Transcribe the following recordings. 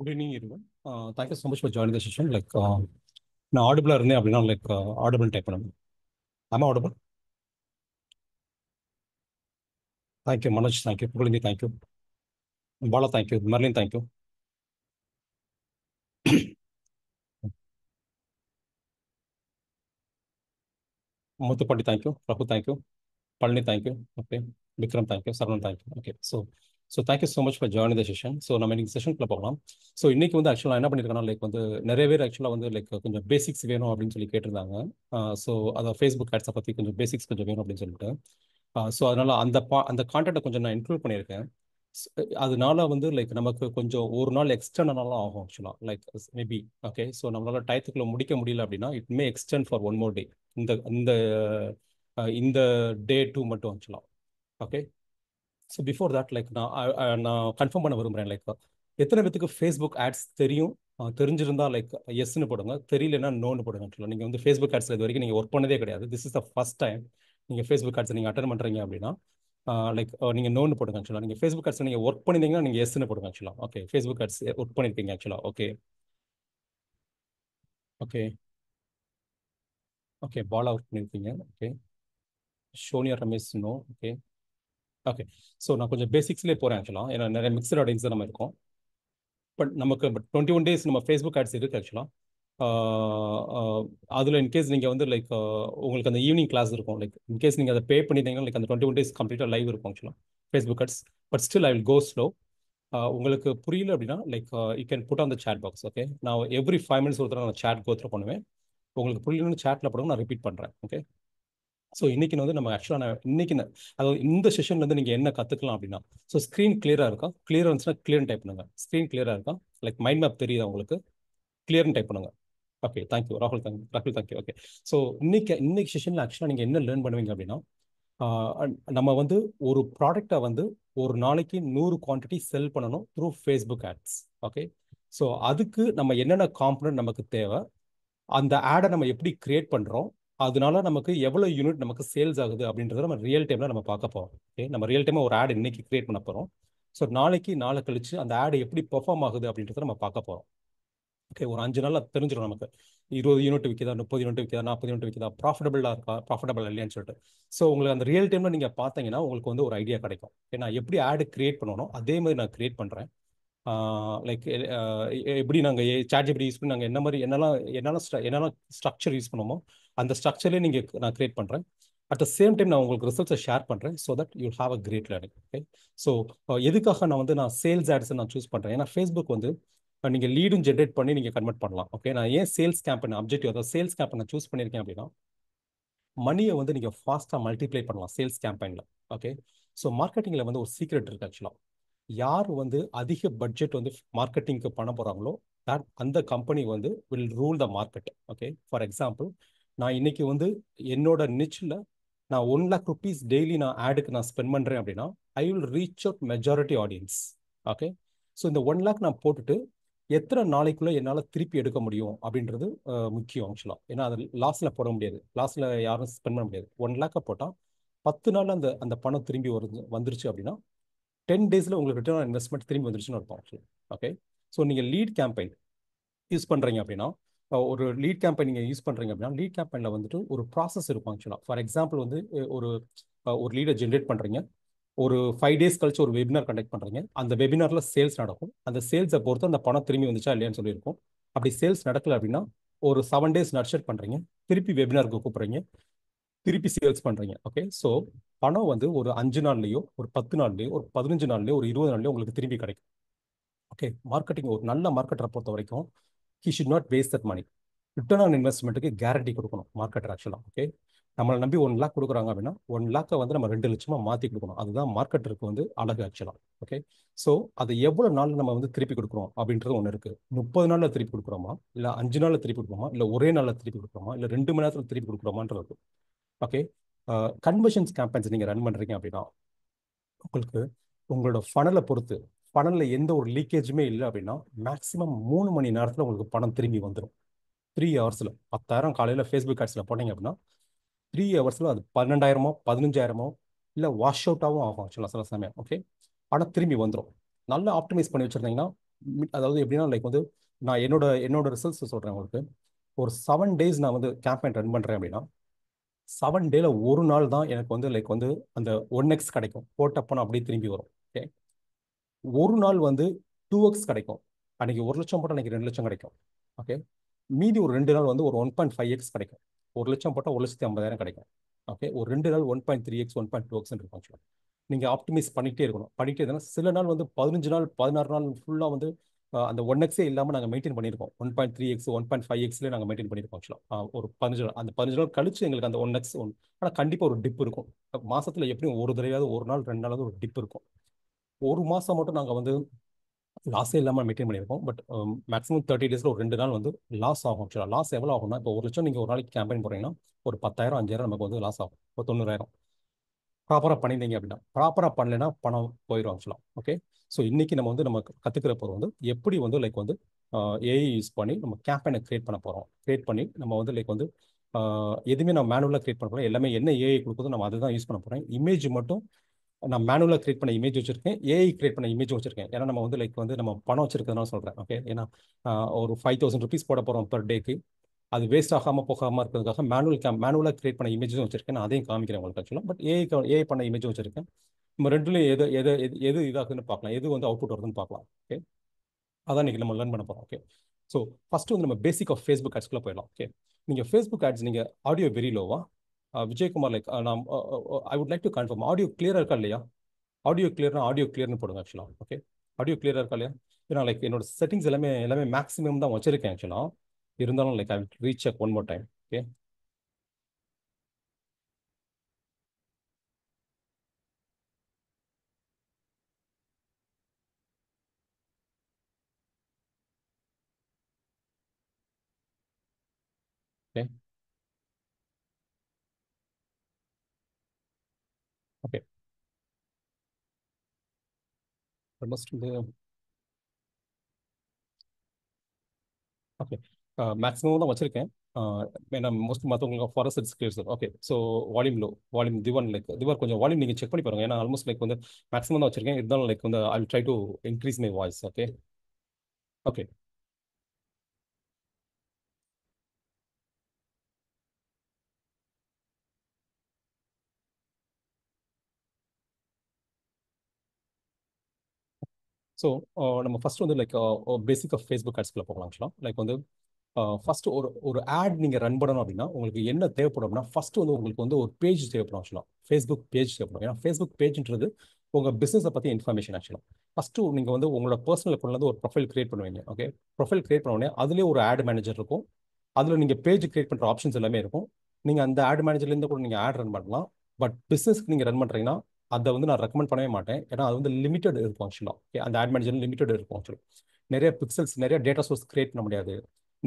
Good evening, everyone. Thank you so much for joining the session. நான் ஆடிபிளாக இருந்தேன் அப்படின்னா audible type பண்ணணும். ஆமாம் audible. Thank you Manoj, thank you Pugazhendhi, thank you Bala, thank you Merlin, thank you Muthupandi, thank you Prabhu, thank you Palani, thank you. Okay, Vikram, thank you Saravanan, thank you. Okay, so thank you so much for join the session. So நம்ம இன்னைக்கு செஷனுக்குள்ள போகலாம். So இன்னைக்கு வந்து ஆக்சுவலாக என்ன பண்ணியிருக்கேன்னா நிறைய பேர் ஆக்சுவலாக கொஞ்சம் பேசிக்ஸ் வேணும் அப்படின்னு சொல்லி கேட்டிருந்தாங்க. ஸோ அதை ஃபேஸ்புக் ஆட்ஸை பற்றி கொஞ்சம் பேசிக்ஸ் கொஞ்சம் வேணும் அப்படின்னு சொல்லிட்டு ஸோ அதனால அந்த கான்டென்ட்டை கொஞ்சம் நான் இன்க்ளூட் பண்ணியிருக்கேன். அதனால வந்து நமக்கு கொஞ்சம் ஒரு நாள் எக்ஸ்டெண்டானாலும் ஆகும் ஆக்சுவலாக மேபி. ஓகே, ஸோ நம்மளால டயத்துக்குள்ள முடிக்க முடியல அப்படின்னா it may extend for one more day. இந்த இந்த இந்த டே டூ மட்டும் ஆக்சுவலாக. ஓகே, ஸோ பிஃபோர் தட் நான் கன்ஃபார்ம் பண்ண விரும்புகிறேன். எத்தனை பேத்துக்கு ஃபேஸ்புக் ஆட்ஸ் தெரியும்? தெரிஞ்சிருந்தா எஸ்ன்னு போடுங்க, தெரியலன்னா நோன்னு போடுங்க. ஆக்சுவலாக நீங்கள் வந்து ஃபேஸ்புக் ஆட்ஸில் இது வரைக்கும் நீங்கள் ஒர்க் பண்ணதே கிடையாது. This is the first time நீங்கள் ஃபேஸ்புக் ஆட்ஸ் நீங்கள் அட்டன் பண்ணுறீங்க அப்படின்னா நீங்கள் நோன்னு போடுங்க. ஆக்சுவலாக நீங்கள் ஃபேஸ்புக் ஆட்ஸ் நீங்கள் ஒர்க் பண்ணியிருந்தீங்கன்னா நீங்கள் எஸ்ன்னு போடுங்க. ஆக்சுவலாக ஓகே, ஃபேஸ்புக் ஆட்ஸ் ஒர்க் பண்ணியிருக்கீங்க ஆக்சுவலாக. Okay okay okay, Bala work பண்ணியிருக்கீங்க. Okay, Shonia Ramesh no. Okay okay, so நான் கொஞ்சம் பேசிக்ஸ்லேயே போகிறேன் ஆக்சுவலாக. ஏன்னா நிறைய மிக்சட் ஆடியன்ஸ் தான் நம்ம இருக்கோம். பட் 21 டேஸ் நம்ம ஃபேஸ்புக் ஆட்ஸ் இருக்குது ஆக்சுவலாக. அதில் இன்கேஸ் நீங்கள் வந்து உங்களுக்கு அந்த ஈவினிங் கிளாஸ் இருக்கும். இன்கேஸ் நீங்கள் அதை பே பண்ணிட்டீங்கன்னா அந்த 21 டேஸ் கம்ப்ளீட்டாக லைவ் இருக்கும் ஆக்சுவலாக Facebook ads. But still I will go slow. உங்களுக்கு புரியல அப்படின்னா you can put on the chat box. Okay, நான் எவ்ரி 5 மினிட்ஸ் ஒரு தடவை நான் சேட் கோத்ரூ பண்ணுவேன். உங்களுக்கு புரியலன்னு சேட்டில் போடுங்க, நான் ரிப்பீட் பண்ணுறேன். ஓகே, ஸோ இன்னைக்கு வந்து நம்ம ஆக்சுவலாக அதாவது இந்த செஷன்ல இருந்து நீங்கள் என்ன கற்றுக்கலாம் அப்படின்னா, ஸோ ஸ்க்ரீன் கிளியராக இருக்கா? கிளியராக இருந்துச்சுன்னா கிளியர் டைப் பண்ணுங்க. ஸ்க்ரீன் கிளியராக இருக்கா? மைண்ட் மேப் தெரியுதா உங்களுக்கு? கிளியர்னு டைப் பண்ணுங்க. ஓகே, தேங்க்யூ ராகுல், ராகுல் தேங்க்யூ. ஓகே, ஸோ இன்னைக்கு செஷனில் ஆக்சுவலாக நீங்கள் என்ன லேர்ன் பண்ணுவீங்க அப்படின்னா, நம்ம வந்து ஒரு ப்ராடக்டை வந்து ஒரு நாளைக்கு 100 குவான்டிட்டி செல் பண்ணணும் through Facebook ads. Okay, so அதுக்கு நம்ம என்னென்ன காம்பனன்ட் நமக்கு தேவை, அந்த ஆடை நம்ம எப்படி கிரியேட் பண்ணுறோம், அதனால நமக்கு எவ்வளோ யூனிட் நமக்கு சேல்ஸ் ஆகுது அப்படின்றத நம்ம ரியல் டைமில் நம்ம பார்க்க போகிறோம். ஓகே, நம்ம ரியல் டைமாக ஒரு ஆட் இன்னைக்கு கிரியேட் பண்ண போகிறோம். ஸோ நாளை கழிச்சு அந்த ஆடு எப்படி பெர்ஃபார்ம் ஆகுது அப்படின்றத நம்ம பார்க்க போகிறோம். ஓகே, ஒரு 5 நாளில் தெரிஞ்சிடும் நமக்கு 20 யூனிட் விற்கிதா, 30 யூனிட் விற்கிதா, 40 யூனிட் விற்கிதா, ப்ராஃபிட்டபிளாக இருக்கா, ப்ராஃபிட்டபிள் இல்லையான்னு சொல்லிட்டு. ஸோ உங்களுக்கு அந்த ரியல் டைமில் நீங்கள் பார்த்தீங்கன்னா உங்களுக்கு வந்து ஒரு ஐடியா கிடைக்கும். ஏன்னா எப்படி ஆடு கிரியேட் பண்ணணும் அதே மாதிரி நான் கிரியேட் பண்ணுறேன். லைக் எப்படி நாங்கள் சாட்ஜிபிடி யூஸ் பண்ணி நாங்கள் என்னெல்லாம் ஸ்ட்ரக்சர் யூஸ் பண்ணுவோமோ அந்த ஸ்ட்ரக்சர்லேயே நான் கிரியேட் பண்ணுறேன். அட் த சேம் டைம் நான் உங்களுக்கு ரிசல்ட்ஸை ஷேர் பண்ணுறேன். So that you have a great learning. Okay, so எதுக்காக நான் சேல்ஸ் ஆட்ஸ் நான் சூஸ் பண்ணுறேன்? ஏன்னா ஃபேஸ்புக் வந்து நீங்கள் லீடும் ஜென்ரேட் பண்ணி நீங்கள் கன்வெர்ட் பண்ணலாம். ஓகே, நான் ஏன் சேல்ஸ் கேம்பெயின் அப்ஜெக்டிவ், அதாவது சேல்ஸ் கேம்பெயின் நான் சூஸ் பண்ணியிருக்கேன் அப்படின்னா, மணியை வந்து நீங்கள் ஃபாஸ்ட்டாக மல்டிப்ளை பண்ணலாம் சேல்ஸ் கேம்பெயினில். ஓகே, ஸோ மார்க்கெட்டிங்கில் வந்து ஒரு சீக்ரெட் இருக்குது ஆக்சுவலாக. யார் வந்து அதிக பட்ஜெட் வந்து மார்க்கெட்டிங்க்கு பண்ண போகிறாங்களோ அந்த கம்பெனி வந்து will rule the market. Okay, for example நான் இன்னைக்கு வந்து என்னோட நிச்சில் நான் 1 lakh rupees டெய்லி நான் ஆடுக்கு நான் ஸ்பெண்ட் பண்ணுறேன் அப்படின்னா I will reach out majority audience. Okay, so இந்த 1 lakh நான் போட்டுட்டு எத்தனை நாளைக்குள்ளே என்னால் திருப்பி எடுக்க முடியும் அப்படின்றது முக்கியம் ஆக்சுவலாக. ஏன்னா அது லாஸில் போட முடியாது, லாஸில் யாரும் ஸ்பெண்ட் பண்ண முடியாது. 1 lakh போட்டால் 10 நாளில் அந்த அந்த பணம் திரும்பி வந்துருச்சு அப்படின்னா 10 டேஸில் உங்களுக்கு ரிட்டர்ன் ஆன் இன்வெஸ்ட்மெண்ட் திரும்பி வந்துருச்சுன்னு அர்த்தம் ஆக்சுவலி. ஓகே, ஸோ நீங்கள் லீட் கேம்பெயின் யூஸ் பண்ணுறீங்க அப்படின்னா, ஒரு லீட் கேம்பெயின் நீங்கள் யூஸ் பண்ணுறீங்க அப்படின்னா லீட் கேம்பெயினில் வந்துட்டு ஒரு ப்ராசஸ் இருக்கும் ஆக்சுவலாக. ஃபார் எக்ஸாம்பிள் வந்து ஒரு ஒரு லீடை ஜென்ரேட் பண்ணுறீங்க, ஒரு 5 டேஸ் கழிச்சு ஒரு வெபினார் கண்டக்ட் பண்ணுறீங்க. அந்த வெபினாரில் சேல்ஸ் நடக்கும். அந்த சேல்ஸை பொறுத்து அந்த பணம் திரும்பி வந்துச்சா இல்லையான்னு சொல்லியிருக்கோம். அப்படி சேல்ஸ் நடக்கல அப்படின்னா ஒரு 7 டேஸ் நர்ச்சர் பண்ணுறீங்க, திருப்பி வெபினாருக்கு கூப்பிட்றீங்க, திருப்பி சேல்ஸ் பண்ணுறீங்க. ஓகே, ஸோ பணம் வந்து ஒரு 5 நாள்லையோ ஒரு 10 நாள்லையோ ஒரு 15 நாள்லையோ ஒரு 20 நாள்லையோ உங்களுக்கு திரும்பி கிடைக்கும். ஓகே, மார்க்கெட்டிங் ஒரு நல்ல மார்க்கெட்டரை பொறுத்த வரைக்கும் he should not waste that money. Return on இன்வெஸ்ட்மெண்ட்டுக்கு கேரண்டி கொடுக்கணும் மார்க்கெட்டர் ஆக்சுவலாக. ஓகே, நம்மளை நம்பி 1 lakh கொடுக்குறாங்க அப்படின்னா 1 lakh வந்து நம்ம 2 லட்சமாக மாற்றி கொடுக்கணும். அதுதான் மார்க்கெட்டருக்கு வந்து அழகு ஆக்சுவலாக. ஓகே, ஸோ அதை எவ்வளோ நாள் நம்ம வந்து திருப்பி கொடுக்குறோம் அப்படின்றது ஒன்று இருக்குது. 30 நாளில் திருப்பி கொடுக்குறோமா, இல்லை 5 நாளில் திருப்பி கொடுக்குறோமா, இல்லை ஒரே நாளில் திருப்பி கொடுக்குறோமா, இல்லை 2 மணி நேரத்தில் திருப்பி கொடுக்குறோமான்றது. ஓகே, கன்வர்ஷன்ஸ் கேம்பெயின்ஸ் நீங்கள் ரன் பண்ணுறீங்க அப்படின்னா உங்களுக்கு உங்களோட ஃபனலை பொறுத்து, ஃபனலில் எந்த ஒரு லீக்கேஜுமே இல்லை அப்படின்னா மேக்ஸிமம் 3 மணி நேரத்தில் உங்களுக்கு பணம் திரும்பி வந்துடும். 3 ஹவர்ஸில் 10,000 காலையில் ஃபேஸ்புக் ஆட்ஸில் போனீங்க அப்படின்னா 3 ஹவர்ஸில் அது 12,000மோ 15,000மோ இல்லை வாஷ் அவுட்டாகவும் ஆகும் ஆக்சுவலாக சில சமயம். ஓகே, ஆனால் திரும்பி வந்துடும். நல்லா ஆப்டிமைஸ் பண்ணி வச்சுருந்தீங்கன்னா அதாவது எப்படின்னா லைக் வந்து நான் என்னோட ரிசல்ட்ஸ் சொல்கிறேன் உங்களுக்கு. ஒரு 7 days நான் வந்து கேம்பெயின் ரன் பண்ணுறேன் அப்படின்னா 7 டேல ஒரு நாள் தான் எனக்கு வந்து லைக் வந்து அந்த 1x கிடைக்கும். போட்டப்போ நான் அப்படியே திரும்பி வரும். ஓகே. ஒரு நாள் வந்து 2x கிடைக்கும். அன்னைக்கு 1 லட்சம் போட்டால் அன்னைக்கு 2 லட்சம் கிடைக்கும். ஓகே. மீதி ஒரு 2 நாள் வந்து ஒரு 1.5x கிடைக்கும். 1 லட்சம் போட்டால் 1,50,000 கிடைக்கும். ஓகே. ஒரு 2 நாள் 1.3x 1.2x இருக்கும் ஆக்சுவலாக. நீங்கள் ஆப்டிமைஸ் பண்ணிகிட்டே இருக்கணும். பண்ணிகிட்டே இருந்தால் சில நாள் வந்து 15 நாள் 16 நாள் ஃபுல்லாக வந்து அந்த 1xே இல்லாமல் நாங்கள் மெயின்டைன் பண்ணியிருக்கோம். 1.3x 1.5xலேயே நாங்கள் மெயின்டைன் பண்ணியிருக்கோம் ஆக்சுவலாக. ஒரு 15 நாள், அந்த 15 நாள் கழிச்சு எங்களுக்கு அந்த 1x ஆனால் கண்டிப்பாக ஒரு டிப் இருக்கும். மாசத்துல எப்படியும் ஒரு தடவையாவது ஒரு நாள் 2 நாளாவது ஒரு டிப் இருக்கும். ஒரு மாதம் மட்டும் நாங்கள் வந்து லாஸே இல்லாமல் மெயின்டைன் பண்ணியிருக்கோம். பட் மேக்ஸிமம் 30 days ஒரு 2 நாள் வந்து லாஸ் ஆகும் ஆக்சுவலாக. லாஸ் எவ்வளோ ஆகும்னா, இப்போ 1 லட்சம் நீங்கள் ஒரு நாளைக்கு கேம்பெயின் போகிறீங்கன்னா ஒரு 10,000 5,000 நமக்கு வந்து லாஸ் ஆகும். இப்போ 90,000 ப்ராப்பராக பண்ணியிருந்தீங்க அப்படின்னா. ப்ராப்பராக பண்ணலைன்னா பணம் போயிடும் ஆக்சுவலாக. ஓகே. ஸோ இன்னைக்கு நம்ம வந்து நம்ம கற்றுக்கிற போகிற வந்து எப்படி வந்து லைக் வந்து ஏஐ யூஸ் பண்ணி நம்ம கேம்பெயினை கிரியேட் பண்ண போகிறோம். கிரியேட் பண்ணி நம்ம வந்து லைக் வந்து எதுவுமே நம்ம மேனுவலாக கிரியேட் பண்ண போகிறோம். எல்லாமே என்ன ஏஐ கொடுக்குதோ நம்ம அதை தான் யூஸ் பண்ண போகிறோம். இமேஜ் மட்டும் நான் மேனுவலாக கிரியேட் பண்ண இமேஜ் வச்சிருக்கேன். ஏஐ கிரியேட் பண்ண இமேஜ் வச்சிருக்கேன். ஏன்னா நம்ம வந்து லைக் வந்து நம்ம பணம் வச்சிருக்கிறதுனால சொல்கிறேன். ஓகே. ஏன்னா ஒரு 5,000 rupees போட போகிறோம் per டேக்கு. அது வேஸ்ட் ஆகாமல் போகாமல் இருக்கிறதுக்காக மேனுவலாக கிரியேட் பண்ண இமேஜும் வச்சிருக்கேன். நான் அதையும் காமிக்கிறேன் உங்களுக்கு ஆக்சுவலாக. பட் ஏஐ பண்ண இமேஜும் வச்சிருக்கேன். நம்ம ரெண்டுலையும் எது இதாகுதுன்னு பார்க்கலாம். எது வந்து அவுட்புட் வருதுன்னு பார்க்கலாம். ஓகே. அதான் இன்னைக்கு நம்ம லேர்ன் பண்ண போகிறோம். ஓகே. ஸோ ஃபர்ஸ்ட் வந்து நம்ம பேசிக் ஆஃப் ஃபேஸ்புக் ஆட்ஸ்க்குள்ளே போயிடலாம். ஓகே. நீங்கள் ஃபேஸ்புக் ஆட்ஸ் நீங்கள் ஆடியோ வெரி லோவா? விஜயகுமார் லைக் நான் I would like to confirm audio கிளியராக இருக்கா இல்லையா? ஆடியோ கிளியர்னு போடுங்க ஆக்சுவலாக. ஓகே. ஆடியோ கிளியராக இருக்கா இல்லையா? ஏன்னா லைக் என்னோட செட்டிங்ஸ் எல்லாமே மேக்ஸிமம் தான் வச்சிருக்கேன் ஆக்சுவலாக. இருந்தாலும் like I will recheck one more time. Okay. Okay. Okay. Almost வந்து ஓகே. மேக்ஸிமம் தான் வச்சிருக்கேன். ஏன்னா மோஸ்ட் மற்றவங்களுக்கு ஃபாரஸ்ட் it's clear sir. Okay. So volume low, volume திவர் கொஞ்சம் வால்யூம் நீங்கள் செக் பண்ணி பாருங்க. ஏன்னா ஆல்மோஸ்ட் லைக் வந்து மேக்ஸிமம் தான் வச்சிருக்கேன். இருந்தாலும் லைக் வந்து I will try to increase my voice. Okay. Okay. So நம்ம ஃபர்ஸ்ட் வந்து லைக் பேசிக் ஆஃப் ஃபேஸ்புக் ஆட்ஸ்க்குள்ள போகலாம் ஆக்சுவலாக. லைக் வந்து ஃபர்ஸ்ட் ஒரு ஒரு ஆட் நீங்கள் ரன் பண்ணணும் அப்படின்னா உங்களுக்கு என்ன தேவைப்படும் அப்படின்னா ஃபர்ஸ்ட் வந்து உங்களுக்கு வந்து ஒரு பேஜ் தேவைப்படும் ஆக்சுவலாக. ஃபேஸ்புக் பேஜ் தேவைப்படும். ஏன்னா ஃபேஸ்புக் பேஜ்ன்றது உங்கள் பிஸ்னஸை பற்றி இன்ஃபர்மேஷன் ஆக்சுவலாக. ஃபர்ஸ்ட் நீங்கள் வந்து உங்களோட பர்சனல் அக்கௌண்ட்லேருந்து ஒரு ப்ரொஃபைல் கிரியேட் பண்ணுவீங்க. ஓகே. ப்ரொஃபைல் கிரியேட் பண்ண உடனே அதுலேயே ஒரு ஆட் மேனேஜர் இருக்கும். அதில் நீங்கள் பேஜ் கிரியேட் பண்ணுற ஆப்ஷன்ஸ் எல்லாமே இருக்கும். நீங்கள் அந்த ஆட் மேனேஜர்லேருந்து கூட நீங்கள் ஆட் ரன் பண்ணலாம். பட் பிஸ்னஸ்க்கு நீங்கள் ரன் பண்ணுறீங்கன்னா அதை வந்து நான் ரெக்கமெண்ட் பண்ணவே மாட்டேன். ஏன்னா அது வந்து லிமிட்டட் இருக்கும் ஆக்சுவலாக. ஓகே. அந்த ஆட் மேனேஜர் லிமிட்டட் இருக்கும் ஆக்சுவலாக. நிறைய பிக்சல்ஸ், நிறைய டேட்டா சோர்ஸ் கிரியேட் பண்ண முடியாது.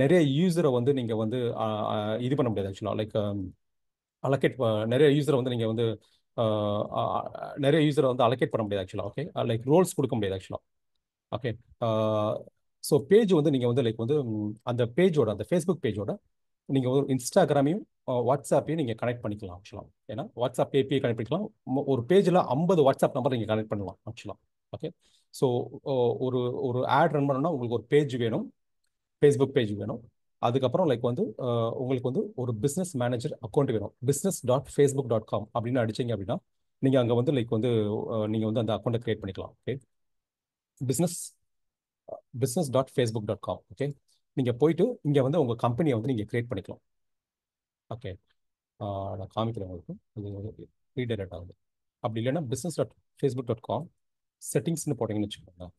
நிறைய யூசரை வந்து நீங்கள் வந்து இது பண்ண முடியாது ஆக்சுவலாக. லைக் அலோகேட் நிறைய யூசரை வந்து நீங்கள் வந்து நிறைய யூசரை வந்து அலோகேட் பண்ண முடியாது ஆக்சுவலாக. ஓகே. லைக் ரோல்ஸ் கொடுக்க முடியாது ஆக்சுவலாக. ஓகே. ஸோ பேஜ் வந்து நீங்கள் வந்து லைக் வந்து அந்த பேஜோட அந்த ஃபேஸ்புக் பேஜோட நீங்கள் ஒரு இன்ஸ்டாகிராமையும் வாட்ஸ்அப்பையும் நீங்கள் கனெக்ட் பண்ணிக்கலாம் ஆக்சுவலாக. ஏன்னா வாட்ஸ்அப் ஏபிஐ கனெக்ட் பண்ணிக்கலாம். ஒரு பேஜில் 50 வாட்ஸ்அப் நம்பர் நீங்கள் கனெக்ட் பண்ணலாம் ஆக்சுவலாக. ஓகே. ஸோ ஒரு ஒரு ஆட் ரன் பண்ணணும்னா உங்களுக்கு ஒரு பேஜ் வேணும். ஃபேஸ்புக் பேஜ் வேணும். அதுக்கப்புறம் லைக் வந்து உங்களுக்கு வந்து ஒரு பிஸ்னஸ் மேனேஜர் அக்கௌண்ட் வேணும். business.facebook.com அப்படின்னு அடிச்சீங்க அப்படின்னா நீங்கள் அங்கே வந்து லைக் வந்து நீங்கள் வந்து அந்த அக்கௌண்ட்டை கிரியேட் பண்ணிக்கலாம். ஓகே. Business business.facebook.com. ஓகே. நீங்கள் போயிட்டு இங்கே வந்து உங்கள் கம்பெனியை வந்து நீங்கள் கிரியேட் பண்ணிக்கலாம். ஓகே. நான் காமிக்கிறேன் உங்களுக்கு. அது ரீடைரக்ட் ஆகுது. அப்படி இல்லைன்னா business.facebook.com செட்டிங்ஸ்னு போட்டிங்கன்னு வச்சுக்கோங்க.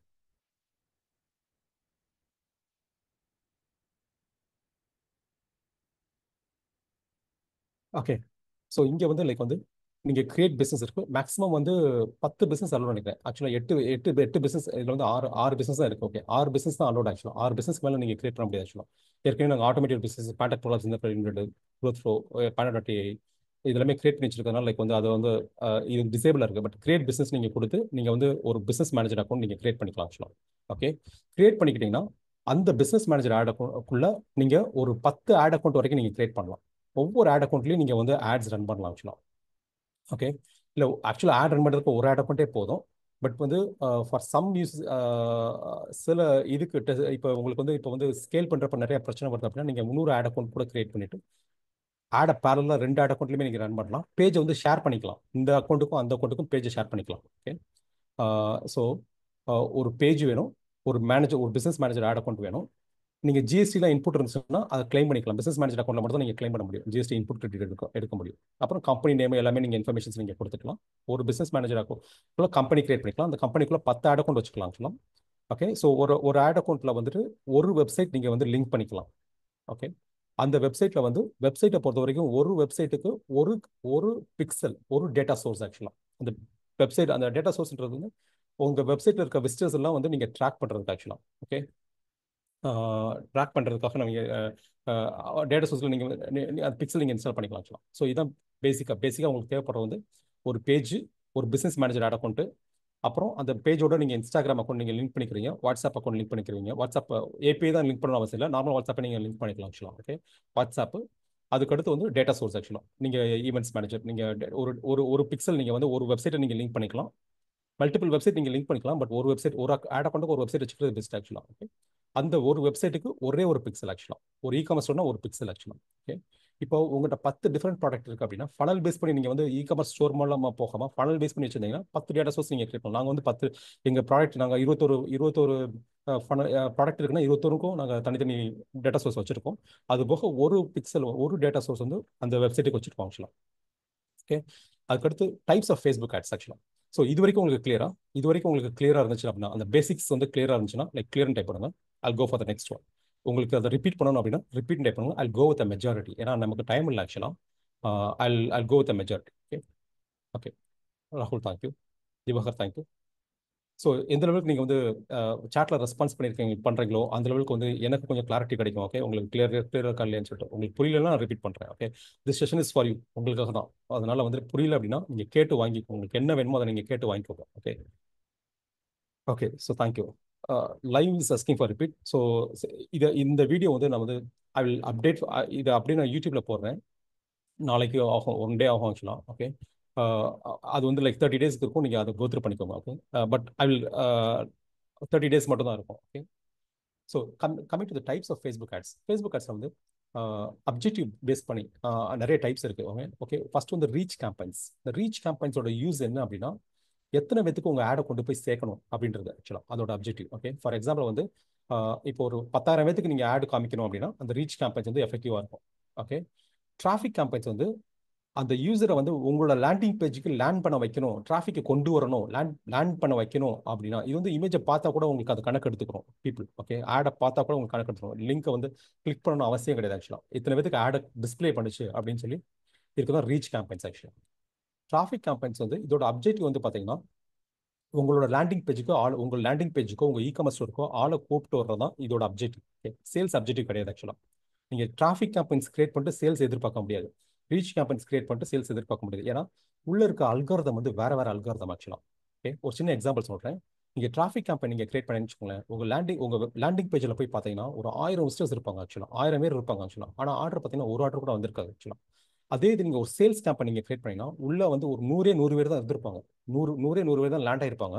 ஓகே. ஸோ இங்கே வந்து லைக் வந்து நீங்கள் கிரியேட் பிஸ்னஸ் இருக்கு. மேக்ஸிமம் வந்து 10 பிஸ்னஸ் அலோட் நினைக்கிறேன் ஆக்சுவலாக. எட்டு பிஸ்னஸ் இதில் வந்து ஆறு பிஸ்னஸ் தான் இருக்குது. ஓகே. 6 பிஸ்னஸ் தான் அலோட் ஆக்சுவலாக. 6 பிஸ்னஸ் மேலே நீங்கள் கிரியேட் பண்ண முடியாது ஆக்சுவலாக. ஏற்கனவே நாங்கள் ஆட்டோமேட்டிக் பிஸ்னஸ் கான்டாக்ட் ப்ராடக்ட்ஸ் இந்த க்ரோத் ஃப்ளோ பேனடாட்டி இதெல்லாமே கிரியேட் பண்ணி வச்சிருக்கனால லைக் வந்து அது வந்து இது டிசேபிளாக இருக்குது. பட் கிரியேட் பிஸ்னஸ் நீங்கள் கொடுத்து நீங்கள் வந்து ஒரு பிஸ்னஸ் மேனேஜர் அக்கௌண்ட் நீங்கள் கிரியேட் பண்ணிக்கலாம் ஆக்சுவலாக. ஓகே. கிரியேட் பண்ணிக்கிட்டீங்கன்னா அந்த பிஸ்னஸ் மேனேஜர் ஆட் அக்கௌண்ட்குள்ளே நீங்கள் ஒரு 10 ஆட் அக்கௌண்ட் வரைக்கும் நீங்கள் கிரியேட் பண்ணலாம். ஒவ்வொரு ஆட் அக்கௌண்ட்லையும் நீங்கள் வந்து ஆட்ஸ் ரன் பண்ணலாம் ஆக்சுவலாக. ஓகே. இல்லை ஆக்சுவலாக ஆட் ரன் பண்ணுறதுக்கு ஒரு ஆட் அக்கௌண்ட்டே போதும். பட் வந்து ஃபார் சம் யூஸ் சில இதுக்கு இப்போ உங்களுக்கு வந்து இப்போ வந்து ஸ்கேல் பண்ணுறப்ப நிறைய பிரச்சனை வருது அப்படின்னா நீங்கள் இன்னொரு ஆட் அக்கௌண்ட் கூட கிரியேட் பண்ணிட்டு ஆடை பேரலாக 2 ஆட் அக்கௌண்ட்லையுமே நீங்கள் ரன் பண்ணலாம். பேஜை வந்து ஷேர் பண்ணிக்கலாம். இந்த அக்கௌண்ட்டுக்கும் அந்த அக்கௌண்ட்டுக்கும் பேஜை ஷேர் பண்ணிக்கலாம். ஓகே. ஸோ ஒரு பேஜ் வேணும், ஒரு பிஸ்னஸ் மேனேஜர் ஆட் அக்கௌண்ட் வேணும். நீங்கள் ஜிஎஸ்டியில் இன்புட் இருந்துச்சுன்னா அதை கிளைம் பண்ணிக்கலாம். பிஸ்னஸ் மேனேஜர் அக்கௌண்ட்டில் மட்டும் தான் நீங்கள் கிளைம் பண்ண முடியும். ஜிஎஸ்டி இன்புட் கிரெடிட் எடுக்க முடியும். அப்புறம் கம்பெனி நேம் எல்லாமே நீங்கள் இன்ஃபர்மேஷன்ஸ் நீங்கள் கொடுத்துக்கலாம். ஒரு business manager account company create பண்ணிக்கலாம். அந்த கம்பெனிக்குள்ள 10 ஆட் அக்கௌண்ட் வச்சுக்கலாம் ஆக்சுவலாக. ஓகே. ஸோ ஒரு ஆட் அக்கௌண்ட்டில் வந்துட்டு ஒரு வெப்சைட் நீங்கள் வந்து லிங்க் பண்ணிக்கலாம். ஓகே. அந்த வெப்சைட்டை பொறுத்த வரைக்கும் ஒரு வெப்சைட்டுக்கு ஒரு ஒரு பிக்சல் ஒரு டேட்டா சோர்ஸ் ஆக்சுவலாக. அந்த டேட்டா சோர்ஸ்ன்றது வந்து உங்கள் வெப்சைட்டில் இருக்க விசிட்டர்ஸ் எல்லாம் வந்து நீங்கள் ட்ராக் பண்ணுறதுக்கு ஆக்சுவலாக. ஓகே. ட்ராக் பண்ணுறதுக்காக நீங்கள் டேட்டா சோர்ஸில் நீங்கள் அந்த பிக்சல் நீங்கள் இன்ஸ்டால் பண்ணிக்கலாம் ஆக்சுவலாக. ஸோ இதான் பேசிக்காக உங்களுக்கு தேவைப்படுறது வந்து ஒரு பேஜ், ஒரு பிஸ்னஸ் மேனேஜர் ஆட் அக்கௌண்ட்டு, அப்புறம் அந்த பேஜோட நீங்கள் இன்ஸ்டாகிராம் அக்கௌண்ட் நீங்கள் லிங்க் பண்ணிக்கிறீங்க, வாட்ஸ்அப் அக்கௌண்ட் லிங்க் பண்ணிக்கிறீங்க. வாட்ஸ்அப் ஏபிஐ தான் லிங்க் பண்ணணும் அவசியம் இல்லை, நார்மல் வாட்ஸ்அப்பை நீங்கள் லிங்க் பண்ணிக்கலாம் ஆக்சுவலாக. ஓகே. வாட்ஸ்அப் அதுக்கடுத்து வந்து டேட்டா சோர்ஸ் ஆக்சுவலாக. நீங்கள் ஈவெண்ட்ஸ் மேனேஜர் நீங்கள் ஒரு ஒரு ஒரு பிக்சல் நீங்கள் வந்து ஒரு வெப்சைட்டை நீங்கள் லிங்க் பண்ணிக்கலாம். மல்டிபிள் வெப்சைட் நீங்கள் லிங்க் பண்ணிக்கலாம். பட் ஒரு வெப்சைட் ஒரு ஆட் அக்கௌண்ட்டுக்கு ஒரு வெப்சைட் வச்சுக்கிறது பெஸ்ட் ஆக்சுவலாக. ஓகே. அந்த ஒரு வெப்சைட்டுக்கு ஒரே ஒரு பிக்சல் ஆக்சுவலாக. ஒரு இ-காமர்ஸ்னா ஒரு பிக்சல் ஆக்சுவலாக. ஓகே. இப்போ உங்கள்கிட்ட 10 டிஃப்ரெண்ட் ப்ராடக்ட் இருக்குது அப்படின்னா ஃபனல் பேஸ் பண்ணி நீங்கள் வந்து இ-காமர்ஸ் ஸ்டோர் மூலமாக போகாமல் ஃபனல் பேஸ் பண்ணி வச்சிருந்தீங்கன்னா 10 டேட்டா சோர்ஸ் நீங்கள் கிரியேட் பண்ணலாம். நாங்கள் வந்து 10 எங்கள் ப்ராடக்ட் நாங்கள் 21 ஃபனல் ப்ராடக்ட் இருக்குன்னா 21க்கும் நாங்கள் தனித்தனி டேட்டா சோர்ஸ் வச்சுருக்கோம். அது போக ஒரு பிக்சல் ஒரு டேட்டா சோர்ஸ் வந்து அந்த வெப்சைட்டுக்கு வச்சுருக்கோம் ஆக்சுவலாக. ஓகே. அதுக்கடுத்து டைப்ஸ் ஆஃப் ஃபேஸ்புக் ஆட்ஸ் ஆக்சுவலாக. ஸோ இது வரைக்கும் உங்களுக்கு கிளியராக இருந்துச்சு அப்படின்னா, அந்த பேசிக்ஸ் வந்து கிளியராக இருந்துச்சுன்னா கிளியர்னு டைப் பண்ணுங்க. I'll go for the next one. உங்களுக்கு அதை ரிப்பீட் பண்ணணும் அப்படின்னா ரிப்பீட் டைப் பண்ணுங்க. I'll go with the majority. ஏன்னா நமக்கு டைம் இல்லை ஆக்சுவலாக. I'll go with the majority. Okay. Okay. ராகுல் தேங்க்யூ. திவாகர் தேங்க்யூ. ஸோ எந்த லெவலுக்கு நீங்கள் வந்து சாட்டில் ரெஸ்பான்ஸ் பண்ணுறீங்களோ அந்த லெவலுக்கு வந்து எனக்கு கொஞ்சம் கிளாரிட்டி கிடைக்கும். ஓகே. உங்களுக்கு கிளியராக இருக்கா இல்லையான்னு சொல்லிட்டு உங்களுக்கு புரியலன்னா நான் ரிப்பீட் பண்ணுறேன். Okay. This session is for you, உங்களுக்காக தான். அதனால வந்து புரியல அப்படின்னா நீங்கள் கேட்டு வாங்கிக்கோங்க. உங்களுக்கு என்ன வேணுமோ அதை நீங்கள் கேட்டு வாங்கிக்கோங்க. Okay. Okay. So thank you. Live is asking for repeat. So இந்த வீடியோ வந்து நான் வந்து ஐ வில் அப்டேட். இதை அப்படியே நான் யூடியூப்பில் போடுறேன். நாளைக்கு ஆகும், 1 டே ஆகும் ஆக்சுவலாக. ஓகே. அது வந்து 30 டேஸ்க்கு இருக்கும். நீங்கள் அதை கோத்ரூ பண்ணிக்கோங்க. Okay. But I will 30 days மட்டும் தான் இருக்கும். Okay. So coming to the types of Facebook ads வந்து அப்ஜெக்டிவ் பேஸ் பண்ணி நிறைய டைப்ஸ் இருக்குது. ஓகே. ஓகே. ஃபர்ஸ்ட் வந்து ரீச் கேம்பைன்ஸ். இந்த ரீச் கேம்பைன்ஸோட யூஸ் என்ன அப்படின்னா, எத்தனை பேத்துக்கு உங்கள் ஆடை கொண்டு போய் சேர்க்கணும் அப்படின்றது ஆக்சுவலாக அதோட அப்ஜெக்டிவ். ஓகே. ஃபார் எக்ஸாம்பிள் வந்து இப்போ ஒரு 10,000 பேத்துக்கு நீங்கள் ஆடு காமிக்கணும் அப்படின்னா அந்த ரீச் கேம்பைன்ஸ் வந்து எஃபெக்டிவாக இருக்கும். ஓகே. டிராஃபிக் கேம்பைன்ஸ் வந்து அந்த யூசரை வந்து உங்களோட லேண்டிங் பேஜுக்கு லேண்ட் பண்ண வைக்கணும், டிராஃபிக்கை கொண்டு வரணும், லேண்ட் பண்ண வைக்கணும் அப்படின்னா இது வந்து இமேஜை பார்த்தா கூட உங்களுக்கு அது கணக்கு எடுத்துக்கிறோம் பீப்புள். ஓகே. ஆடை பார்த்தா கூட உங்களுக்கு கணக்கு எடுத்துக்கணும். லிங்கை வந்து கிளிக் பண்ணணும் அவசியம் கிடையாது ஆக்சுவலாக. இத்தனை பேத்துக்கு ஆடை டிஸ்பிளே பண்ணுச்சு அப்படின்னு சொல்லி இருக்குதான் ரீச் கேம்பைன்ஸ் ஆக்சுவலாக. டிராஃபிக் கேம்பைன்ஸ் வந்து இதோட அப்ஜெக்டிவ் வந்து பார்த்தீங்கன்னா உங்களோட உங்கள் லேண்டிங் பேஜுக்கோ உங்கள் இ-காமர்ஸ் ஸ்டோருக்கோ ஆளை கூப்பிட்டு வர்றது தான் இதோட அப்ஜெக்டிவ். ஓகே. சேல்ஸ் அப்ஜெக்டிவ் கிடையாது ஆக்சுவலாக. நீங்கள் டிராஃபிக் கேம்பைன்ஸ் கிரியேட் பண்ணிட்டு சேல்ஸ் எதிர்பார்க்க முடியாது. ரீச் கேம்பைன்ஸ் கிரியேட் பண்ணிட்டு சேல்ஸ் எதிர்பார்க்க முடியாது. ஏன்னா உள்ள இருக்க அல்காரிதம் வந்து வேற அல்காரிதம் ஆக்சுவலாக. ஓகே. ஒரு சின்ன எக்ஸாம்பிள் சொல்கிறேன். நீங்கள் டிராஃபிக் கேம்பைன் நீங்கள் கிரியேட் பண்ணி வச்சுக்கோங்களேன். உங்கள் லேண்டிங் பேஜில் போய் பார்த்தீங்கன்னா ஒரு 1000 விசிட்டர்ஸ் இருப்பாங்க ஆக்சுவலாக. 1000 பேர் இருப்பாங்க ஆக்சுவலாக. ஆனால் ஆர்டர் பார்த்தீங்கன்னா ஒரு ஆர்டர் கூட வந்திருக்காது ஆக்சுவலாக. அதே இது நீங்கள் ஒரு சேல்ஸ் கேம்பெயின் நீங்கள் கிரியேட் பண்ணிங்கன்னா உள்ள வந்து ஒரு 100 பேர் தான் இருந்திருப்பாங்க. 100 பேர் தான் லேண்ட் ஆயிருப்பாங்க.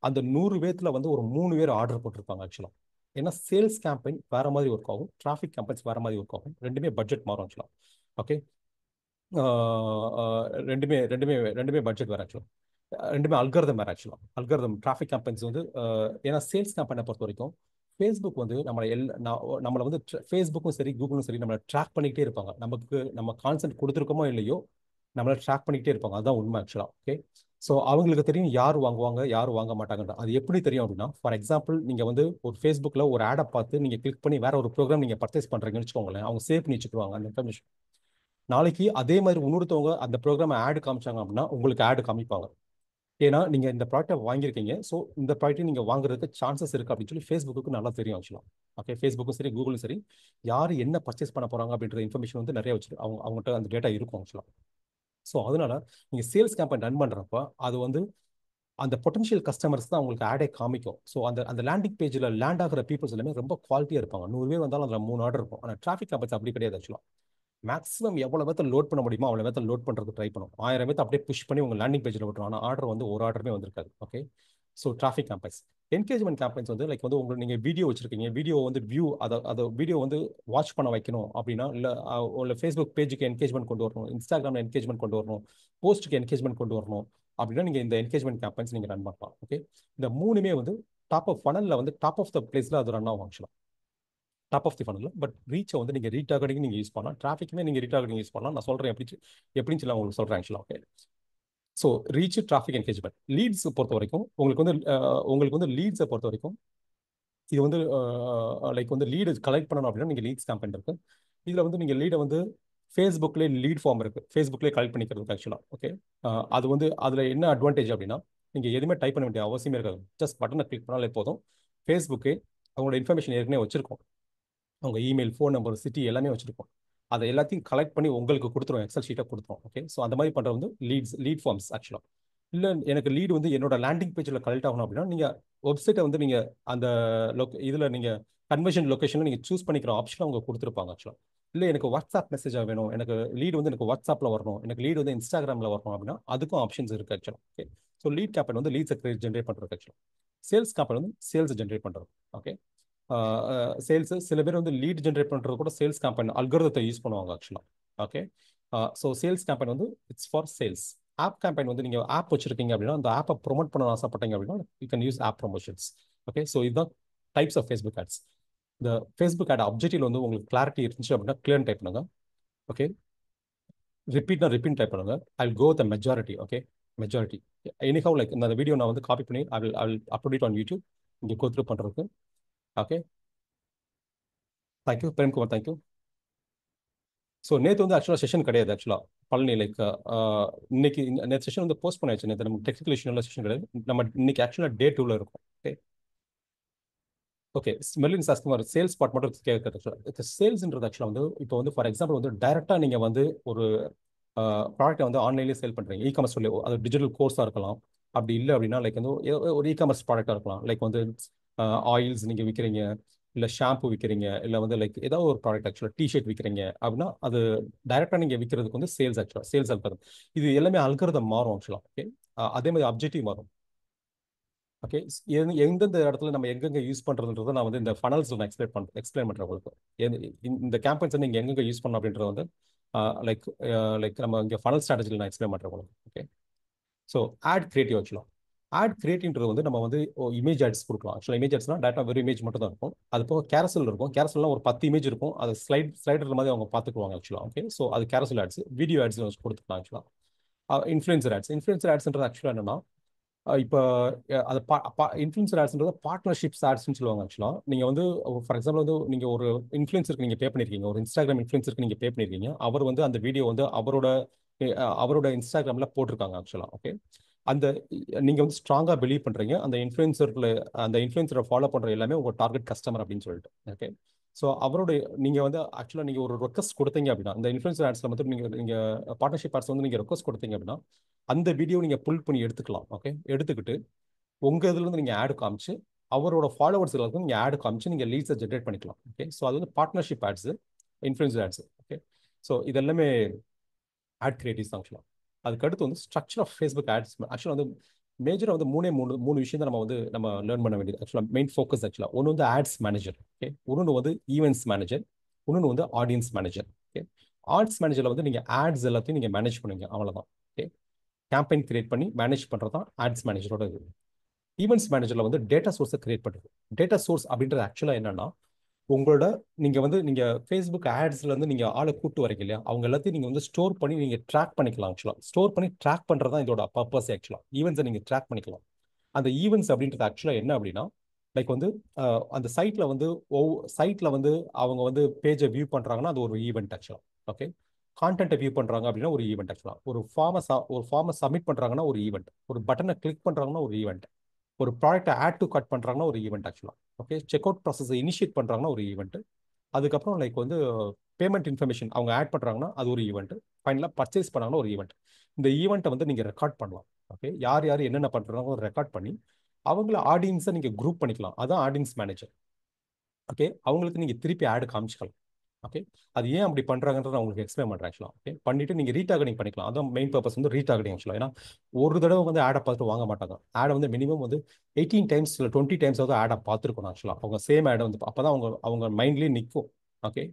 அந்த 100 பேர்த்துல வந்து ஒரு 3 பேர் ஆர்டர் போட்டிருப்பாங்க ஆக்சுவலாக. ஏன்னா சேல்ஸ் கேம்பெயின் வேற மாதிரி ஒர்க் ஆகும், டிராஃபிக் கேம்பெயின்ஸ் வேற மாதிரி ஒர்க் ஆகும். ரெண்டுமே பட்ஜெட் மாறும் ஆக்சுவலாக. ஓகே. ரெண்டுமே ரெண்டுமே ரெண்டுமே பட்ஜெட் வேறு ஆக்சுவலாக. ரெண்டுமே அல்காரிதம் வேறு ஆக்சுவலாக. அல்காரிதம் டிராஃபிக் கேம்பெயின்ஸ் வந்து ஏன்னா சேல்ஸ் கேம்பெயினை பொறுத்த வரைக்கும் ஃபேஸ்புக் வந்து நம்மளை வந்து ஃபேஸ்புக்கும் சரி கூகுளும் சரி நம்மளை ட்ராக் பண்ணிக்கிட்டே இருப்பாங்க. நம்ம கான்சென்ட் கொடுத்துருக்கோமோ இல்லையோ நம்மளை ட்ராக் பண்ணிக்கிட்டே இருப்பாங்க. அதுதான் உண்மை ஆக்சுவலாக. ஓகே. ஸோ அவங்களுக்கு தெரியும் யார் வாங்குவாங்க யார் வாங்க மாட்டாங்கன்ற. அது எப்படி தெரியும் அப்படின்னா, ஃபார் எக்ஸாம்பிள் நீங்கள் வந்து ஒரு ஃபேஸ்புக்கில் ஒரு ஆடை பார்த்து நீங்கள் கிளிக் பண்ணி வேற ஒரு ப்ரோக்ராம் நீங்கள் பர்ச்சேஸ் பண்ணுறீங்கன்னு வச்சுக்கோங்களேன். அவங்க சேவ் பண்ணி வச்சுக்குவாங்க அந்த இன்ஃபர்மேஷன். நாளைக்கு அதே மாதிரி இன்னொருத்தவங்க அந்த ப்ரோக்ராம் ஆடு காமிச்சாங்க அப்படின்னா உங்களுக்கு ஆடு காமிப்பாங்க. ஏன்னா நீங்கள் இந்த ப்ராடக்ட்டை வாங்கியிருக்கீங்க, ஸோ இந்த ப்ராடக்ட்டை நீங்கள் வாங்குறதுக்கு சான்சஸ் இருக்குது அப்படின்னு சொல்லி ஃபேஸ்புக்கு நல்லா தெரியும் ஆக்சுவலாக. ஓகே. ஃபேஸ்புக்கும் சரி கூகுளும் சரி யார் என்ன பர்ச்சேஸ் பண்ண போகிறாங்க அப்படின்ற இன்ஃபர்மேஷன் வந்து நிறைய வச்சு அவங்ககிட்ட அந்த டேட்டா இருக்கும் ஆக்சுவலாக. ஸோ அதனால நீங்கள் சேல்ஸ் கேம்பெயின் ரன் பண்ணுறப்ப அது வந்து அந்த பொட்டன்ஷியல் கஸ்டமர்ஸ் தான் உங்களுக்கு ஆடே காமிக்கும். ஸோ அந்த லேண்டிங் பேஜில் லேண்ட் ஆகிற பீப்புள்ஸ் எல்லாமே ரொம்ப குவாலிட்டியாக இருப்பாங்க. 100 பேர் வந்தாலும் அதில் 3 ஆர்டர் இருக்கும். ஆனால் டிராஃபிக் கேம்பெயின்ஸ் அப்படி கிடையாது ஆக்சுவலாக. மேக்ஸிமம் எவ்வளோ பேர்த்த லோட் பண்ண முடியுமோ அவ்வளோ பேர்த்த லோட் பண்ணுறதுக்கு ட்ரை பண்ணும். 1000 பேர்த்த அப்படியே புஷ் பண்ணி உங்கள் லேண்டிங் பேஜில் விட்டுரும். ஆனால் ஆர்டர் வந்து ஒரு ஆர்டருமே வந்திருக்காது. Okay. So traffic campaigns. Engagement campaigns வந்து லைக் வந்து உங்களுக்கு நீங்கள் வீடியோ வச்சிருக்கீங்க, வீடியோ வந்து வியூ அதை வீடியோ வந்து வாட்ச் பண்ண வைக்கணும் அப்படின்னா, இல்லை ஃபேஸ்புக் பேஜுக்கு என்கேஜ்மெண்ட் கொண்டு வரணும், இன்ஸ்டாகிராமில் என்கேஜ்மெண்ட் கொண்டு வரணும், போஸ்ட்டுக்கு என்கேஜ்மெண்ட் கொண்டு வரணும் அப்படின்னா நீங்கள் இந்த என்கேஜ்மெண்ட் கேம்பைன்ஸ் நீங்கள் ரன் பண்ணலாம். ஓகே, இந்த மூணுமே வந்து டாப் ஆஃப் ஃபனலில் வந்து டாப் ஆஃப் த பிளேஸில் அது ரன் ஆகும் ஆக்சுவலாக, டாப் ஆஃப் தி ஃபனலில். பட் ரீச்சை வந்து நீங்கள் ரீடார்கெட்டிங் நீங்கள் யூஸ் பண்ணலாம், டிராஃபிக்குமே நீங்கள் ரீடார்கெட்டிங் யூஸ் பண்ணலாம். நான் சொல்கிறேன் எப்படின்னு சொல்லி உங்களுக்கு சொல்கிறேன் ஆக்சுவலாக. Okay, so reach, traffic, engagement. Leads பொறுத்த வரைக்கும் உங்களுக்கு வந்து லீட்ஸை பொறுத்த வரைக்கும் இது வந்து லைக் வந்து லீடு கலெக்ட் பண்ணணும் அப்படின்னா நீங்கள் லீட்ஸ் கேம்பெயின் இருக்கு. இதில் வந்து நீங்கள் லீடை வந்து ஃபேஸ்புக்லேயே லீட் ஃபார்ம் இருக்குது, ஃபேஸ்புக்லேயே கலெக்ட் பண்ணிக்கிறதுக்கு ஆக்சுவலாக. ஓகே, அது வந்து அதில் என்ன அட்வான்டேஜ் அப்படின்னா நீங்கள் எதுவுமே டைப் பண்ண வேண்டிய அவசியமே இருக்காது. ஜஸ்ட் பட்டனை கிளிக் பண்ணாலே போதும், ஃபேஸ்புக்கு அவங்களோட இன்ஃபர்மேஷன் ஏற்கனவே வச்சிருக்கோம், அவங்க இமெயில், ஃபோன் நம்பர், சிட்டி எல்லாமே வச்சிருக்கோம். அதை எல்லாத்தையும் கலெக்ட் பண்ணி உங்களுக்கு கொடுத்துருவோம், எக்ஸல் ஷீட்டாக கொடுத்துருவோம். ஓகே, ஸோ அந்த மாதிரி பண்ணுறது வந்து லீட் ஃபார்ம்ஸ் ஆக்சுவலாக. இல்லை எனக்கு லீடு வந்து என்னோட லேண்டிங் பேஜில் கலெக்ட் ஆகணும் அப்படின்னா நீங்கள் வெப்சைட்டை வந்து நீங்கள் அந்த இதில் நீங்கள் கன்வர்ஷன் லொக்கேஷனில் நீங்கள் சூஸ் பண்ணிக்கிற ஆப்ஷன் அவங்க கொடுத்துருப்பாங்க ஆக்சுவலாக. இல்லை எனக்கு வாட்ஸ்அப் மெசேஜாக வேணும், எனக்கு லீடு வந்து எனக்கு வாட்ஸ்அப்பில் வரணும், எனக்கு லீடு வந்து இன்ஸ்டாகிராமில் வரணும் அப்படின்னா அதுக்கும் ஆப்ஷன்ஸ் இருக்குது ஆக்சுவலாக. ஓகே, ஸோ லீட் கேம்பெயின் வந்து லீட்ஸை ஜென்ரேட் பண்ணுறது ஆக்சுவலாக. சேல்ஸ் கேம்பெயின் வந்து சேல்ஸ் ஜென்ரேட் பண்ணுறது. ஓகே, சேல்ஸ் சில பேர் வந்து லீட் ஜென்ரேட் பண்ணுறது கூட சேல்ஸ் கேம்பெயின் அல்கோரிதத்தை யூஸ் பண்ணுவாங்க ஆக்சுவலாக. ஓகே, ஸோ சேல்ஸ் கேம்பெயின் வந்து it's for sales. App campaign வந்து நீங்கள் ஆப் வச்சிருக்கீங்க அப்படின்னா அந்த ஆப்பை ப்ரொமோட் பண்ண ஆசைப்பட்டீங்க அப்படின்னா you can use app promotions. Okay, so இதுதான் டைப்ஸ் ஆஃப் ஃபேஸ்புக் ஆட்ஸ். இந்த ஃபேஸ்புக் ஆட் அப்ஜெக்டிவ் வந்து உங்களுக்கு கிளாரிட்டி இருந்துச்சு அப்படின்னா கிளியர் டைப் பண்ணுங்க. ஓகே, ரிப்பீட் டைப் பண்ணுங்க. I will go the majority. Okay, majority anyhow like இந்த வீடியோ நான் வந்து காப்பி பண்ணி I will upload on YouTube இங்கே கோ த்ரூ பண்ணுறதுக்கு. Okay, thank you Premkumar, thank you. So நேற்று வந்து ஆக்சுவலாக செஷன் கிடையாது ஆக்சுவலாக பழனி. லைக் இன்னைக்கு நேற்று செஷன் வந்து போஸ்ட் பண்ணியாச்சு. நேற்று நம்ம டெக்னிக்கல் இஷ்யூல செஷன் கிடையாது. நம்ம இன்னைக்கு ஆக்சுவலாக டே 2ல இருக்கும். ஓகே, ஓகே, மெர்லின் சாஸ்குமார் சேல்ஸ் பார்ட் மட்டும் கேட்கறது. சேல்ஸ்ன்றது ஆக்சுவலாக வந்து இப்போ வந்து ஃபார் எக்ஸாம்பிள் வந்து டைரெக்டாக நீங்கள் வந்து ஒரு ப்ராடக்ட்டை வந்து ஆன்லைன்லேயே சேல் பண்ணுறீங்க, இ-காமர்ஸ் சொல்லி அது டிஜிட்டல் கோர்ஸாக இருக்கலாம். அப்படி இல்லை அப்படின்னா லைக் வந்து ஒரு இ-காமர்ஸ் ப்ராடக்டாக இருக்கலாம். லைக் வந்து ஆயில்ஸ் நீங்கள் விற்கிறீங்க, இல்லை ஷாம்பு விற்கிறீங்க, இல்லை வந்து லைக் ஏதாவது ஒரு ப்ராடக்ட் ஆக்சுவலாக டிஷர்ட் விற்கிறீங்க அப்படின்னா அது டைரெக்டாக நீங்கள் விற்கிறதுக்கு வந்து சேல்ஸ் ஆக்சுவலாக சேல்ஸ் அல்கரிதம். இது எல்லாமே அல்கரிதம் மாறும் ஆக்சுவலாக. ஓகே, அதே மாதிரி அப்ஜெக்டிவ் மாறும். ஓகே, எந்தெந்த இடத்துல நம்ம எங்கெங்க யூஸ் பண்ணுறதுன்றதை நான் வந்து இந்த ஃபனல்ஸ் நான் எக்ஸ்பிளைன் பண்ணுறேன் உங்களுக்கு. இந்த கேம்பெயின்ஸ் வந்து நீங்கள் எங்கெங்க யூஸ் பண்ணணும் அப்படின்றது வந்து லைக் லைக் நம்ம இங்கே ஃபனல் ஸ்ட்ராட்டஜியில் நான் எக்ஸ்பிளைன் பண்ணுறேன் உங்களுக்கு. ஓகே, ஸோ ஆட் கிரியேட்டிவ் ஆக்சுவலாக. ஆட் கிரியேட்டிவ்ன்றது வந்து நம்ம வந்து இமேஜ் ஆட்ஸ் கொடுக்கலாம். ஆக்சுவலாக இமேஜ் ஆட்ஸ்னால் டேட்டா வெறும் இமேஜ் மட்டும் தான் இருக்கும். அது போக கேரசல் இருக்கும். கேரசல்லாம் ஒரு 10 இமேஜ் இருக்கும். அது ஸ்லைடர் மாதிரி அவங்க பார்த்துக்குவாங்க ஆக்சுவலாக. ஓகே, ஸோ அது கேரசல் ஆட்ஸ். வீடியோ ஆட்ஸ் கொடுத்துக்கலாம் ஆக்சுவலாக. இன்ஃப்ளூயன்சர் ஆட்ஸ்ன்றது ஆக்சுவலாக என்னன்னா இப்போ அது இன்ஃப்ளூயன்சர் ஆட்ஸ்ன்றது பார்ட்னர்ஷிப்ஸ் ஆட்ஸ்னு சொல்லுவாங்க ஆக்சுவலாக. நீங்கள் வந்து ஃபார் எக்ஸாம்பிள் வந்து நீங்கள் ஒரு இன்ஃப்ளூயன்சருக்கு நீங்கள் பே பண்ணியிருக்கீங்க, ஒரு இன்ஸ்டாகிராம் இன்ஃப்ளூயன்சருக்கு நீங்கள் பே பண்ணியிருக்கீங்க. அவர் வந்து அந்த வீடியோ வந்து அவரோட இன்ஸ்டாகிராமில் போட்டிருக்காங்க ஆக்சுவலாக. ஓகே, அந்த நீங்கள் வந்து ஸ்ட்ராங்காக பிலீவ் பண்ணுறீங்க அந்த இன்ஃப்ளூயன்சரை ஃபாலோ பண்ணுற எல்லாமே உங்கள் டார்கெட் கஸ்டமர் அப்படின்னு சொல்லிட்டு. ஓகே, ஸோ நீங்கள் வந்து ஆக்சுவலாக நீங்கள் ஒரு ரெக்வஸ்ட் கொடுத்தீங்க அப்படின்னா இந்த இன்ஃப்ளூயன்சர் ஆட்ஸில் வந்து நீங்கள் பார்ட்னர்ஷிப் ஆட்ஸ் வந்து நீங்கள் ரெக்வஸ்ட் கொடுத்தீங்க அப்படின்னா அந்த வீடியோ நீங்கள் புல் பண்ணி எடுத்துக்கலாம். ஓகே, எடுத்துக்கிட்டு உங்கள் இதுலேருந்து நீங்கள் ஆடு காமிச்சு அவரோட ஃபாலோவர்ஸ் எல்லாருக்கும் நீங்கள் ஆடு காமிச்சு நீங்கள் லீட்ஸை ஜென்ரேட் பண்ணிக்கலாம். ஓகே, ஸோ அது வந்து partnership ads, influencer ads. Okay, so இதெல்லாமே ஆட் கிரியேட்டிவ்ஸ் ஆக்சுவலாக. அதுக்கடுத்து வந்து ஸ்ட்ரக்சர் ஆஃப் ஃபேஸ்புக் ஆட்ஸ். ஆக்சுவலாக வந்து மேஜராக வந்து மூணு விஷயம் தான் நம்ம லேர்ன் பண்ண வேண்டியது ஆக்சுவலாக. மெயின் ஃபோக்கஸ் ஆக்சுவலாக ஒன்று வந்து ஆட்ஸ் மேனேஜர். ஓகே, இன்னொன்று வந்து ஈவெண்ட்ஸ் மேனேஜர், இன்னொன்று வந்து ஆடியன்ஸ் மேனேஜர். ஓகே, ஆட்ஸ் மேனேஜரில் வந்து நீங்கள் ஆட்ஸ் எல்லாத்தையும் நீங்கள் மேனேஜ் பண்ணுவீங்க, அவ்வளோதான். ஓகே, கேம்பெயின் கிரியேட் பண்ணி மேனேஜ் பண்ணுறது தான் ஆட்ஸ் மேனேஜரோட இது. ஈவெண்ட்ஸ் மேனேஜரில் வந்து டேட்டா சோர்ஸை கிரியேட் பண்ணுறது. டேட்டா சோர்ஸ் அப்படின்றது ஆக்சுவலாக என்னன்னா உங்களோட நீங்கள் ஃபேஸ்புக் ஆட்ஸ்லேருந்து நீங்கள் ஆளை கூட்டு வரீங்க இல்லையா, அவங்க எல்லாத்தையும் நீங்கள் வந்து ஸ்டோர் பண்ணி நீங்கள் ட்ராக் பண்ணிக்கலாம் ஆக்சுவலாக. ஸ்டோர் பண்ணி ட்ராக் பண்ணுறது தான் இதோட பர்பஸ் ஆக்சுவலாக. ஈவெண்ட்ஸை நீங்கள் ட்ராக் பண்ணிக்கலாம். அந்த ஈவெண்ட்ஸ் அப்படின்றது ஆக்சுவலாக என்ன அப்படின்னா லைக் வந்து அந்த சைட்டில் வந்து அவங்க வந்து பேஜை வியூ பண்ணுறாங்கன்னா அது ஒரு ஈவெண்ட் ஆக்சுவலாக. ஓகே, கான்டென்ட்டை வியூ பண்ணுறாங்க அப்படின்னா ஒரு ஈவெண்ட் ஆக்சுவலாக. ஒரு ஃபார்மை சப்மிட் பண்ணுறாங்கன்னா ஒரு ஈவெண்ட், ஒரு பட்டனை கிளிக் பண்ணுறாங்கன்னா ஒரு ஈவெண்ட், ஒரு ப்ராடக்ட்டை ஆட் டு கட் பண்ணுறாங்கன்னா ஒரு ஈவெண்ட் ஆக்சுவலாக. ஓகே, செக் அவுட் ப்ராசஸை இனிஷியேட் பண்ணுறாங்கன்னா ஒரு ஈவெண்ட், அதுக்கப்புறம் லைக் வந்து பேமெண்ட் இன்ஃபர்மேஷன் அவங்க ஆட் பண்ணுறாங்கன்னா அது ஒரு ஈவெண்ட், ஃபைனலாக பர்ச்சேஸ் பண்ணாங்கன்னா ஒரு ஈவெண்ட். இந்த ஈவெண்ட்டை வந்து நீங்கள் ரெக்கார்ட் பண்ணலாம். ஓகே, யார் யார் என்னென்ன பண்ணுறாங்க ரெக்கார்ட் பண்ணி அவங்கள ஆடியன்ஸை நீங்கள் குரூப் பண்ணிக்கலாம். அதான் ஆடியன்ஸ் மேனேஜர். ஓகே, அவங்களுக்கு நீங்கள் திருப்பி ஆடு காமிச்சிக்கலாம். ஓகே, அது ஏன் அப்படி பண்ணுறாங்கன்றத நான் உங்களுக்கு எக்ஸ்பிளைன் பண்ணுறேன் ஆக்சுவலாக. ஓகே, பண்ணிட்டு நீங்கள் ரீடார்கெட்டிங் பண்ணிக்கலாம். அதான் மெயின் பர்பஸ் வந்து ரீடார்கெட்டிங் ஆக்சுவலாக. ஏன்னா ஒரு தடவை வந்து ஆடை பார்த்துட்டு வாங்க மாட்டாங்க. ஆடை வந்து மினிமம் வந்து 18 டைம்ஸ் இல்லை 20 டைம்ஸ் வந்து ஆடை பார்த்துருக்கணும் ஆக்சுவலாக. அவங்க சேம் ஆடை வந்து அப்போ தான் அவங்க மைண்ட்லேயே நிற்கும். ஓகே,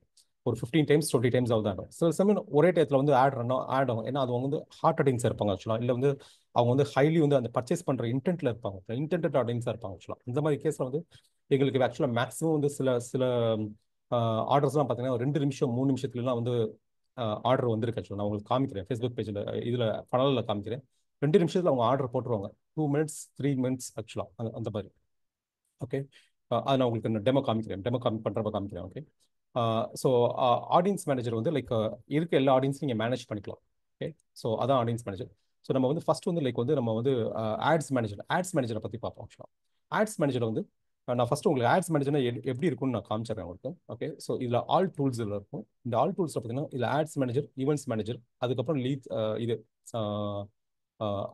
ஒரு 15 டைம்ஸ் 20 டைம்ஸ் ஆகுது ஆடும். சில சமயம் ஒரே டயத்தில் வந்து ஆட் ரன் ஆடும். ஏன்னா அது அவங்க வந்து ஹார்ட் அடிங்ஸாக இருப்பாங்க ஆக்சுவலாக. இல்லை வந்து அவங்க வந்து ஹைலி வந்து அந்த பர்ச்சேஸ் பண்ணுற இன்டென்ட்டில் இருப்பாங்க, இன்டென்ட் ஆடியன்ஸாக இருப்பாங்க ஆக்சுவலாக. இந்த மாதிரி கேஸில் வந்து எங்களுக்கு ஆக்சுவலாக மேக்ஸிமம் வந்து சில சில ஆர்டர்ஸ்லாம் பார்த்தீங்கன்னா 2 நிமிஷம் 3 நிமிஷத்துலலாம் வந்து ஆர்டர் வந்திருக்கு ஆக்சுவலாக. நான் உங்களுக்கு காமிக்கிறேன் ஃபேஸ்புக் பேஜில், இதில் பனலில் காமிக்கிறேன். 2 நிமிஷத்தில் அவங்க ஆர்டர் போட்டுருவாங்க. 2 மினிட்ஸ் 3 மினிட்ஸ் ஆக்சுவலாக அந்த மாதிரி. ஓகே, அதை நான் உங்களுக்கு டெமோ காமிக்கிறேன். டெமோ பண்ணுறப்ப காமிக்கிறேன். ஓகே, ஸோ ஆடியன்ஸ் மேனேஜர் வந்து லைக் இருக்க எல்லா ஆடியன்ஸும் நீங்கள் மேனேஜ் பண்ணிக்கலாம். ஓகே, ஸோ அதான் ஆடியன்ஸ் மேனேஜர். ஸோ நம்ம வந்து ஃபர்ஸ்ட் வந்து லைக் வந்து நம்ம வந்து ஆட்ஸ் மேனேஜரை பற்றி பார்ப்போம் ஆக்சுவலாக. ஆட்ஸ் மேனேஜர் வந்து நான் ஃபர்ஸ்ட் உங்களுக்கு ஆட்ஸ் மேனேஜர்னா எப்படி இருக்கும்னு நான் காமிச்சிடுறேன் உங்களுக்கு. ஓகே, ஸோ இதில் ஆல் டூல்ஸ் இருக்கும். இந்த ஆல் டூல்ஸில் பார்த்தீங்கன்னா இதில் ஆட்ஸ் மேனேஜர், ஈவெண்ட்ஸ் மேனேஜர், அதுக்கப்புறம் இது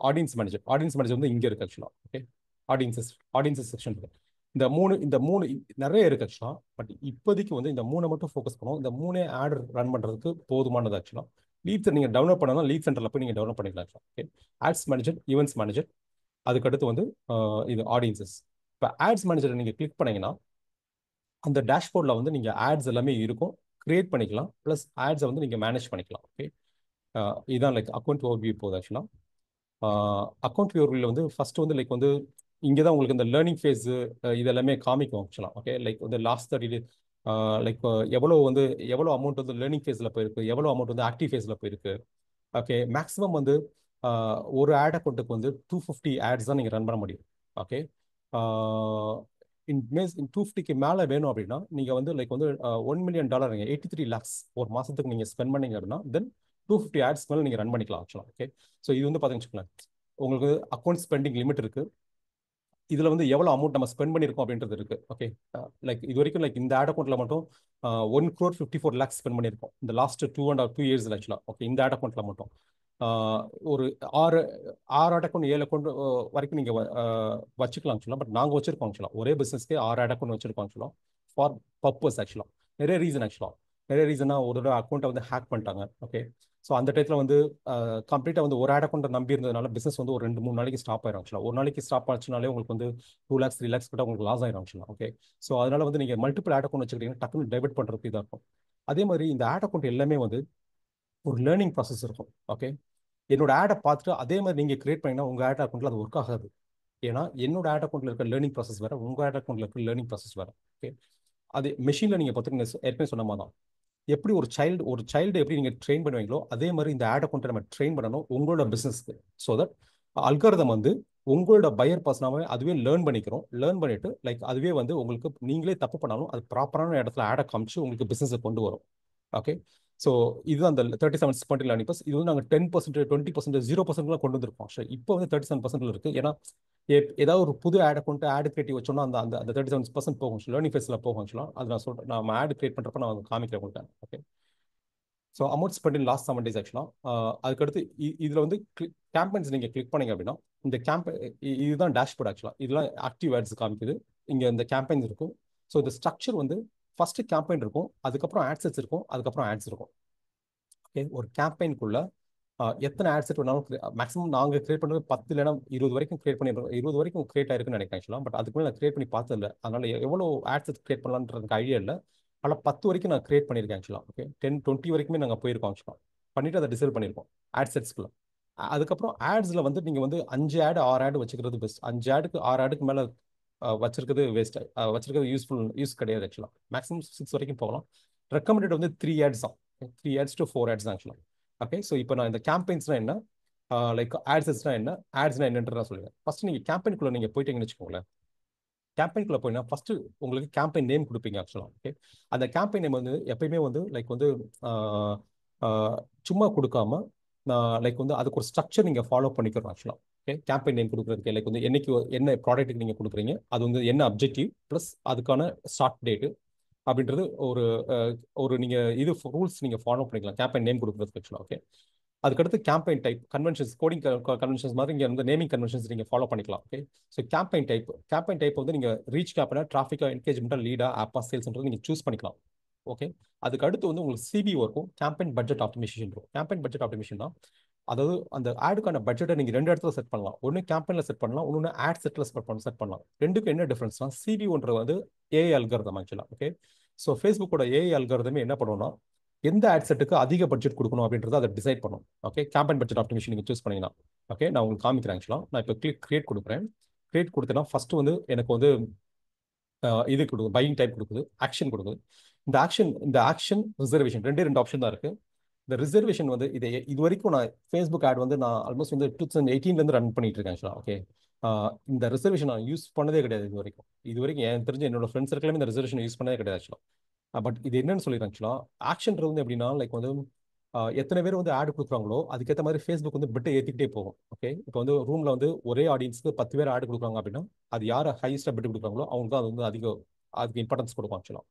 ஆடியன்ஸ் மேனேஜர் வந்து இங்கே இருக்கு ஆக்சுவலாக. ஓகே, ஆடியன்சஸ் செக்ஷன் இருக்கு. இந்த மூணு நிறைய இருக்கு ஆக்சுவலாக. பட் இப்போதைக்கு வந்து இந்த மூணை மட்டும் ஃபோக்கஸ் பண்ணுவோம். இந்த மூணே ஆர்டர் ரன் பண்ணுறதுக்கு போதுமானது ஆக்சுவலாக. லீட்ஸ் நீங்கள் டெவலப் பண்ணணும், லீட் சென்டரில் போய் நீங்கள் டெவலப் பண்ணிக்கலாம் ஆக்சுவலாக. Okay, ads manager, events manager, அதுக்கடுத்து வந்து இது ஆடியன்சஸ். இப்போ ஆட்ஸ் மேனேஜரை நீங்கள் கிளிக் பண்ணீங்கன்னா அந்த டேஷ்போர்டில் வந்து நீங்கள் ஆட்ஸ் எல்லாமே இருக்கும், கிரியேட் பண்ணிக்கலாம். ப்ளஸ் ஆட்ஸை வந்து நீங்கள் மேனேஜ் பண்ணிக்கலாம். ஓகே, இதுதான் லைக் அக்கௌண்ட் ஓவர்வியூ போகுது ஆக்சுவலாக. அக்கௌண்ட் வியூவில் வந்து ஃபர்ஸ்ட் வந்து லைக் வந்து இங்கே தான் உங்களுக்கு இந்த லேர்னிங் ஃபேஸ் இது எல்லாமே காமிக்கும் ஆக்சுவலாக. ஓகே, லைக் வந்து லாஸ்ட் 30 லைக் எவ்வளோ அமௌண்ட் வந்து லேர்னிங் ஃபேஸில் போயிருக்கு, எவ்வளோ அமௌண்ட் வந்து ஆக்டிவ் ஃபேஸில் போயிருக்கு. ஓகே, மேக்ஸிமம் வந்து ஒரு ஆட் அக்கௌண்ட்டுக்கு வந்து 250 ஆட்ஸ் தான் நீங்கள் ரன் பண்ண முடியும். ஓகே, இன் 250க்கு மேலே வேணும் அப்படின்னா நீங்கள் வந்து லைக் வந்து $1 million 83 lakhs ஒரு மாதத்துக்கு நீங்கள் ஸ்பெண்ட் பண்ணீங்க அப்படின்னா தென் 250 ஆட்ஸ் மேலே நீங்கள் ரன் பண்ணிக்கலாம் ஆக்சுவலாக. ஓகே, ஸோ இது வந்து பார்த்தீங்கன்னு உங்களுக்கு அக்கௌண்ட் ஸ்பெண்டிங் லிமிட் இருக்கு. இதில் வந்து எவ்வளோ அமௌண்ட் நம்ம ஸ்பெண்ட் பண்ணியிருக்கோம் அப்படின்றது இருக்கு. ஓகே, லைக் இது வரைக்கும் லைக் இந்த ஆட் அக்கௌண்ட்டில் மட்டும் 1 crore 54 lakhs ஸ்பெண்ட் பண்ணியிருக்கோம் இந்த லாஸ்ட் 2 years ஆக்சுவலாக. ஓகே, இந்த ஆட் அக்கௌண்ட்டில் மட்டும் ஒரு ஆறு ஆறு ஆட் அக்கௌண்ட் 7 அக்கௌண்ட் வரைக்கும் நீங்கள் வச்சுக்கலாம் ஆக்சுவலாக. பட் நாங்கள் வச்சிருக்கோம் ஆக்சுவலாக, ஒரே பிஸ்னஸ்க்கே 6 ஆட் அக்கௌண்ட் வச்சிருக்கோம் ஆக்சுவலாக ஃபார் பர்பஸ் ஆக்சுவலாக. நிறைய ரீசன் ஆக்சுவலாக, நிறைய ரீசனாக ஒரு தடவை அக்கௌண்ட்டை வந்து ஹேக் பண்ணிட்டாங்க. ஓகே, ஸோ அந்த டயத்தில் வந்து கம்ப்ளீட்டாக வந்து ஒரு ஆட் அக்கௌண்ட்டை நம்பி இருந்ததுனால பிஸ்னஸ் வந்து ஒரு 2-3 நாளைக்கு ஸ்டாப் ஆயிரும் ஆக்சுவலாக. ஒரு நாளைக்கு ஸ்டாப் ஆச்சுனாலே உங்களுக்கு வந்து 2 lakhs 3 lakhs கிட்ட உங்களுக்கு லாஸ் ஆயிரும் ஆக்சுவலாக. ஓகே, ஸோ அதனால வந்து நீங்கள் மல்டிபிள் ஆட் அக்கௌண்ட் வச்சுக்கிட்டீங்கன்னா டக்குன்னு டெபிட் பண்ணுறதுக்கு இதாக இருக்கும். அதே மாதிரி இந்த ஆட் அக்கௌண்ட் எல்லாமே வந்து ஒரு லேர்னிங் ப்ராசஸ் இருக்கும். ஓகே, என்னோட ஆடை பார்த்துட்டு அதே மாதிரி நீங்கள் கிரியேட் பண்ணிங்கன்னா உங்கள் ஆட் அக்கௌண்ட்டில் அது ஒர்க் ஆகாது. ஏன்னா என்னோட ஆட் அக்கௌண்ட்டில் இருக்க லேர்னிங் ப்ராசஸ் வேறு, உங்கள் ஆட் அக்கௌண்ட்டில் இருக்க லேர்னிங் ப்ராசஸ் வேறு. ஓகே, அது மெஷினில் நீங்கள் பார்த்துட்டு ஏற்கனவே சொன்ன மாதிரி தான், எப்படி ஒரு சைல்டு எப்படி நீங்கள் ட்ரெயின் பண்ணுவீங்களோ அதே மாதிரி இந்த ஆட் அக்கௌண்ட்டை நம்ம ட்ரெயின் பண்ணணும் உங்களோட பிஸ்னஸ்க்கு. ஸோ தட் அல்காரிதம் வந்து உங்களோட பையர் பர்சனாகவே அதுவே லேர்ன் பண்ணிட்டு லைக் அதுவே வந்து உங்களுக்கு நீங்களே தப்பு பண்ணாலும் அது ப்ராப்பரான இடத்துல ஆடை காமிச்சு உங்களுக்கு பிஸ்னஸை கொண்டு வரும். ஓகே, ஸோ இதுதான் அந்த 37 லேர்னிங் பர்ஸ். இது வந்து நாங்கள் 10%, 20%, 0%லாம் கொண்டு வந்திருக்கோம். இப்போ வந்து 37% இருக்குது. ஏன்னா ஏதாவது ஒரு புது ஆட் அக்கௌண்ட் ஆட் கிரியேட்டிவ் வச்சோம்னா அந்த அந்த அந்த 37% போகும், லேர்னிங் ஃபேஸில் போகும் ஆக்சுவலாக. அது நான் சொல்கிறேன், நான் ஆட் கிரியேட் பண்ணுறப்ப நான் காமிக்கிறேன் உங்கள்கிட்ட. Okay, so amount spend in last 7 days ஆக்சுவலாக. அதுக்கடுத்து இதில் வந்து கேம்பெயின்ஸ் நீங்கள் கிளிக் பண்ணீங்க அப்படின்னா இந்த இதுதான் டேஷ்போர்ட் ஆக்சுவலாக. இதெல்லாம் ஆக்டிவ் ஆட்ஸ் காமிக்குது. இங்கே இந்த கேம்பெயின்ஸ் இருக்கும். ஸோ இந்த ஸ்ட்ரக்சர் வந்து ஃபர்ஸ்ட் கேம்பெயின் இருக்கும், அதுக்கப்புறம் ஆட்செட்ஸ் இருக்கும், அதுக்கப்புறம் ஆட்ஸ் இருக்கும். ஓகே, ஒரு கேம்பெயின்குள்ள எத்தனை ஆட் செட் வேணாலும் மேக்ஸிமம் நாங்கள் கிரியேட் பண்ணுறது 10 இல்லைனா 20 வரைக்கும் கிரியேட் பண்ணிடுறோம். 20 வரைக்கும் கிரியேட் ஆயிருக்குன்னு நினைக்கிறேன் ஆக்சுவலாக. பட் அதுக்கு மேலே நான் கிரியேட் பண்ணி பார்த்ததில்ல, அதனால எவ்வளோ ஆட் செட் கிரியேட் பண்ணலான்றதுக்கு ஐடியா இல்லை. ஆனால் 10 வரைக்கும் நான் கிரியேட் பண்ணியிருக்கேன் ஆக்சுவலாக. ஓகே, 10-20 வரைக்குமே நாங்கள் போயிருக்கோம் ஆக்சுவலாக. பண்ணிட்டு அதை டிசைட் பண்ணியிருக்கோம் ஆட் செட்ஸ்க்குள்ள. அதுக்கப்புறம் ஆட்ஸில் வந்து நீங்கள் வந்து 5 ஆட் 6 ஆட் வச்சுக்கிறது பெஸ்ட். 5 ஆடுக்கு 6 ஆடுக்கு மேலே வச்சிருக்கிறது வேஸ்ட், வச்சிருக்கிறது யூஸ் கிடையாது ஆக்சுவலாக. மேக்ஸிமம் 6 வரைக்கும் போகலாம். ரெக்கமெண்டட் வந்து 3 ஆட்ஸ் தான், 3 ஆட்ஸ் to 4 ஆட்ஸ் தான் ஆக்சுவலாக. ஓகே, ஸோ இப்போ நான் இந்த கேம்பெயின்ஸ்னா என்ன, லைக் ஆட்ஸஸ்னா என்ன, ஆட்ஸ்னா என்னன்ற நான் சொல்லுவேன். ஃபர்ஸ்ட் நீங்கள் கேம்பெயின்குள்ளே நீங்கள் போயிட்டீங்கன்னு வச்சுக்கோங்களேன். கேம்பெயின்குள்ளே போயினா ஃபர்ஸ்ட் உங்களுக்கு கேம்பெயின் நேம் கொடுப்பீங்க ஆக்சுவலாக. ஓகே, அந்த கேம்பெயின் நேம் வந்து எப்பயுமே வந்து லைக் வந்து சும்மா கொடுக்காம லைக் வந்து அதுக்கு ஒரு ஸ்ட்ரக்சர் நீங்கள் ஃபாலோ பண்ணிக்கிறோம் ஆக்சுவலாக. ஓகே, கேம்பெயின் நேம் கொடுக்குறதுக்கு லைக் வந்து என்னைக்கு என்ன ப்ராடக்ட்டுக்கு நீங்கள் கொடுக்குறீங்க, அது வந்து என்ன அப்ஜெக்டிவ் ப்ளஸ் அதுக்கான ஸ்டார்ட் டேட்டு அப்படின்றது ஒரு ஒரு நீங்கள் இது ரூல்ஸ் நீங்கள் ஃபாலோ பண்ணிக்கலாம் கேம்பெயின் நேம் கொடுக்குறதுக்கு ஆக்சுவலாக. ஓகே, அதுக்கடுத்து campaign type conventions, coding conventions மாதிரி இங்கே வந்து நேமிங் கன்வென்ஷன்ஸ் நீங்கள் ஃபாலோ பண்ணிக்கலாம். ஓகே, ஸோ கேம்பெயின் டைப் வந்து நீங்கள் ரீச் கேம்பெயினா, டிராஃபிக்கா, என்கேஜ்மெண்ட்டா, லீடா, ஆப்பா, சேல்ஸ்ன்றது நீங்கள் சூஸ் பண்ணிக்கலாம். ஓகே. அதுக்கு அடுத்து வந்து உங்களுக்கு சிபிஓ இருக்கும், கேம்பெயின் பட்ஜெட் ஆப்டிமைசேஷன் இருக்கும். கேம்பெயின் பட்ஜெட் ஆப்டிமைசேஷன் தான், அதாவது அந்த ஆடுக்கான பட்ஜெட்டை நீங்கள் ரெண்டு இடத்துல செட் பண்ணலாம். ஒன்று கேம்பெயினில் செட் பண்ணலாம், இன்னொன்று ஆட் செட்டில் செட் பண்ணலாம். ரெண்டுக்கும் என்ன டிஃபரன்ஸ்னா, சிபிஓன்றது வந்து ஏஐ அல்காரிதம் ஆக்சுவலாக. ஓகே. ஸோ ஃபேஸ்புக்கோட ஏஐ அல்காரிதமே என்ன பண்ணுவோம்னா, எந்த ஆட் செட்டுக்கு அதிக பட்ஜெட் கொடுக்கணும் அப்படின்றத அதை டிசைட் பண்ணும். ஓகே. கேம்பெயின் பட்ஜெட் ஆப்டிமேஷன் நீங்கள் சூஸ் பண்ணீங்கன்னா, ஓகே, நான் உங்களுக்கு காமிக்கிறேன். ஆக்சுவலாக நான் இப்போ கிரியேட் கொடுக்குறேன். கிரியேட் கொடுத்தேன்னா ஃபர்ஸ்ட் வந்து எனக்கு வந்து இது கொடுக்குது, பையிங் டைப் கொடுக்குது, ஆக்ஷன் கொடுக்குது. இந்த ஆக்ஷன் ரிசர்வேஷன் ரெண்டு ஆப்ஷன் தான் இருக்கு. இந்த ரிசர்வேஷன் வந்து இது வரைக்கும் நான் ஃபேஸ்புக் ஆட் வந்து நான் ஆல்மோஸ்ட் வந்து 2018 ரன் பண்ணிட்டு இருக்கேன் ஆக்சுவலாக. ஓகே. இந்த ரிசர்வேஷன் நான் யூஸ் பண்ணதே கிடையாது இது வரைக்கும் எனக்கு தெரிஞ்ச என்னோட ஃப்ரெண்ட்ஸ் சர்க்கிளுமே இந்த ரிசர்வேஷன் யூஸ் பண்ணதே கிடையாது ஆக்சுவலாக. பட் இது என்னன்னு சொல்லிடுறேன் ஆக்சுவலாக. ஆக்ஷன் வந்து எப்படின்னா, லைக் வந்து எத்தனை பேர் வந்து ஆட் கொடுக்குறாங்களோ அதுக்கேற்ற மாதிரி ஃபேஸ்புக் வந்து பிட்டை ஏற்றிக்கிட்டே போகும். ஓகே. இப்போ வந்து ரூமில் வந்து ஒரே ஆடியன்ஸ்க்கு 10 பேர் ஆட் கொடுக்குறாங்க அப்படின்னா, அது யார் ஹையஸ்ட்டாக பிட் கொடுக்குறாங்களோ அவங்க தான் அது வந்து அதுக்கு இம்பார்ட்டன்ஸ் கொடுக்கும் ஆக்சுவலாக.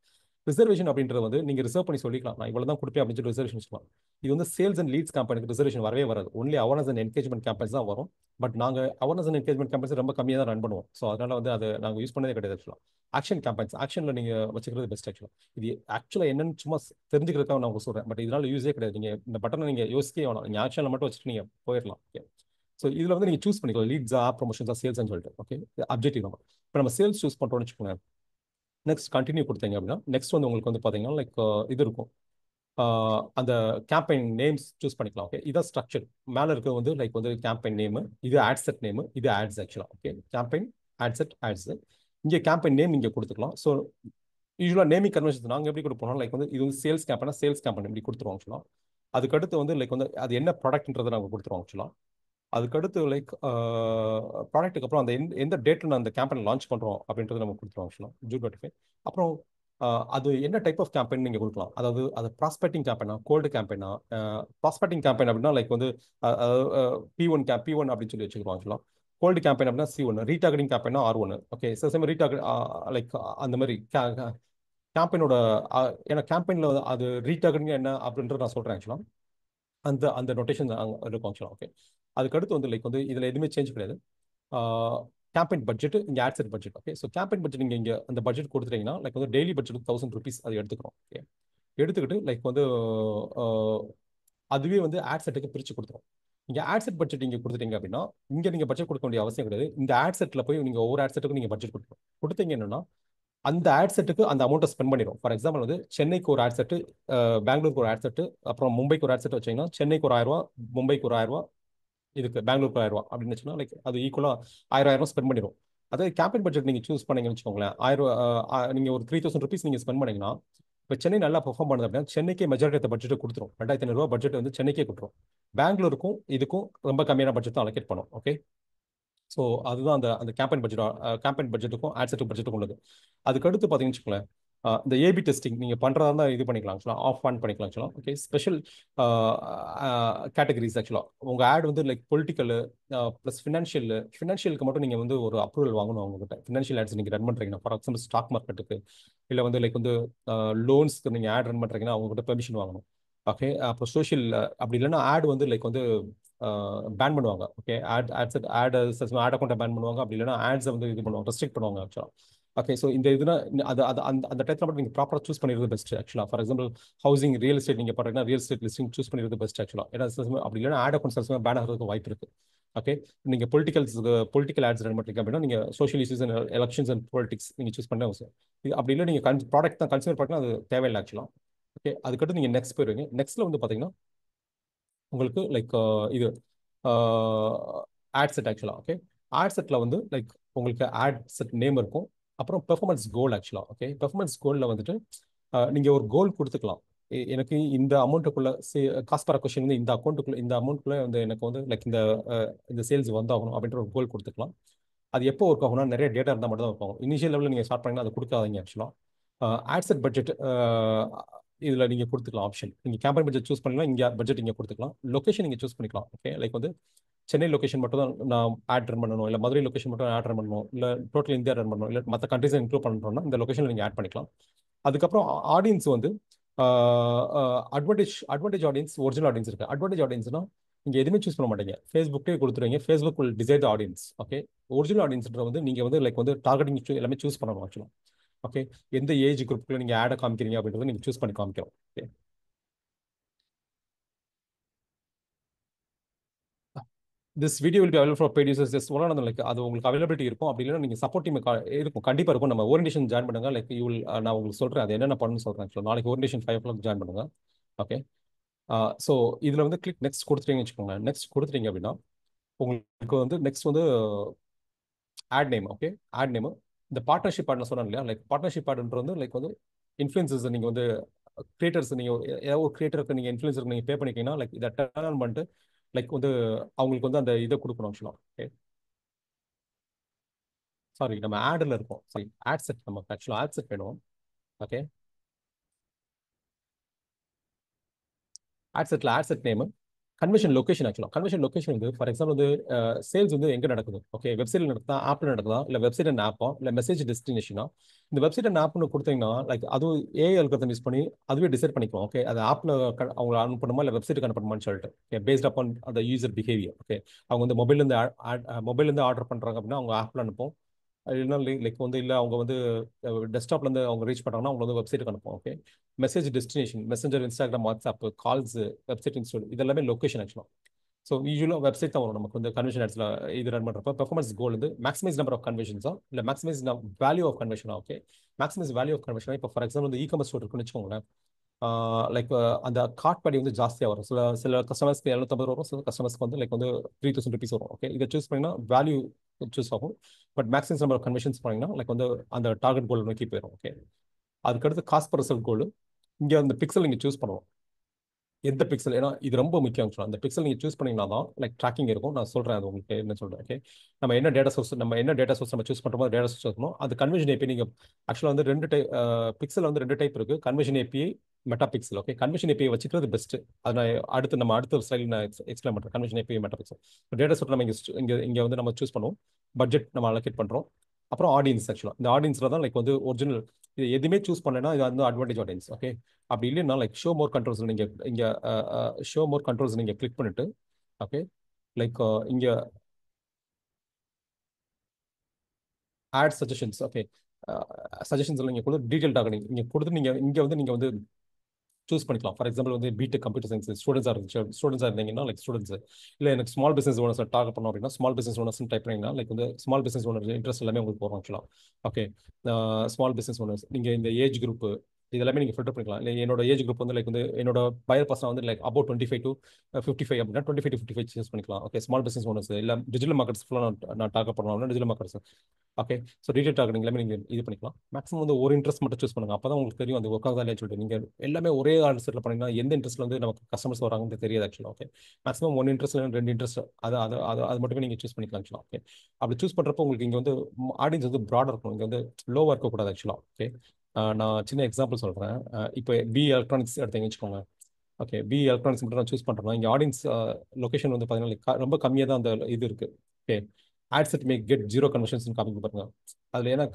ரிசர்வேஷன் அப்படின்றது வந்து நீங்கள் ரிசர்வ் பண்ணி சொல்லிக்கலாம், நான் இவ்வளோ தான் கொடுப்பேன் அப்படின்னு சொல்லி ரிசர்வேஷன் சொல்லலாம். இது வந்து சேல்ஸ் அண்ட் லீட்ஸ் கேம்பெயினுக்கு ரிசர்வேஷன் வரவே வராது. Only awareness and engagement campaigns தான் வரும். பட் நாங்கள் அவேர்னஸ் அண்ட் என்கேஜ்மெண்ட் கேம்பெயின்ஸ் ரொம்ப கம்மியாக தான் ரன் பண்ணுவோம். ஸோ அதனால வந்து அதை நாங்கள் யூஸ் பண்ணதே கிடையாது ஆக்சுவலாக. ஆக்ஷன் கேம்பெயின்ஸ் ஆக்ஷனில் நீங்கள் வச்சுக்கிறது பெஸ்ட் ஆக்சுவலாக. இது ஆக்சுவலாக என்னன்னு சும்மா தெரிஞ்சுக்கிறதுக்காக நான் உங்களுக்கு சொல்கிறேன். பட் இதனால யூஸே கிடையாது. நீங்கள் இந்த பட்டனை நீங்கள் யோசிக்கவே வேணாம், நீங்கள் ஆக்ஷனில் மட்டும் வச்சுட்டு நீங்கள் போயிடலாம். ஓகே. ஸோ இதில் வந்து நீங்கள் சூஸ் பண்ணிக்கலாம், லீட்ஸா ப்ரொமோஷன்ஸா சேல்ஸ்னு சொல்லிட்டு. ஓகே. அப்ஜெக்டிவ் நம்ம இப்போ நம்ம சேல்ஸ் சூஸ் பண்ணுறோம்னு வச்சுக்கோங்க. நெக்ஸ்ட் கண்டினியூ கொடுத்தீங்க அப்படின்னா நெக்ஸ்ட் வந்து உங்களுக்கு வந்து பார்த்தீங்கன்னா லைக் இது இருக்கும், அந்த கேம்பெயின் நேம்ஸ் சூஸ் பண்ணிக்கலாம். ஓகே. இதான் ஸ்ட்ரக்சர். மேலே இருக்க வந்து லைக் வந்து கேம்பெயின் நேமு, இது ஆட் செட் நேமு, இது ஆட்ஸ் ஆக்சுவலாக. Okay. Campaign ad set ads. இங்கே கேம்பெயின் நேம் இங்கே கொடுத்துக்கலாம். ஸோ யூஸ்வலாக நேமிங் கன்வென்ஷன் நாங்கள் எப்படி கொடுப்போம், லைக் வந்து இது வந்து சேல்ஸ் கேம்பெயினா சேல்ஸ் கேம்பெயின் இப்படி கொடுத்துருவோம் ஆக்சுவலாக. அதுக்கடுத்து வந்து லைக் வந்து அது என்ன ப்ராடக்ட்ன்றதை நாங்கள் கொடுத்துருவோம் ஆக்சுவலாக. அதுக்கடுத்து லைக் ப்ராடக்ட்டுக்கு அப்புறம் அந்த எந்த டேட்டில் நான் அந்த கேம்பெயின் லான்ச் பண்ணுறோம் அப்படின்றது நம்ம கொடுத்துருவோம் ஆக்சுவலாக, June 25. அப்புறம் அது என்ன டைப் ஆஃப் கேம்பெயின் நீங்கள் கொடுக்கலாம், அதாவது அது ப்ராஸ்பெக்டிங் கேம்பெயினா கோல்டு கேம்பெயினா. ப்ராஸ்பெக்டிங் கேம்பெயின் அப்படின்னா லைக் வந்து P1 அப்படின்னு சொல்லி வச்சுக்கிறோம் ஆக்சுவலாக. கோல்டு கேம்பெயின் அப்படின்னா C1, ரீடார்கெட்டிங் கேம்பெயினா R1. ஓகே. சில சமயம் ரீடார்கெட் லைக் அந்த மாதிரி கேம்பெயினோட ஏன்னா கேம்பெயினில் அது ரீடார்கெட்டிங் என்ன அப்படின்றத நான் சொல்கிறேன் ஆக்சுவலாக. அந்த அந்த நொட்டேஷன் இருக்கும் ஆக்சுவலாக. ஓகே. அதுக்கடுத்து வந்து லைக் வந்து இதில் எதுவுமே சேஞ்ச் கிடையாது. கேம்பெயின் பட்ஜெட் இங்கே ad set budget. Okay. So campaign budget நீங்கள் இங்கே அந்த பட்ஜெட் கொடுத்துட்டீங்கன்னா லைக் வந்து டெய்லி பட்ஜெட் ₹1000 அது எடுத்துக்கிறோம். ஓகே. எடுத்துக்கிட்டு லைக் வந்து அதுவே வந்து ஆட் செட்டுக்கு பிரித்து கொடுத்துரும். நீங்கள் ஆட் செட் பட்ஜெட் இங்கே கொடுத்துட்டீங்க அப்படின்னா இங்கே நீங்கள் பட்ஜெட் கொடுக்க வேண்டிய அவசியம் கிடையாது. இந்த ஆட் செட்டில் போய் நீங்கள் ஒவ்வொரு ஆட் செட்டுக்கும் நீங்கள் பட்ஜெட் கொடுத்தீங்க என்னன்னா அந்த ஆட் செட்டுக்கு அந்த அமௌண்ட்டை ஸ்பெண்ட் பண்ணிடும். ஃபார் எக்ஸாம்பிள் வந்து சென்னைக்கு ஒரு ஆட் செட்டு, பெங்களூருக்கு ஒரு ஆட் செட்டு, அப்புறம் மும்பைக்கு ஒரு ஆட் செட் வச்சிங்கன்னா சென்னைக்கு ஒரு 1000 ரூபா, மும்பைக்கு ஒரு 1000 ரூபா, இதுக்கு பெங்களூருக்கு 1000 ரூபா அப்படின்னு வச்சுன்னா லைக் அது ஈக்குவலாக 1000 ஸ்பெண்ட் பண்ணிடும். அதே கேம்பெயின் பட்ஜெட் நீங்கள் சூஸ் பண்ணீங்கன்னு வச்சுக்கோங்களேன், 1000 நீங்கள் ஒரு ₹3000 நீங்கள் ஸ்பெண்ட் பண்ணீங்கன்னா இப்போ சென்னை நல்லா பெர்ஃபார்ம் பண்ணுது அப்படின்னா சென்னைக்கே மெஜாரிட்டி ஆஃப் பட்ஜெட்டை கொடுத்துரும். ₹2500 பட்ஜெட் வந்து சென்னைக்கே கொடுத்துரும். பெங்களூருக்கும் இதுக்கும் ரொம்ப கம்மியான பட்ஜெட் தான் அலோகேட் பண்ணும். ஓகே. ஸோ அதுதான் அந்த அந்த கேம்பெயின் பட்ஜெட்டுக்கும் ஆட் செட் பட்ஜெட்டுக்கும் உள்ளது. அதுக்கடுத்து பார்த்தீங்கன்னு வச்சுக்கோங்களேன், இந்த ஏபி டெஸ்டிங் நீங்கள் பண்ணுறதா இருந்தால் இது பண்ணிக்கலாம் ஆக்சுவலாக, ஆஃப் ஆன் பண்ணிக்கலாம் ஆக்சுவலாக. ஓகே. ஸ்பெஷல் கேட்டகரிஸ் ஆக்சுவலாக உங்கள் ஆட் வந்து லைக் பொலிட்டிக்கல் ப்ளஸ் ஃபினான்ஷியலுக்கு மட்டும் நீங்கள் வந்து ஒரு அப்ரூவல் வாங்கணும் அவங்ககிட்ட. ஃபினான்ஷியல் ஆட்ஸ் நீங்கள் ரன் பண்ணுறீங்கன்னா, ஃபார் எக்ஸாம்பிள் ஸ்டாக் மார்க்கெட்டுக்கு இல்லை வந்து லைக் வந்து லோன்ஸ்க்கு நீங்கள் ஆட் ரன் பண்ணுறீங்கன்னா அவங்ககிட்ட பெர்மிஷன் வாங்கணும். ஓகே. அப்புறம் சோஷியல் அப்படி இல்லைன்னா ஆட் வந்து லைக் வந்து பேன் பண்ணுவாங்க. ஓகே. ஆட் அக்கௌண்ட்டை பேன் பண்ணுவாங்க. அப்படி இல்லைன்னா ஆட்ஸை வந்து இது பண்ணுவாங்க, ரெஸ்ட்ரிக்ட் பண்ணுவாங்க ஆக்சுவலாக. ஓகே. ஸோ இந்த இதுனா அது அது அந்த அந்த டைத்தில் மட்டும் நீங்கள் ப்ராப்பராக சூஸ் பண்ணிடுறது பெஸ்ட் ஆக்சுவலாக. For example housing real estate நீங்கள் பண்ணுறீங்கன்னா ரியல் எஸ்டேட் லிஸ்டிங் சூஸ் பண்ணிடுறது பெஸ்ட் ஆக்சுவலாக. ஏன்னா அப்படி இல்லைன்னா ஆட் அக்கௌண்ட் சில பேன் ஆகிறதுக்கு வாய்ப்பு இருக்குது. ஓகே. நீங்கள் பொலிட்டிக்கல் ஆட்ஸ் ரன் பண்ணுறீங்க அப்படின்னா நீங்கள் social issues and elections and politics நீங்கள் சூஸ் பண்ண அவசியம். இது அப்படி இல்லை நீங்கள் ப்ராடக்ட் தான் கன்சியூமர் ப்ராடக்ட்னா அது தேவையில்லை ஆக்சுவலாக. ஓகே. அதுக்கடுத்து நீங்கள் நெக்ஸ்ட் போயிருவீங்க. நெக்ஸ்ட்டில் வந்து பார்த்தீங்கன்னா உங்களுக்கு லைக் இது ஆட் செட் ஆக்சுவலாக. ஓகே. ஆட் செட்டில் வந்து லைக் உங்களுக்கு ஆட் செட் நேம் இருக்கும். அப்புறம் பெர்ஃபார்மன்ஸ் கோல் ஆக்சுவலாக. ஓகே. பெர்ஃபார்மன்ஸ் கோலில் வந்துட்டு நீங்கள் ஒரு கோல் கொடுத்துக்கலாம். எனக்கு இந்த அமௌண்ட்டுக்குள்ள காஸ்ட் பர் அக்விசிஷன் வந்து இந்த அமௌண்ட்டுக்குள்ளே வந்து எனக்கு வந்து லைக் இந்த சேல்ஸ் வந்தாகணும் அப்படின்ற ஒரு கோல் கொடுத்துக்கலாம். அது எப்போ ஒர்க் ஆகும்னா நிறைய டேட்டா இருந்தால் மட்டும் தான் ஒர்க் ஆகும். இனிஷியல் லெவலில் நீங்கள் ஸ்டார்ட் பண்ணிங்கன்னா அதை கொடுக்காதீங்க ஆக்சுவலாக. ஆட் செட் பட்ஜெட் இதில் நீங்கள் கொடுத்துக்கலாம் ஆப்ஷன். நீங்கள் கேம்பெயின் பட்ஜெட் சூஸ் பண்ணலாம், இங்கே பட்ஜெட் இங்கே கொடுத்துக்கலாம். லொக்கேஷன் நீங்கள் சூஸ் பண்ணிக்கலாம். ஓகே. லைக் வந்து சென்னை லொக்கேஷன் மட்டும் தான் நான் ஆட் ரன் பண்ணணும், இல்லை மதுரை லொக்கேஷன் மட்டும் ஆட் ரன் பண்ணணும், இல்லை டோட்டல் இந்தியா ரன் பண்ணணும், இல்லை மற்ற கண்ட்ரீஸை இன்க்ளூட் பண்ணுறோம்னா இந்த லொக்கேஷனில் நீங்கள் ஆட் பண்ணிக்கலாம். அதுக்கப்புறம் ஆடியன்ஸ் வந்து அட்வான்டேஜ் ஆடியன்ஸ், ஒரிஜினல் ஆடியன்ஸ் இருக்குது. அட்வான்டேஜ் ஆடியன்ஸ்னா நீங்கள் எதுவுமே சூஸ் பண்ண மாட்டீங்க, ஃபேஸ்புக்கே கொடுத்துருவீங்க. Facebook will decide audience. Okay. Original ஆடியன்ஸ்ன்ற வந்து நீங்கள் வந்து லைக் வந்து டார்கெட்டிங் எல்லாமே சூஸ் பண்ணணும் ஆக்சுவலாக. ஓகே, எந்த ஏஜ் குரூப்ல நீங்க ஆடை காமிக்கிறீங்க அப்படின்றத நீங்க சூஸ் பண்ணி காமிக்கிறோம். Okay, this video will be available for paid users. Just one on like அது உங்களுக்கு அவைலபிலிட்டி இருக்கும். அப்படி இல்லைன்னா நீங்க சப்போர்ட் டீம் இருக்கும், கண்டிப்பா இருக்கும். நம்ம ஓரியன்டேஷன் ஜாயின் பண்ணுங்க. லைக் யூ வில், நான் உங்களுக்கு சொல்றேன் அது என்னென்ன பண்ணணும்னு சொல்றேன். ஆக்சுவலாக நாளைக்கு ஓரியன்டேஷன் 5 o'clock ஜாயின் பண்ணுங்க. ஓகே, ஸோ இதில் வந்து கிளிக் நெக்ஸ்ட் கொடுத்துட்டீங்கன்னு வச்சுக்கோங்க. நெக்ஸ்ட் கொடுத்துட்டீங்க அப்படின்னா உங்களுக்கு வந்து நெக்ஸ்ட் வந்து ad name. Okay, ad name. இந்த பார்ட்னர்ஷிப் ஆட்னு சொன்னேன் இல்லையா, லைக் பார்ட்னர்ஷிப் ஆட்ன்றது வந்து லைக் வந்து இன்ஃப்ளூயன்சஸ் நீங்கள் வந்து கிரியேட்டர்ஸ், நீங்கள் ஏதாவது ஒரு கிரியேட்டருக்கு நீங்கள் இன்ஃப்ளூயன்சருக்கு நீங்கள் பே பண்ணிக்கிங்கன்னா லைக் இதை டர்ன் ஆன் பண்ணிட்டு லைக் வந்து அவங்களுக்கு வந்து அந்த இதை கொடுக்கணும் ஆக்சுவலாக. ஓகே, சாரி நம்ம ஆடில் இருக்கோம். சாரி, ஆட் செட், நமக்கு ஆக்சுவலாக ஆட் செட் வேணும். ஓகே, ஆட் செட்டில் ad set name, conversion location. ஆக்சுவலாக கன்வர்ஷன் லொகேஷன் வந்து ஃபார் எக்ஸாம்பிள் வந்து சேல்ஸ் வந்து எங்கே நடக்குது. ஓகே, வெப்சைட்டில் நடக்குதா, ஆப்பில் நடக்குதா, இல்லை வெப்சைட் அண்ட் ஆப்பா, இல்லை மெசேஜ் டெஸ்டினேஷனா. இந்த வெப்சைட் அண்ட் ஆப்னு கொடுத்தீங்கன்னா லைக் அதுவும் ஏஐ அல்கரிதம் யூஸ் பண்ணி அதுவே டிசைட் பண்ணிக்குவோம். ஓகே, அது ஆப்பில் அவங்க அனுப்பணுமா இல்லை வெப்சைட்டுக்கு அனுப்பணுமான்னு சொல்லிட்டு. ஓகே, பேஸ்ட் அப்பான் அந்த யூசர் பிஹேவியர். ஓகே, அவங்க வந்து மொபைல்லேருந்து ஆர்டர் பண்ணுறாங்க அப்படின்னா அவங்க ஆப்பில் அனுப்போம். இல்லைன்னா லைக் வந்து இல்லை அவங்க வந்து டெஸ்க்டாப்லேருந்து அவங்க ரீச் பண்ணுறாங்கன்னா அவங்க வந்து வெப்சைட்டுக்கு அனுப்போம். Okay, message destination, messenger, Instagram, WhatsApp, calls, website install, இதெல்லாமே லொகேஷன் ஆக்சுவலாக. ஸோ யூஸ்வலாக வெப்சைட் தான் வரும் நமக்கு வந்து கன்வென்ஷன் ஆட்ஸில் இது ரன் பண்ணுறப்ப. பெர்ஃபார்மன்ஸ் கோல் வந்து மேக்ஸிமைஸ் நம்பர் ஆஃப் கன்வென்ஷன்ஸா இல்லை மேக்ஸிமைஸ் வேல்யூ ஆஃப் கன்வென்ஷனா. ஓகே, மேக்ஸிமைஸ் வேல்யூ ஆஃப் கன்வென்ஷனா. இப்போ ஃபார் எக்ஸாம்பிள் வந்து இ-காமர்ஸ் ஸ்டோர் இருக்குன்னு வச்சுக்கோங்களேன். லைக் அந்த கார்ட் படி வந்து ஜாஸ்தியாக வரும். சில சில கஸ்டமர்ஸ்க்கு 750 வரும், சில கஸ்டமர்ஸ்க்கு வந்து லைக் வந்து 3000 ருபீஸ் வரும். ஓகே, இதை சூஸ் பண்ணிங்கன்னா வேல்யூ சூஸ் ஆகும். But maximum number of conventions பண்ணிங்கன்னா லைக் வந்து அந்த டார்கெட் கோல் நோக்கி போயிடும். ஓகே, அதுக்கடுத்து காஸ்ட் பர் ரிசல்ட் கோல். இங்கே அந்த பிக்சல் நீங்கள் சூஸ் பண்ணுவோம். எந்த பிக்சல், ஏன்னா இது ரொம்ப முக்கியம். அந்த பிக்சல் நீங்கள் சூஸ் பண்ணீங்கன்னா தான் லைக் ட்ராக்கிங் இருக்கும். நான் சொல்கிறேன் அது உங்களுக்கு என்ன சொல்கிறேன். ஓகே, நம்ம என்ன டேட்டா சோர்ஸ் நம்ம சூஸ் பண்ணுறோமோ டேட்டா சோர்ஸ் இருக்கணும். அது கன்வென்ஷன் ஏபி. நீங்கள் ஆக்சுவலாக வந்து ரெண்டு டைப் பிக்சல் வந்து ரெண்டு டைப் இருக்குது, convention API, meta pixel. Okay, convention API வச்சுக்கிறது பெஸ்ட். அது நான் அடுத்த ஸ்லைடில் நான் எக்ஸ்பிளைன் பண்ணுறேன். Convention API, meta pixel. Data source நம்ம இங்கே வந்து நம்ம சூஸ் பண்ணுவோம். பட்ஜெட் நம்ம அலோகேட் பண்ணுறோம். அப்புறம் ஆடியன்ஸ். ஆக்சுவலாக இந்த ஆடியன்ஸில் தான் லைக் வந்து ஒரிஜினல். இது எதுவுமே சூஸ் பண்ணலைன்னா இது வந்து அட்வான்டேஜ் ஆடியன்ஸ். ஓகே, அப்படி இல்லைன்னா லைக் ஷோ மோர் கண்ட்ரோல்ஸ் நீங்கள் இங்கே ஷோ மோர் கண்ட்ரோல்ஸ் நீங்கள் கிளிக் பண்ணிட்டு. ஓகே, லைக் இங்கே ஆட் சஜஷன்ஸ். ஓகே, சஜஷன்ஸ் நீங்கள் கொடுத்து டீட்டெயில் டார்கெட்டிங் நீங்கள் கொடுத்து நீங்கள் வந்து சூஸ் பண்ணிக்கலாம். ஃபார் எக்ஸாம்பிள் வந்து பிடெக் கம்ப்யூட்டர் சயின்ஸ் ஸ்டூடெண்ட்ஸாக இருந்தீங்கன்னா லைக் ஸ்டூடெண்ட்ஸ், இல்லை எனக்கு ஸ்மால் பிசினஸ் ஓனர்ஸ் டார்கெட் பண்ணோம் அப்படின்னா ஸ்மால் பிசினஸ் ஓனர்ஸ் டைப் பண்ணிங்கன்னா லைக் வந்து ஸ்மால் பிசினஸ் ஓனர் இன்ட்ரெஸ்ட் எல்லாமே உங்களுக்கு வரும் ஆக்சுவலாக. ஓகே, ஸ்மால் பிசினஸ் ஓனர்ஸ் நீங்கள் இந்த ஏஜ் குரூப் இதெல்லாமே நீங்கள் ஃபில்டர் பண்ணிக்கலாம். இல்லை என்னோட ஏஜ் குரூப் வந்து லைக் வந்து என்னோட பயர் பர்சன் வந்து லைக் அபவுட் 25 to 55 அப்படின்னா 25 to 55 சூஸ் பண்ணிக்கலாம். ஓகே, ஸ்மால் பிசினஸ் ஓனர்ஸ் இல்லை டிஜிட்டல் மார்க்கெட்ஸ் ஃபுல்லாக நான் டார்கெட் பண்ணலாம் digital markets. Okay, so detail targeting எல்லாமே நீங்கள் இது பண்ணிக்கலாம். மேக்ஸிமம் வந்து ஒரு இன்ட்ரெஸ்ட் மட்டும் சூஸ் பண்ணுங்க. அப்போ தான் உங்களுக்கு தெரியும் அந்த ஒர்க் ஆகுதா இல்லையா சொல்லிட்டு. நீங்கள் எல்லாமே ஒரே ஆன்சரில் பண்ணிங்கன்னா எந்த இன்ட்ரெஸ்ட்ல வந்து நமக்கு கஸ்டமர்ஸ் வராங்கன்னு தெரியாது ஆக்சுவலாக. ஓகே, மேக்ஸிமம் ஒன் இன்ட்ரெஸ்ட் இல்லை ரெண்டு இன்ட்ரெஸ்ட், அது மட்டுமே நீங்கள் சூஸ் பண்ணிக்கலாம் ஆக்சுவலாக. ஓகே, அப்படி சூஸ் பண்ணுறப்போ உங்களுக்கு இங்கே வந்து ஆடியன்ஸ் வந்து ப்ராடாக இருக்கும். இங்கே வந்து லோவாக இருக்கக்கூடாது ஆக்சுவலாக. ஓகே, நான் சின்ன எக்ஸாம்பிள் சொல்கிறேன். இப்போ பி எலக்ட்ரானிக்ஸ் எடுத்தீங்கன்னு வச்சுக்கோங்க. ஓகே, பி எலக்ட்ரானிக்ஸ் மட்டும் நான் சூஸ் பண்ணுறேன்னா இங்கே ஆடியன்ஸ் லொகேஷன் வந்து பார்த்தீங்கன்னா ரொம்ப கம்மியாக தான் அந்த இது இருக்குது. Okay, ad set make get zero conversions காமிக்க பாருங்க. அதில் ஏன்னா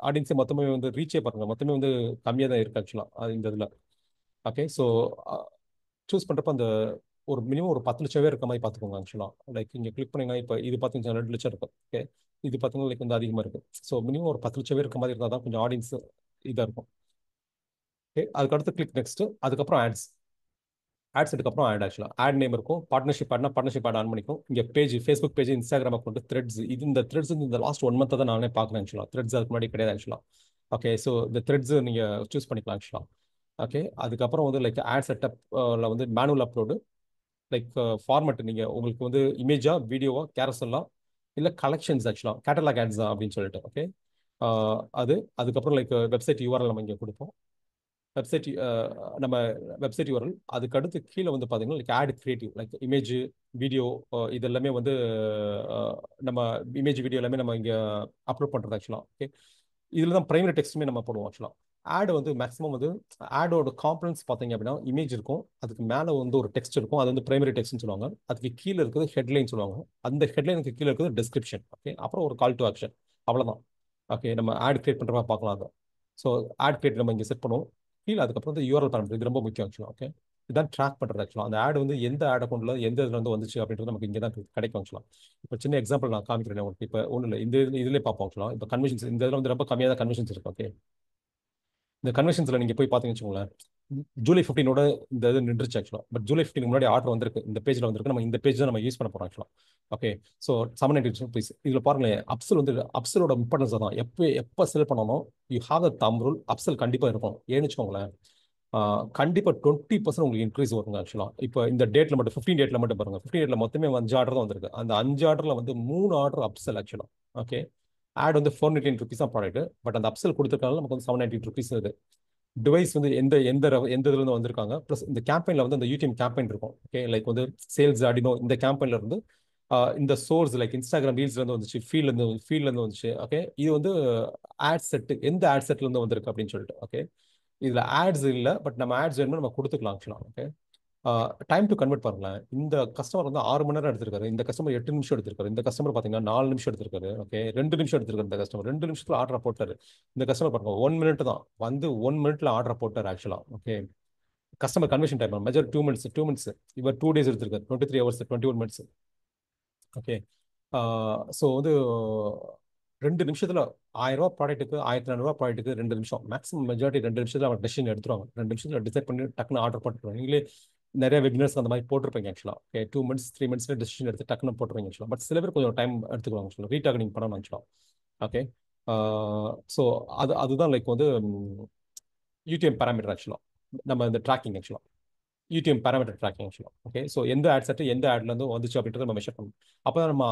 ஆடியன்ஸே மொத்தமே வந்து ரீச்சே பாருங்க மொத்தமே வந்து கம்மியாக தான் இருக்குது ஆக்சுவலாக அது இந்த இதில். ஓகே, ஸோ சூஸ் பண்ணுறப்ப அந்த ஒரு மினிமம் ஒரு 10 லட்சம் பேர் இருக்க மாதிரி பார்த்துக்கோங்க ஆக்சுவலாக. லைக் இங்கே கிளிக் பண்ணிங்கன்னா இப்போ இது பார்த்தீங்கன்னா 2 லட்சம் இருக்கும். ஓகே, இது பார்த்தீங்கன்னா லைக் வந்து அதிகமாக இருக்குது. ஸோ மினிமம் ஒரு 10 லட்சம் பேர் இருக்க மாதிரி இருந்தால் தான் கொஞ்சம் ஆடியன்ஸ் இதாக இருக்கும். ஓகே, அதுக்கு அடுத்து கிளிக் நெக்ஸ்ட், அதுக்கப்புறம் ஆட்ஸ். ஆட்ஸ் அதுக்கப்புறம் ஆட். ஆக்சுவலாக ஆட் நேம் இருக்கும். பார்ட்னர்ஷிப் ஆட்னா பார்ட்னர்ஷிப் ஆட் ஆன் பண்ணிக்கும். இங்கே page, Facebook page, Instagram account, threads. இந்த த்ரெட்ஸ் இந்த லாஸ்ட் 1 month தான் நானே பார்க்குறேன் ஆக்சுவலாக. த்ரெட்ஸ் அதுக்கு முன்னாடி கிடையாது ஆக்சுவலாக. ஓகே, ஸோ இந்த த்ரெட்ஸ் நீங்கள் சூஸ் பண்ணிக்கலாம் ஆக்சுவலாக. ஓகே, அதுக்கப்புறம் வந்து லைக் ஆட் செட்டப்ல வந்து மேனுவல் அப்லோடு, லைக் ஃபார்மட் நீங்கள் உங்களுக்கு வந்து இமேஜா, வீடியோவா, கேரசல்லா, இல்லை கலெக்ஷன்ஸ் ஆக்சுவலாக கேட்டலாக் ஆட்ஸா அப்படின்னு சொல்லிட்டு. ஓகே, அதுக்கப்புறம் லைக் வெப்சைட் யூஆர்எல் நம்ம இங்கே கொடுப்போம். வெப்சைட் நம்ம வெப்சைட் யூஆர்எல். அதுக்கு அடுத்து கீழே வந்து பார்த்தீங்கன்னா like ad creative, like image, video, இது எல்லாமே வந்து அஹ், நம்ம இமேஜ் வீடியோ எல்லாமே நம்ம இங்கே அப்லோட் பண்ணுறது ஆக்சுவலாக. ஓகே, இதில் தான் பிரைமரி டெக்ஸ்ட்டுமே நம்ம போடுவோம் ஆக்சுவலாக. ஆட் வந்து மேக்ஸிமம் வந்து ஆடோட காம்பனன்ஸ் பார்த்தீங்க அப்படின்னா இமேஜ் இருக்கும், அதுக்கு மேலே வந்து ஒரு டெக்ஸ்ட் இருக்கும், அது வந்து பிரைமரி டெக்ஸ்ட்னு சொல்லுவாங்க. அதுக்கு கீழே இருக்கிறது ஹெட்லைன் சொல்லுவாங்க. அந்த ஹெட்லைனுக்கு கீழே இருக்கிறது டிஸ்கிரிப்ஷன். ஓகே, அப்புறம் ஒரு கால் டு ஆக்ஷன், அவ்வளோதான். ஓகே, நம்ம ஆட் கிரியேட் பண்ணுறப்ப பார்க்கலாம் அதை. ஸோ ஆட் கிரியேட் நம்ம இங்கே செட் பண்ணுவோம். கீழே அதுக்கப்புறம் வந்து யூஆர்எல் பண்ணுறது, இது ரொம்ப முக்கியம் ஆக்சுவலாக. ஓகே, இதுதான் ட்ராக் பண்ணுறது ஆக்சுவலாக. அந்த ஆட் வந்து எந்த ஆட் அக்கௌண்ட்டில் எந்த இதில் வந்து வந்துச்சு அப்படின்றது நமக்கு இங்கே தான் கிடைக்கும் ஆக்சுவலாக. இப்போ சின்ன எக்ஸாம்பிள் நான் காமிக்கிறேன் உங்களுக்கு. இப்போ ஒன்றும் இல்லை, இந்த இதிலே பார்ப்போம் ஆக்சுவலாக. இப்போ கன்வென்ஷன்ஸ் இந்த இதில் வந்து ரொம்ப கம்மியாக தான் கன்வென்ஷன்ஸ் இருக்கு. ஓகே, இந்த கன்வென்ஷன்ஸ்ல நீங்க போய் பார்த்தீங்கன்னு வச்சுக்கோங்களேன், ஜூலை 15ஓட இந்த இது நின்றுச்சு ஆக்சுவலாக. பட் ஜூலை 15 முன்னாடி ஆர்டர் வந்திருக்கு, இந்த பேஜில் வந்திருக்கு, நம்ம இந்த பேஜ் தான் நம்ம யூஸ் பண்ண போகிறோம் ஆக்சுவலாக. ஓகே. ஸோ 790 rupees இதில் பாருங்களேன், அப்சல் வந்து அப்சலோட இம்பார்ட்டன்ஸ் தான். எப்போ செல் பண்ணணும், you have a them rule, Afzal கண்டிப்பாக இருக்கும். ஏன்னு வச்சுக்கோங்களேன், கண்டிப்பாக 20% உங்களுக்கு இன்க்ரீஸ் வருங்க ஆக்சுவலாக. இப்போ இந்த டேட்டில் மட்டும் 15 டேட்டில் மட்டும் பாருங்க, 15 டேட்டில் மொத்தமே 5 ஆர்டர் தான் வந்திருக்கு. அந்த 5 ஆர்டரில் வந்து 3 ஆர்டர் அப்சல் ஆக்சுவலாக. ஓகே. ஆட் வந்து 419 rupees தான் ப்ராடக்ட், பட் அந்த அப்சல் கொடுத்துருக்கனால நமக்கு வந்து 790 rupees இது. டிவைஸ் வந்து எந்த இதுல இருந்து வந்திருக்காங்க, ப்ளஸ் இந்த கேம்பெயின்ல வந்து அந்த யூடிஎம் கேம்பெயின் இருக்கும். ஓகே. லைக் வந்து சேல்ஸ் அடினோ இந்த கேம்பெயின்ல இருந்து இந்த சோர்ஸ் லைக் இன்ஸ்டாகிராம் ரீல்ஸ்ல இருந்து வந்துச்சு, ஃபீல்ட்ல இருந்து வந்துச்சு. ஓகே. இது வந்து ஆட் செட், எந்த ஆட் செட்ல இருந்து வந்திருக்கு அப்படின்னு சொல்லிட்டு. ஓகே. இதுல ஆட்ஸ் இல்லை, பட் நம்ம ஆட்ஸ் வேணும்னா நம்ம கொடுத்துக்கலாம் ஆக்சுவலாக. ஓகே. டைம் டு கன்வெர்ட் பாருங்களேன், இந்த கஸ்டமர் வந்து 6 மணி நேரம் எடுத்திருக்காரு, இந்த கஸ்டமர் 8 நிமிஷம் எடுத்திருக்காரு, இந்த கஸ்டமர் பார்த்தீங்கன்னா 4 நிமிஷம் எடுத்திருக்காரு. ஓகே. 2 நிமிஷம் எடுத்திருக்காரு, இந்த கஸ்டமர் 2 நிமிஷத்துல ஆர்டர் போட்டாரு. இந்த கஸ்டமர் பாருங்க 1 மினிட் தான் வந்து 1 மினிட்ல ஆர்டர் போட்டார் ஆக்சுவலா. Okay. Customer conversion time measure 2 minutes இவர் 2 டேஸ் எடுத்திருக்காரு, 23 ஹவர்ஸ் 21 மினிட்ஸ். ஓகே. ஸோ வந்து 2 நிமிஷத்துல 1000 ரூபா ப்ராடக்ட்டுக்கு 1400 ரூபா ப்ராடக்ட்டுக்கு 2 நிமிஷம், மேக்ஸிமம் மெஜாரிட்டி 2 நிமிஷத்துல அவங்க டெசிஷன் எடுத்துருவாங்க. 2 நிமிஷத்துல டிசைட் பண்ணி டக்குன்னு ஆர்டர் போட்டுருவாங்க. நீங்களே நிறைய வெபினர்ஸ் அந்த மாதிரி போட்டிருப்பீங்க ஆக்சுவலாக. ஓகே. 2 மினிட்ஸ் 3 மினிட்ஸ்ல டெசிஷன் எடுத்து டக்குன்னு போட்டுருவீங்க ஆக்சுவலாக. பட் சில பேர் கொஞ்சம் டைம் எடுத்துக்குவாங்க ஆக்சுவலாக, ரீடார்கெட்டிங் பண்ணணும் ஆக்சுவலாக. ஓகே. ஸோ அதுதான் லைக் வந்து யூடிஎம் பேராமீட்டர் ஆக்சுவலாக, நம்ம இந்த ட்ராக்கிங் ஆக்சுவலாக, யூடிஎம் பேராமீட்டர் ட்ராக்கிங் ஆக்சுவலாக. ஓகே. ஸோ எந்த ஆட் செட் எந்த ஆட்லேருந்து வந்துச்சு அப்படின்றத நம்ம மெஷர் பண்ணணும். அப்போ தான் நம்ம,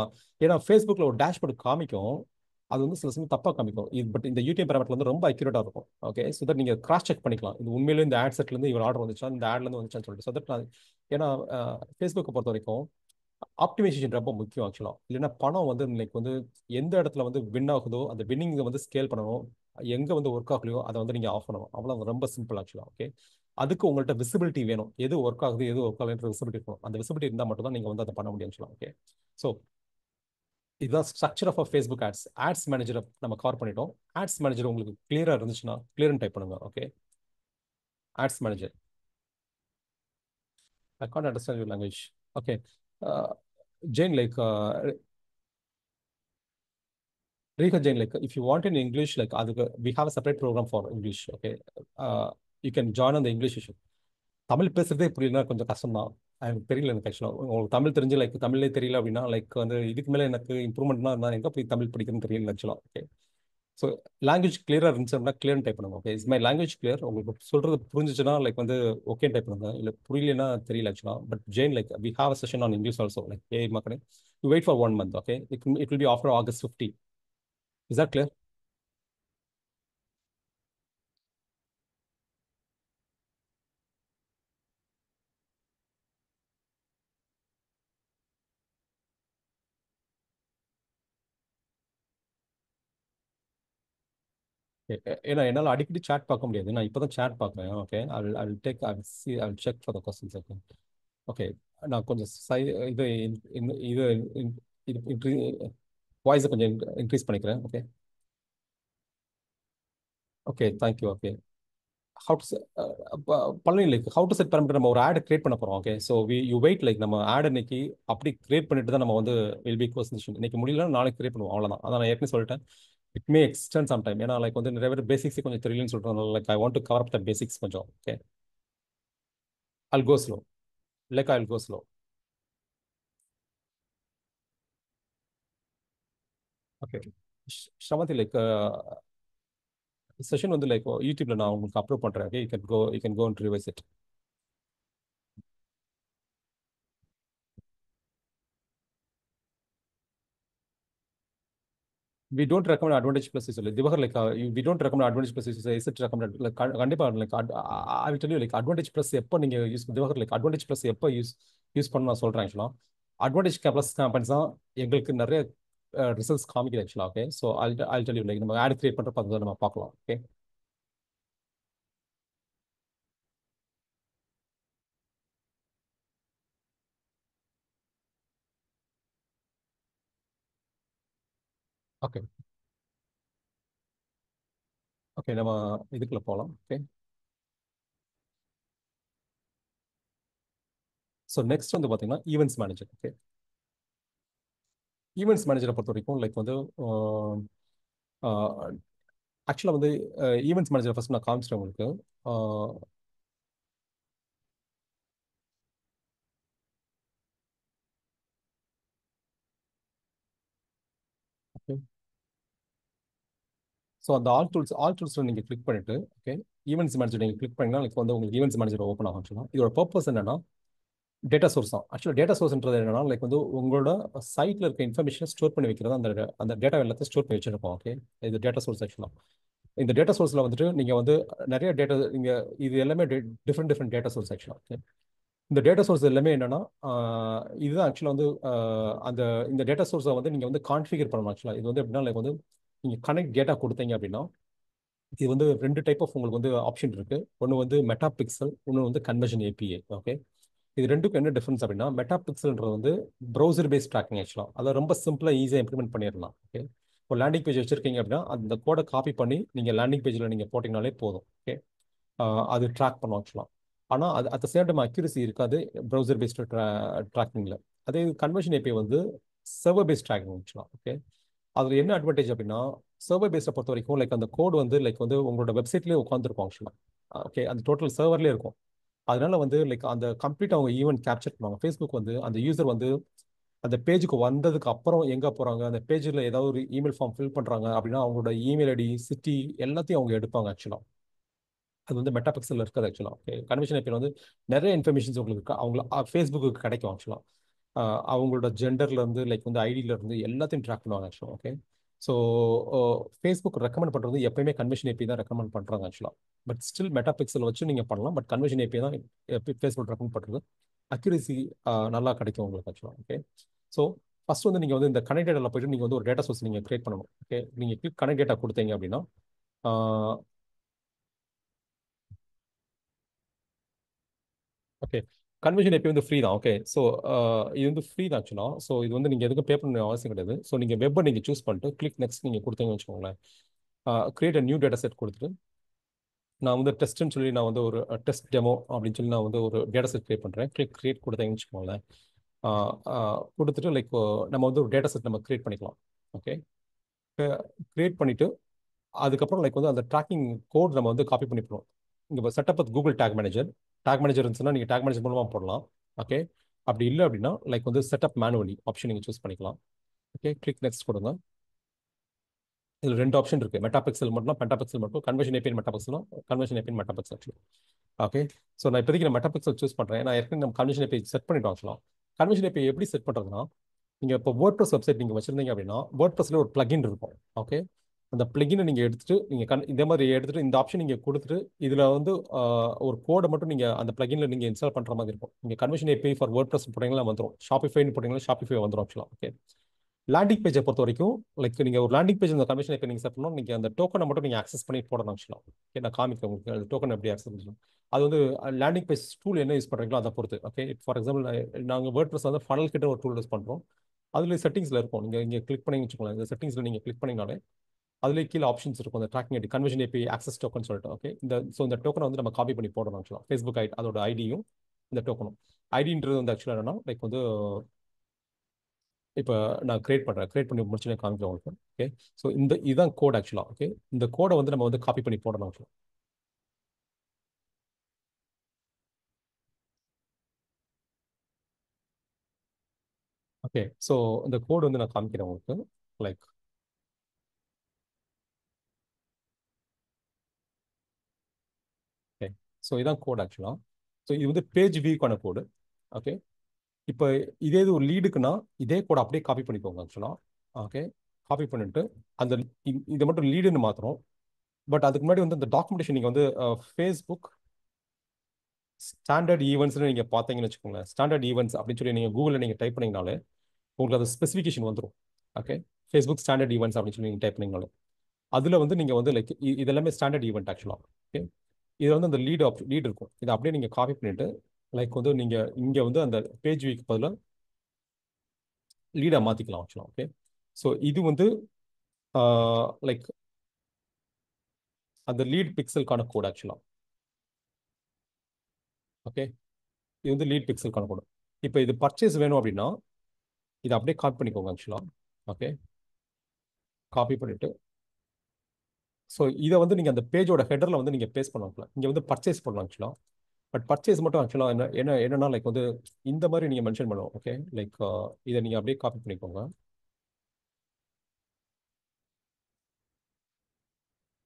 ஏன்னா ஃபேஸ்புக்கில் ஒரு டேஷ்போர்ட் காமிக்கும், அது வந்து சில சமயம் தப்பாக காமிக்கும். பட் இந்த யூடிஎம் பேராமீட்டர் வந்து ரொம்ப அக்யூரேட்டாக இருக்கும். ஓகே. ஸோ தட் நீங்கள் கிராஸ் செக் பண்ணிக்கலாம், இது உண்மையிலேயே இந்த ஆட் செட்லேருந்து இவர் ஆர்டர் வந்துச்சா, இந்த ஆட்லேருந்து வந்துச்சான்னு சொல்லிட்டு. ஸோ தட் ஏன்னா ஃபேஸ்புக்கை பொறுத்த வரைக்கும் ஆப்டிமைசேஷன் ரொம்ப முக்கியம் ஆக்சுவலாக. இல்லைன்னா பணம் வந்து இன்னைக்கு வந்து எந்த இடத்துல வந்து வின் ஆகுதோ அந்த வின்னிங்கை வந்து ஸ்கேல் பண்ணணும், எங்கே வந்து ஒர்க் ஆகலையோ அதை வந்து நீங்கள் ஆஃப் பண்ணணும். அவ்வளோ ரொம்ப சிம்பிள் ஆக்சுவலாக. ஓகே. அதுக்கு உங்கள்கிட்ட விசிபிலிட்டி வேணும், எது ஒர்க் ஆகுது எது ஒர்க் ஆகலைன்ற விசிபிலிட்டி இருக்கணும். அந்த விசிபிலிட்டி இருந்தால் மட்டும் தான் நீங்கள் வந்து அதை பண்ண முடியும் ஆக்சுவலாக. ஓகே. ஸோ இதுதான் structure of Facebook ads. Ads மேனேஜரை நம்ம கவர் பண்ணிட்டோம். ஆட்ஸ் மேனேஜர் உங்களுக்கு கிளியராக இருந்துச்சுன்னா கிளியர்னு டைப் பண்ணுங்க. Okay. Ads manager. I can't understand your language. Okay. Jain like Rekha Jain, like if you want in English, like we have a separate program for English. Okay, you can join on the English issue. Tamil பேசுறதே புரியலனா கொஞ்சம் கஷ்டம் தான். எனக்கு தெரியல, எனக்கு ஆக்சுவலாக உங்களுக்கு தமிழ் தெரிஞ்சு லைக் தமிழ்லே தெரியல அப்படின்னா லைக் வந்து இதுக்கு மேலே எனக்கு இம்ப்ரூவ்மெண்ட்னா நான் எங்கே போய் தமிழ் படிக்கணும்னு தெரியல ஆக்சுவலாக. ஓகே. ஸோ லாங்குவேஜ் கிளியராக இருந்துச்சு அப்படின்னா கிளியர் டைப் பண்ணுங்க. Okay. Is my language clear, உங்களுக்கு சொல்றது புரிஞ்சிச்சுன்னா லைக் வந்து ஓகே டைப் பண்ணுங்க, இல்லை புரியலன்னா தெரியல ஆக்சுவலாக. But Jain like we have a session on English also, like ஏ மக்களே you wait for 1 month. Okay. It will be after August 50. Is that clear? ஏன்னா என்னால் அடிக்கடி சாட் பார்க்க முடியாது, நான் இப்போ தான் சாட் பார்க்குறேன். Okay. I check for the questions. Okay. Okay. நான் கொஞ்சம் இது இது இது வாய்ஸை கொஞ்சம் இன்க்ரீஸ் பண்ணிக்கிறேன். Okay. Okay. Thank you. Okay. How to Palani like how to set parameter, நம்ம ஒரு ஆட் கிரியேட் பண்ண போகிறோம். Okay. So you wait, like நம்ம ஆட் இன்னைக்கு அப்படி கிரியேட் பண்ணிட்டு தான் நம்ம வந்து வில் பி கொஸ்டின். இன்னைக்கு முடியல நாளைக்கு கிரியேட் பண்ணுவோம், அவ்வளோதான். அதான் நான் ஏற்கனவே சொல்லிட்டேன். It may extend some time, ஏன்னா லைக் வந்து நிறைய பேர் பேசிக்ஸ் கொஞ்சம் தெரியலன்னு சொல்றாங்க. Like I want to cover up the basics கொஞ்சம். Okay. I'll go slow. Like I'll go slow. Okay. Shravanti, like session வந்து லைக் யூடியூப்ல நான் உங்களுக்கு அப்லோட் பண்றேன். Okay. You can go and revise it. We don't recommend advantage plus use. Divakar, like we don't recommend advantage plus use. Is it recommended? Like கண்டிப்பா like I will tell you like advantage plus எப்போ நீங்க use Divakar like advantage plus எப்போ use பண்ண நான் சொல்றேன் ஆக்சுவலா. advantage plus companies தான் எங்களுக்கு நிறைய ரிசல்ட்ஸ் காமிக்குது ஆக்சுவலா. Okay. So I'll tell you like நம்ம ஆட் கிரியேட் பண்றப்ப அதை நம்ம பார்க்கலாம். ஓகே. ஓகே. ஓகே. நம்ம இதுக்குள்ள போகலாம். ஓகே. ஸோ நெக்ஸ்ட் வந்து பார்த்தீங்கன்னா ஈவெண்ட்ஸ் மேனேஜர். ஓகே. ஈவெண்ட்ஸ் மேனேஜரை பொறுத்த வரைக்கும் லைக் வந்து ஆக்சுவலாக வந்து ஈவெண்ட்ஸ் மேனேஜர் ஃபர்ஸ்ட் நான் காமிச்சிட்டேன் உங்களுக்கு. ஸோ அந்த ஆல் டூல்ஸில் நீங்கள் கிளிக் பண்ணிட்டு ஓகே ஈவெண்ட்ஸ் மேனேஜர் நீங்கள் கிளிக் பண்ணிங்கன்னா like வந்து உங்களுக்கு ஈவெண்ட்ஸ் மேனேஜர் ஓப்பன் ஆகும். ஆக்சுவலாக இதோட பர்பஸ் என்னன்னா டேட்டா சோர்ஸ் தான். ஆக்சுவலாக டேட்டா சோர்ஸ்ன்றது என்னன்னா லைக் வந்து உங்களோட சைட்டில் இருக்க இன்ஃபர்மேஷனை ஸ்டோர் பண்ணி வைக்கிறது அந்த அந்த டேட்டா எல்லாத்தையும் ஸ்டோர் பண்ணி வச்சிருப்போம். ஓகே இது டேட்டா சோர்ஸ் ஆக்சுவலாக. இந்த டேட்டா சோர்ஸில் வந்துட்டு நீங்கள் வந்து நிறைய டேட்டா நீங்கள் இது எல்லாமே டிஃப்ரெண்ட் டேட்டா சோர்ஸ் ஆக்சுவலாக. ஓகே இந்த டேட்டா சோர்ஸ் எல்லாமே என்னன்னா இதுதான் ஆக்சுவலாக வந்து அந்த இந்த டேட்டா சோர்ஸை வந்து நீங்கள் வந்து கான்ஃபிகர் பண்ணணும். ஆக்சுவலாக இது வந்து எப்படின்னா லைக் வந்து நீங்கள் கனெக்ட் டேட்டா கொடுத்தீங்க அப்படின்னா இது வந்து ரெண்டு டைப் ஆஃப் உங்களுக்கு வந்து ஆப்ஷன் இருக்கு. ஒன்று வந்து மெட்டா பிக்சல், ஒன்று வந்து கன்வர்ஷன் ஏபிஐ. ஓகே இது ரெண்டுக்கும் என்ன டிஃபரன்ஸ் அப்படின்னா மெட்டா பிக்சல்ன்றது வந்து ப்ரௌசர் பேஸ்ட் ட்ராக்கிங் ஆக்சுவலாக. அதை ரொம்ப சிம்பிளாக ஈஸியாக இம்ப்ளிமெண்ட் பண்ணிடலாம். ஓகே இப்போ லேண்டிங் பேஜ் வச்சிருக்கீங்க அப்படின்னா அந்த கோடை காப்பி பண்ணி நீங்கள் லேண்டிங் பேஜில் நீங்கள் போட்டிங்கனாலே போதும். ஓகே அது ட்ராக் பண்ணும் ஆக்சுவலாக. ஆனால் அது at the same time accuracy இருக்காது ப்ரௌசர் பேஸ்டு ட்ராக்கிங்கில். அதே கன்வர்ஷன் ஏபிஐ வந்து சர்வர் பேஸ்ட் ட்ராக்கிங் ஆக்சுவலாக. ஓகே அதில் என்ன அட்வான்டேஜ் அப்படின்னா சர்வர் பேஸை பொறுத்த வரைக்கும் லைக் அந்த கோடு வந்து லைக் வந்து உங்களோட வெப்சைட்லேயே உட்காந்துருக்கும் ஆக்சுவலாக. ஓகே அந்த டோட்டல் சர்வர்லேயே இருக்கும். அதனால வந்து லைக் அந்த கம்ப்ளீட் அவங்க ஈவெண்ட் கேப்சர் பண்ணுவாங்க. ஃபேஸ்புக் வந்து அந்த யூசர் வந்து அந்த பேஜுக்கு வந்ததுக்கு அப்புறம் எங்கே போகிறாங்க, அந்த பேஜில் ஏதாவது ஒரு இமெயில் ஃபார்ம் ஃபில் பண்ணுறாங்க அப்படின்னா அவங்களோட இமெயில் ஐடி, சிட்டி எல்லாத்தையும் அவங்க எடுப்பாங்க ஆக்சுவலாக. அது வந்து மெட்டா பிக்சலில் இருக்காது ஆக்சுவலாக. ஓகே கன்வென்ஷன் ஏபிஐ வந்து நிறைய இன்ஃபர்மேஷன்ஸ் உங்களுக்கு அவங்கள ஃபேஸ்புக்கு கிடைக்கும் ஆக்சுவலாக. அவங்களோட ஜெண்டர்லேருந்து லைக் வந்து ஐடியிலேருந்து எல்லாத்தையும் ட்ராக் பண்ணுவாங்க ஆக்சுவலாக. ஓகே ஸோ ஃபேஸ்புக் ரெக்கமெண்ட் பண்ணுறது எப்பயுமே கன்வென்ஷன் ஏபி தான் ரெக்கமெண்ட் பண்ணுறாங்க ஆக்சுவலாக. பட் ஸ்டில் மெட்டா பிக்சல் வச்சு நீங்கள் பண்ணலாம். பட் கன்வென்ஷன் ஏபி தான் ஃபேஸ்புக் ரெக்கமெண்ட் பண்ணுறது. அக்யூரசி நல்லா கிடைக்கும் உங்களுக்கு ஆக்சுவலாக. ஓகே ஸோ ஃபர்ஸ்ட் வந்து நீங்கள் வந்து இந்த கனெக்ட் டேட்டாவில் போயிட்டு நீங்கள் வந்து ஒரு டேட்டா சோர்ஸ் நீங்கள் கிரியேட் பண்ணணும். ஓகே நீங்கள் கிளிக் கனெக்ட் டேட்டா கொடுத்தீங்க அப்படின்னா ஓகே கன்வென்ஷன் ஏபி வந்து ஃப்ரீ தான். ஓகே ஸோ இது வந்து ஃப்ரீ தான் ஆக்சுவலாக. ஸோ இது வந்து நீங்கள் எதுக்கும் பே பண்ண அவசியம் கிடையாது. ஸோ நீங்கள் வெப்பை நீங்கள் சூஸ் பண்ணிட்டு கிளிக் நெக்ஸ்ட் நீங்கள் கொடுத்தீங்கன்னு வச்சுக்கோங்களேன். Create a new data set கொடுத்துட்டு நான் வந்து டெஸ்ட்னு சொல்லி நான் வந்து ஒரு டெஸ்ட் டெமோ அப்படின்னு சொல்லி நான் வந்து ஒரு டேட்டா செட் கிரியேட் பண்ணுறேன். கிரியேட் கொடுத்தீங்கன்னு வச்சுக்கோங்களேன். கொடுத்துட்டு லைக் நம்ம வந்து ஒரு டேட்டா செட் நம்ம கிரியேட் பண்ணிக்கலாம். ஓகே கிரியேட் பண்ணிவிட்டு அதுக்கப்புறம் லைக் வந்து அந்த ட்ராக்கிங் கோட் நம்ம வந்து காப்பி பண்ணி போடுவோம். இங்கே setup with Google take manager இருந்துச்சுன்னா நீங்கள் டேக் மேனேஜர் மூலமாக போடலாம். ஓகே அப்படி இல்லை அப்படின்னா லைக் வந்து செட்டப் மேனுவலி ஆப்ஷன் நீங்கள் சூஸ் பண்ணிக்கலாம். ஓகே கிளிக் நெக்ஸ்ட் கொடுங்க. இதில் ரெண்டு ஆப்ஷன் இருக்குது. மெட்டா பிக்சல் மட்டும் மெட்டா பிக்சல் மட்டும் conversion API meta pixel conversion API meta pixel actually. Okay so நான் இப்போதைக்கு நான் மெட்டா பிக்சல் சூஸ் பண்ணுறேன். நான் ஏற்கனவே நம்ம கன்வர்ஷன் ஏபிஐ செட் பண்ணிட்டோம் ஆக்சுவலாக. கன்வர்ஷன் ஏபிஐ எப்படி செட் பண்ணுறதுன்னா நீங்கள் இப்போ வேர்ட்ப்ரெஸ் வெப்சைட் நீங்கள் வச்சிருந்தீங்க அப்படின்னா வேர்ட்ப்ரெஸ்ல ஒரு பிளகின் இருக்கும். ஓகே அந்த பிளகினை நீங்கள் எடுத்துட்டு நீங்கள் இதே மாதிரி எடுத்துட்டு இந்த ஆப்ஷன் நீங்கள் கொடுத்துட்டு இதில் வந்து ஒரு கோடை மட்டும் நீங்கள் அந்த பிளகின்ல நீங்கள் இன்ஸ்டால் பண்ணுற மாதிரி இருக்கும். நீங்கள் கன்வர்ஷன் ஏபிஐ ஃபார் வேர்ட்ப்ரெஸ் போட்டிங்கன்னா வந்துடும். ஷாப்பிஃபைன்னு போட்டிங்கன்னா ஷாப்பிஃபை வந்துடும் ஆக்சுவலாக. ஓகே லேண்டிங் பேஜை பொறுத்த வரைக்கும் லைக் நீங்கள் ஒரு லேண்டிங் பேஜ் இந்த கன்வென்ஷன் ஏபிஐ நீங்கள் செட் பண்ணணும். நீங்கள் அந்த டோக்கனை மட்டும் நீங்கள் ஆக்சஸ் பண்ணி போடணும் ஆக்சுவலாக. ஓகே நான் காமிக்கிறேன் உங்களுக்கு அந்த டோக்கன் எப்படி ஆக்சஸ் பண்ணணும். அது வந்து லேண்டிங் பேஜ் டூல் என்ன யூஸ் பண்ணுறீங்களோ அதை பொறுத்து. ஓகே ஃபார் எக்ஸாம்பிள் நாங்கள் வேர்ட்ப்ரெஸ் வந்து ஃபனல் கிட்ட ஒரு டூல் யூஸ் பண்ணுறோம். அதில் செட்டிங்ஸில் இருக்கும். நீங்கள் இங்கே கிளிக் பண்ணி வச்சுக்கோங்களேன். இந்த செட்டிங்ஸில் நீங்கள் கிளிக் பண்ணிங்கனாலே அதில் கீழே ஆப்ஷன்ஸ் இருக்கும். அந்த tracking ID convention API access token சொல்லிட்டு. ஓகே இந்த டோக்கனை வந்து நம்ம காப்பி பண்ணி போடணும் ஆக்சுவலாக. ஃபேஸ்புக் ஐடி அதோட ஐடியும் இந்த டோக்கனும். ஐடின்றது வந்து ஆக்சுவலாக என்னன்னா லைக் வந்து இப்போ நான் கிரியேட் பண்ணி முடிச்சு காமிக்கிறேன் உங்களுக்கு. ஓகே ஸோ இதுதான் கோட் ஆக்சுவலாக. ஓகே இந்த கோடை வந்து நம்ம வந்து காப்பி பண்ணி போடணும் ஆக்சுவலாக. ஓகே ஸோ இந்த கோடு வந்து நான் காமிக்கிறேன் உங்களுக்கு. லைக் ஓகே ஸோ இதான் கோட் ஆக்சுவலாக. ஸோ இது வந்து பேஜ் வியூக்கான கோடு. ஓகே இப்போ இதே இது ஒரு லீடுக்குன்னா இதே கோட் அப்படியே காப்பி பண்ணிக்கோங்க ஆக்சுவலாக. ஓகே காப்பி பண்ணிட்டு அந்த இதை மட்டும் லீடுன்னு மாத்திரம். பட் அதுக்கு முன்னாடி வந்து இந்த டாக்குமெண்டேஷன் நீங்கள் வந்து ஃபேஸ்புக் ஸ்டாண்டர்ட் ஈவெண்ட்ஸ்னு நீங்கள் பார்த்தீங்கன்னு வச்சுக்கோங்களேன். ஸ்டாண்டர்ட் ஈவெண்ட்ஸ் அப்படின்னு சொல்லி நீங்கள் கூகுளில் நீங்கள் டைப் பண்ணிங்கனாலே உங்களுக்கு அது ஸ்பெசிஃபிகேஷன் வந்துடும். ஓகே ஃபேஸ்புக் ஸ்டாண்டர்ட் ஈவெண்ட்ஸ் அப்படின்னு சொல்லி நீங்கள் டைப் பண்ணிங்கனாலே அதில் வந்து நீங்கள் வந்து லைக் இது எல்லாமே ஸ்டாண்டர்ட் ஈவெண்ட் ஆக்சுவலாக. ஓகே இது வந்து அந்த லீட் இருக்கும். இதை அப்படியே நீங்கள் காப்பி பண்ணிட்டு லைக் வந்து நீங்கள் இங்கே வந்து அந்த பேஜ் வீக் பதிலாக லீடாக மாற்றிக்கலாம் ஆக்சுவலாக. ஓகே ஸோ இது வந்து லைக் அந்த லீட் பிக்சலுக்கான கோட் ஆக்சுவலாக. ஓகே இது வந்து லீட் பிக்சலுக்கான கோடு. இப்போ இது பர்ச்சேஸ் வேணும் அப்படின்னா இதை அப்படியே காப்பி பண்ணிக்கோங்க ஆக்சுவலாக. ஓகே காப்பி பண்ணிட்டு ஸோ இதை வந்து நீங்கள் அந்த பேஜோட ஹெடரில் வந்து நீங்கள் பேஸ்ட் பண்ணலாம். இங்கே வந்து பர்ச்சேஸ் பண்ணலாம் ஆக்சுவலாக. பட் பர்ச்சேஸ் மட்டும் ஆக்சுவலாக என்னன்னா லைக் வந்து இந்த மாதிரி நீங்கள் மென்ஷன் பண்ணுவோம். ஓகே, லைக் இதை நீங்கள் அப்படியே காப்பி பண்ணிக்கோங்க.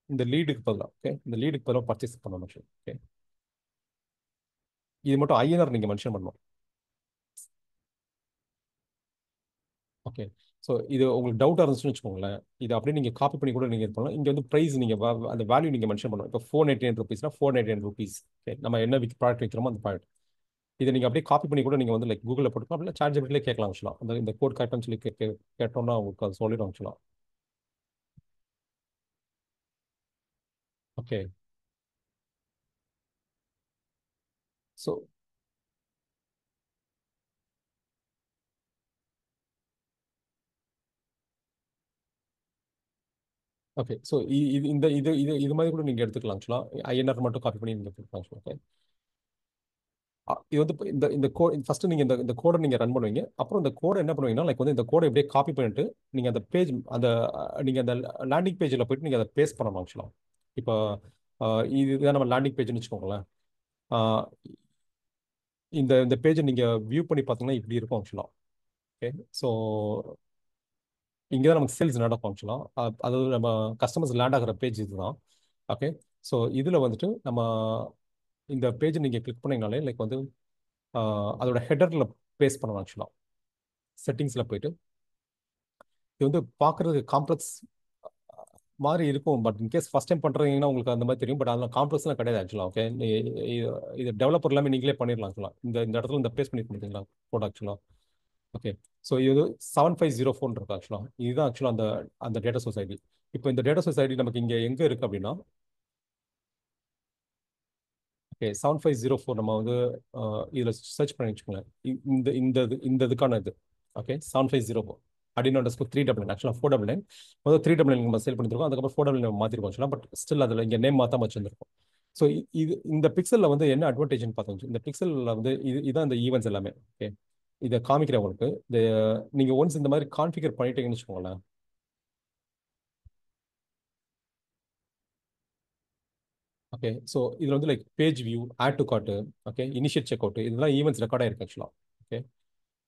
இந்த லீடுக்கு பதிலாக, ஓகே, இந்த லீடுக்கு பதிலாக பர்ச்சேஸ் பண்ணணும் ஆக்சுவலி. ஓகே, இது மட்டும் ஐஎன்ஆர் நீங்கள் மென்ஷன் பண்ணணும். ஓகே, ஸோ இது உங்களுக்கு டவுட்டாக இருந்துச்சுன்னு வச்சுக்கோங்களேன், இது அப்படியே நீங்கள் காப்பி பண்ணி கூட நீங்கள் இது பண்ணலாம். இங்கே வந்து ப்ரைஸ் நீங்கள் அந்த வேல்யூ நீங்கள் மென்ஷன் பண்ணணும். இப்போ 499 ருபீஸ்னா 499 ருபீஸ். ஓகே, நம்ம என்ன ப்ராடக்ட் வைக்கிறோமோ அந்த ப்ராடக்ட். இதை நீங்கள் அப்படியே காப்பி பண்ணி கூட நீங்கள் வந்து லைக் கூகுளில் போட்டுக்கலாம், அப்படின்னா சாட் ஜிபிட்டிலே கேட்கலாம் ஆக்சுவலாக. இந்த கோட் கரெக்டானு சொல்லி கேட்டோம்னா உங்களுக்கு அது சொல்லிடும் ஆக்சுவலாக. ஓகே, ஸோ ஓகே, ஸோ இது இந்த இது இது இது மாதிரி கூட நீங்கள் எடுத்துக்கலாம் ஆக்சுவலாக. ஐஎன்ஆர் மட்டும் காப்பி பண்ணி நீங்கள் எடுத்துக்கலாம் ஆக்சுவலாக. ஓகே, இது வந்து இந்த இந்த ஃபர்ஸ்ட் நீங்கள் இந்த கோடை நீங்கள் ரன் பண்ணுவீங்க. அப்புறம் இந்த கோடை என்ன பண்ணுவீங்கன்னா லைக் வந்து இந்த கோடை எப்படியே காப்பி பண்ணிட்டு நீங்கள் அந்த பேஜ் அந்த நீங்கள் அந்த லேண்டிங் பேஜில் போயிட்டு நீங்கள் அதை பேஸ்ட் பண்ணணும் ஆக்சுவலாக. இப்போ இதுதான் நம்ம லேண்டிங் பேஜ்னு வச்சுக்கோங்களேன். ஆஹ் இந்த இந்த பேஜை நீங்கள் வியூ பண்ணி பார்த்தீங்கன்னா இப்படி இருக்கும் ஆக்சுவலாக. ஓகே, ஸோ இங்கே தான் நமக்கு சேல்ஸ் நடக்கும் ஆக்சுவலாக. அதாவது நம்ம கஸ்டமர்ஸ் லேண்ட் ஆகிற பேஜ் இதுதான். ஓகே, ஸோ இதில் வந்துட்டு நம்ம இந்த பேஜ் நீங்கள் கிளிக் பண்ணீங்கனாலே லைக் வந்து அதோட ஹெடரில் பேஸ்ட் பண்ணணும் ஆக்சுவலாக. செட்டிங்ஸில் போயிட்டு இது வந்து பார்க்குறதுக்கு காம்ப்ளெக்ஸ் மாதிரி இருக்கும். பட் இன்கேஸ் ஃபஸ்ட் டைம் பண்ணுறீங்கன்னா உங்களுக்கு அந்த மாதிரி தெரியும். பட் அதெல்லாம் காம்ப்ளெக்ஸ்லாம் கிடையாது ஆக்சுவலாக. ஓகே, இது டெவலப்பர் எல்லாமே நீங்களே பண்ணிடலாம் ஆக்சுவலாக. இந்த இடத்துல இந்த பேஸ்ட் பண்ணி கொடுத்தீங்களா போட ஆக்சுவலாக. ஓகே, ஸோ இது 7504 இருக்கு ஆக்சுவலாக. இதுதான் ஆக்சுவலாக அந்த அந்த டேட்டா சொசைட்டி. இப்போ இந்த டேட்டா சொசைட்டி நமக்கு இங்கே எங்கே இருக்குது அப்படின்னா, ஓகே, 7504 நம்ம வந்து இதில் சர்ச் பண்ணி வச்சுக்கோங்களேன். இந்த இதுக்கான இது. ஓகே, 7504 அப்படின்னு அண்டர்ஸ்கோர் 399. ஆக்சுவலாக 499. முதல் 399 நம்ம சேல் பண்ணிருக்கோம். அதுக்கப்புறம் 499 மாற்றிருக்கோம் ஆக்சுவலாக. பட் ஸ்டில் அதில் இங்கே நேம் மாற்றாம வச்சிருந்திருக்கோம். ஸோ இது இந்த பிக்சலில் வந்து என்ன அட்வான்டேஜ்னு பார்த்தோம். இந்த பிக்சலில் வந்து இதுதான் இந்த ஈவெண்ட்ஸ் எல்லாமே. ஓகே, இதை காமிக்கிறேன் உங்களுக்கு. இந்த நீங்கள் ஒன்ஸ் இந்த மாதிரி கான்ஃபிகர் பண்ணிட்டீங்கன்னு வச்சுக்கோங்களேன். ஓகே, ஸோ இதில் வந்து like page view, add to cart, okay, initiate check out, இதெல்லாம் ஈவெண்ட்ஸ் ரெக்கார்ட் ஆயிருக்கு ஆக்சுவலாக. ஓகே,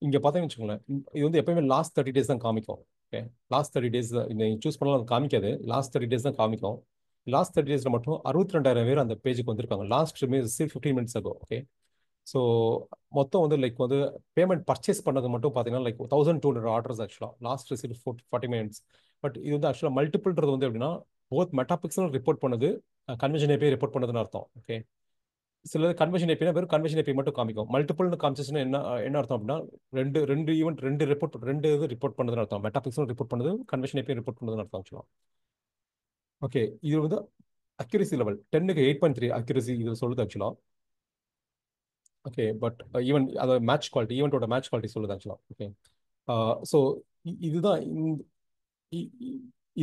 இங்கே பார்த்தீங்கன்னு வச்சுக்கோங்களேன், இது வந்து எப்பயுமே லாஸ்ட் 30 days தான் காமிக்கும். ஓகே, லாஸ்ட் 30 days நீங்கள் சூஸ் பண்ணலாம், அது காமிக்காது. லாஸ்ட் 30 days தான் காமிக்கும். லாஸ்ட் 30 days மட்டும் 62,000 பேர் அந்த பேஜுக்கு வந்திருக்காங்க. Last 15 minutes ago. Okay, so மொத்தம் வந்து லைக் வந்து பேமெண்ட் பர்ச்சேஸ் பண்ணது மட்டும் பார்த்தீங்கன்னா லைக் 1200 ஆர்டர்ஸ் ஆக்சுவலாக. Last receive 40 minutes. பட் இது வந்து ஆக்சுவலாக மல்டிபிள்ன்றது வந்து எப்படின்னா போத் மெட்டாபிக்சல் ரிப்போர்ட் பண்ணுது, கன்வென்ஷன் ஏபிஐ ரிப்போர்ட் பண்ணுதுன்னு அர்த்தம். ஓகே, சில கன்வென்ஷன் ஏபினா வெறும் கன்வென்ஷன் ஏபி மட்டும் காமிக்கும். மல்டிபிள்னு காமிச்சிச்சுன்னா என்ன அர்த்தம் அப்படின்னா ரெண்டு ரெண்டு ஈவெண்ட் ரெண்டு இது ரிப்போர்ட் பண்ணுதுன்னு அர்த்தம். மெட்டாபிக்சல் ரிப்போர்ட் பண்ணுது, கன்வென்ஷன் ஏபி ரிப்போர்ட் பண்ணுதுன்னு அர்த்தம் ஆக்சுவலாக. ஓகே, இது வந்து அக்யூரசி லெவல் 10க்கு 8.3 அக்யூரசி இது சொல்லுது ஆக்சுவலாக. ஓகே, பட் ஈவன் அதை மேட்ச் குவாலிட்டி, ஈவெண்ட்டோட மேட்ச் குவாலிட்டி சொல்லுது ஆக்சுவலாக. ஓகே, ஸோ இதுதான்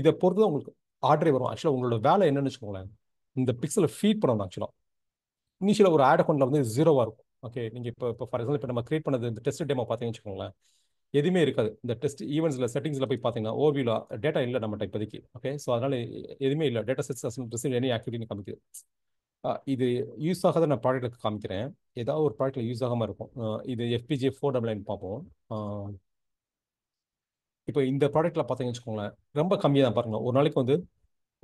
இதை பொறுத்து தான் உங்களுக்கு ஆர்டரே வரும் ஆக்சுவலாக. உங்களோட வேலை என்னன்னு வச்சுக்கோங்களேன், இந்த பிக்சலை ஃபீட் பண்ணணும் ஆக்சுவலாக. இனிஷியலாக ஒரு ஆட் அக்கௌண்ட்ல வந்து ஜீரோவாக இருக்கும். ஓகே, நீங்கள் இப்போ ஃபார் எக்ஸாம்பிள் இப்போ நம்ம கிரியேட் பண்ணது இந்த டெஸ்ட் டேமோ பார்த்தீங்கன்னு வச்சுக்கோங்களேன், எதுவுமே இருக்காது. இந்த டெஸ்ட் ஈவெண்ட்ஸில் செட்டிங்ஸில் போய் பார்த்தீங்கன்னா ஓவியில் டேட்டா இல்லை நம்மகிட்ட இப்போதைக்கு. ஓகே, ஸோ அதனால எதுவுமே இல்லை. டேட்டா செட்ஸ் ரிசீவ் எனி ஆக்டிவிட்டின்னு காமிக்குது. இது யூஸ் ஆகாத நான் ப்ராடக்ட்டுக்கு காமிக்கிறேன். ஏதாவது ஒரு ப்ராடக்ட்ல யூஸ் ஆகாமல் இருக்கும். இது FPGA 499 பார்ப்போம். இப்போ இந்த ப்ராடக்ட்ல பார்த்தீங்கன்னு வச்சுக்கோங்களேன், ரொம்ப கம்மியாக தான் பாருங்க. ஒரு நாளைக்கு வந்து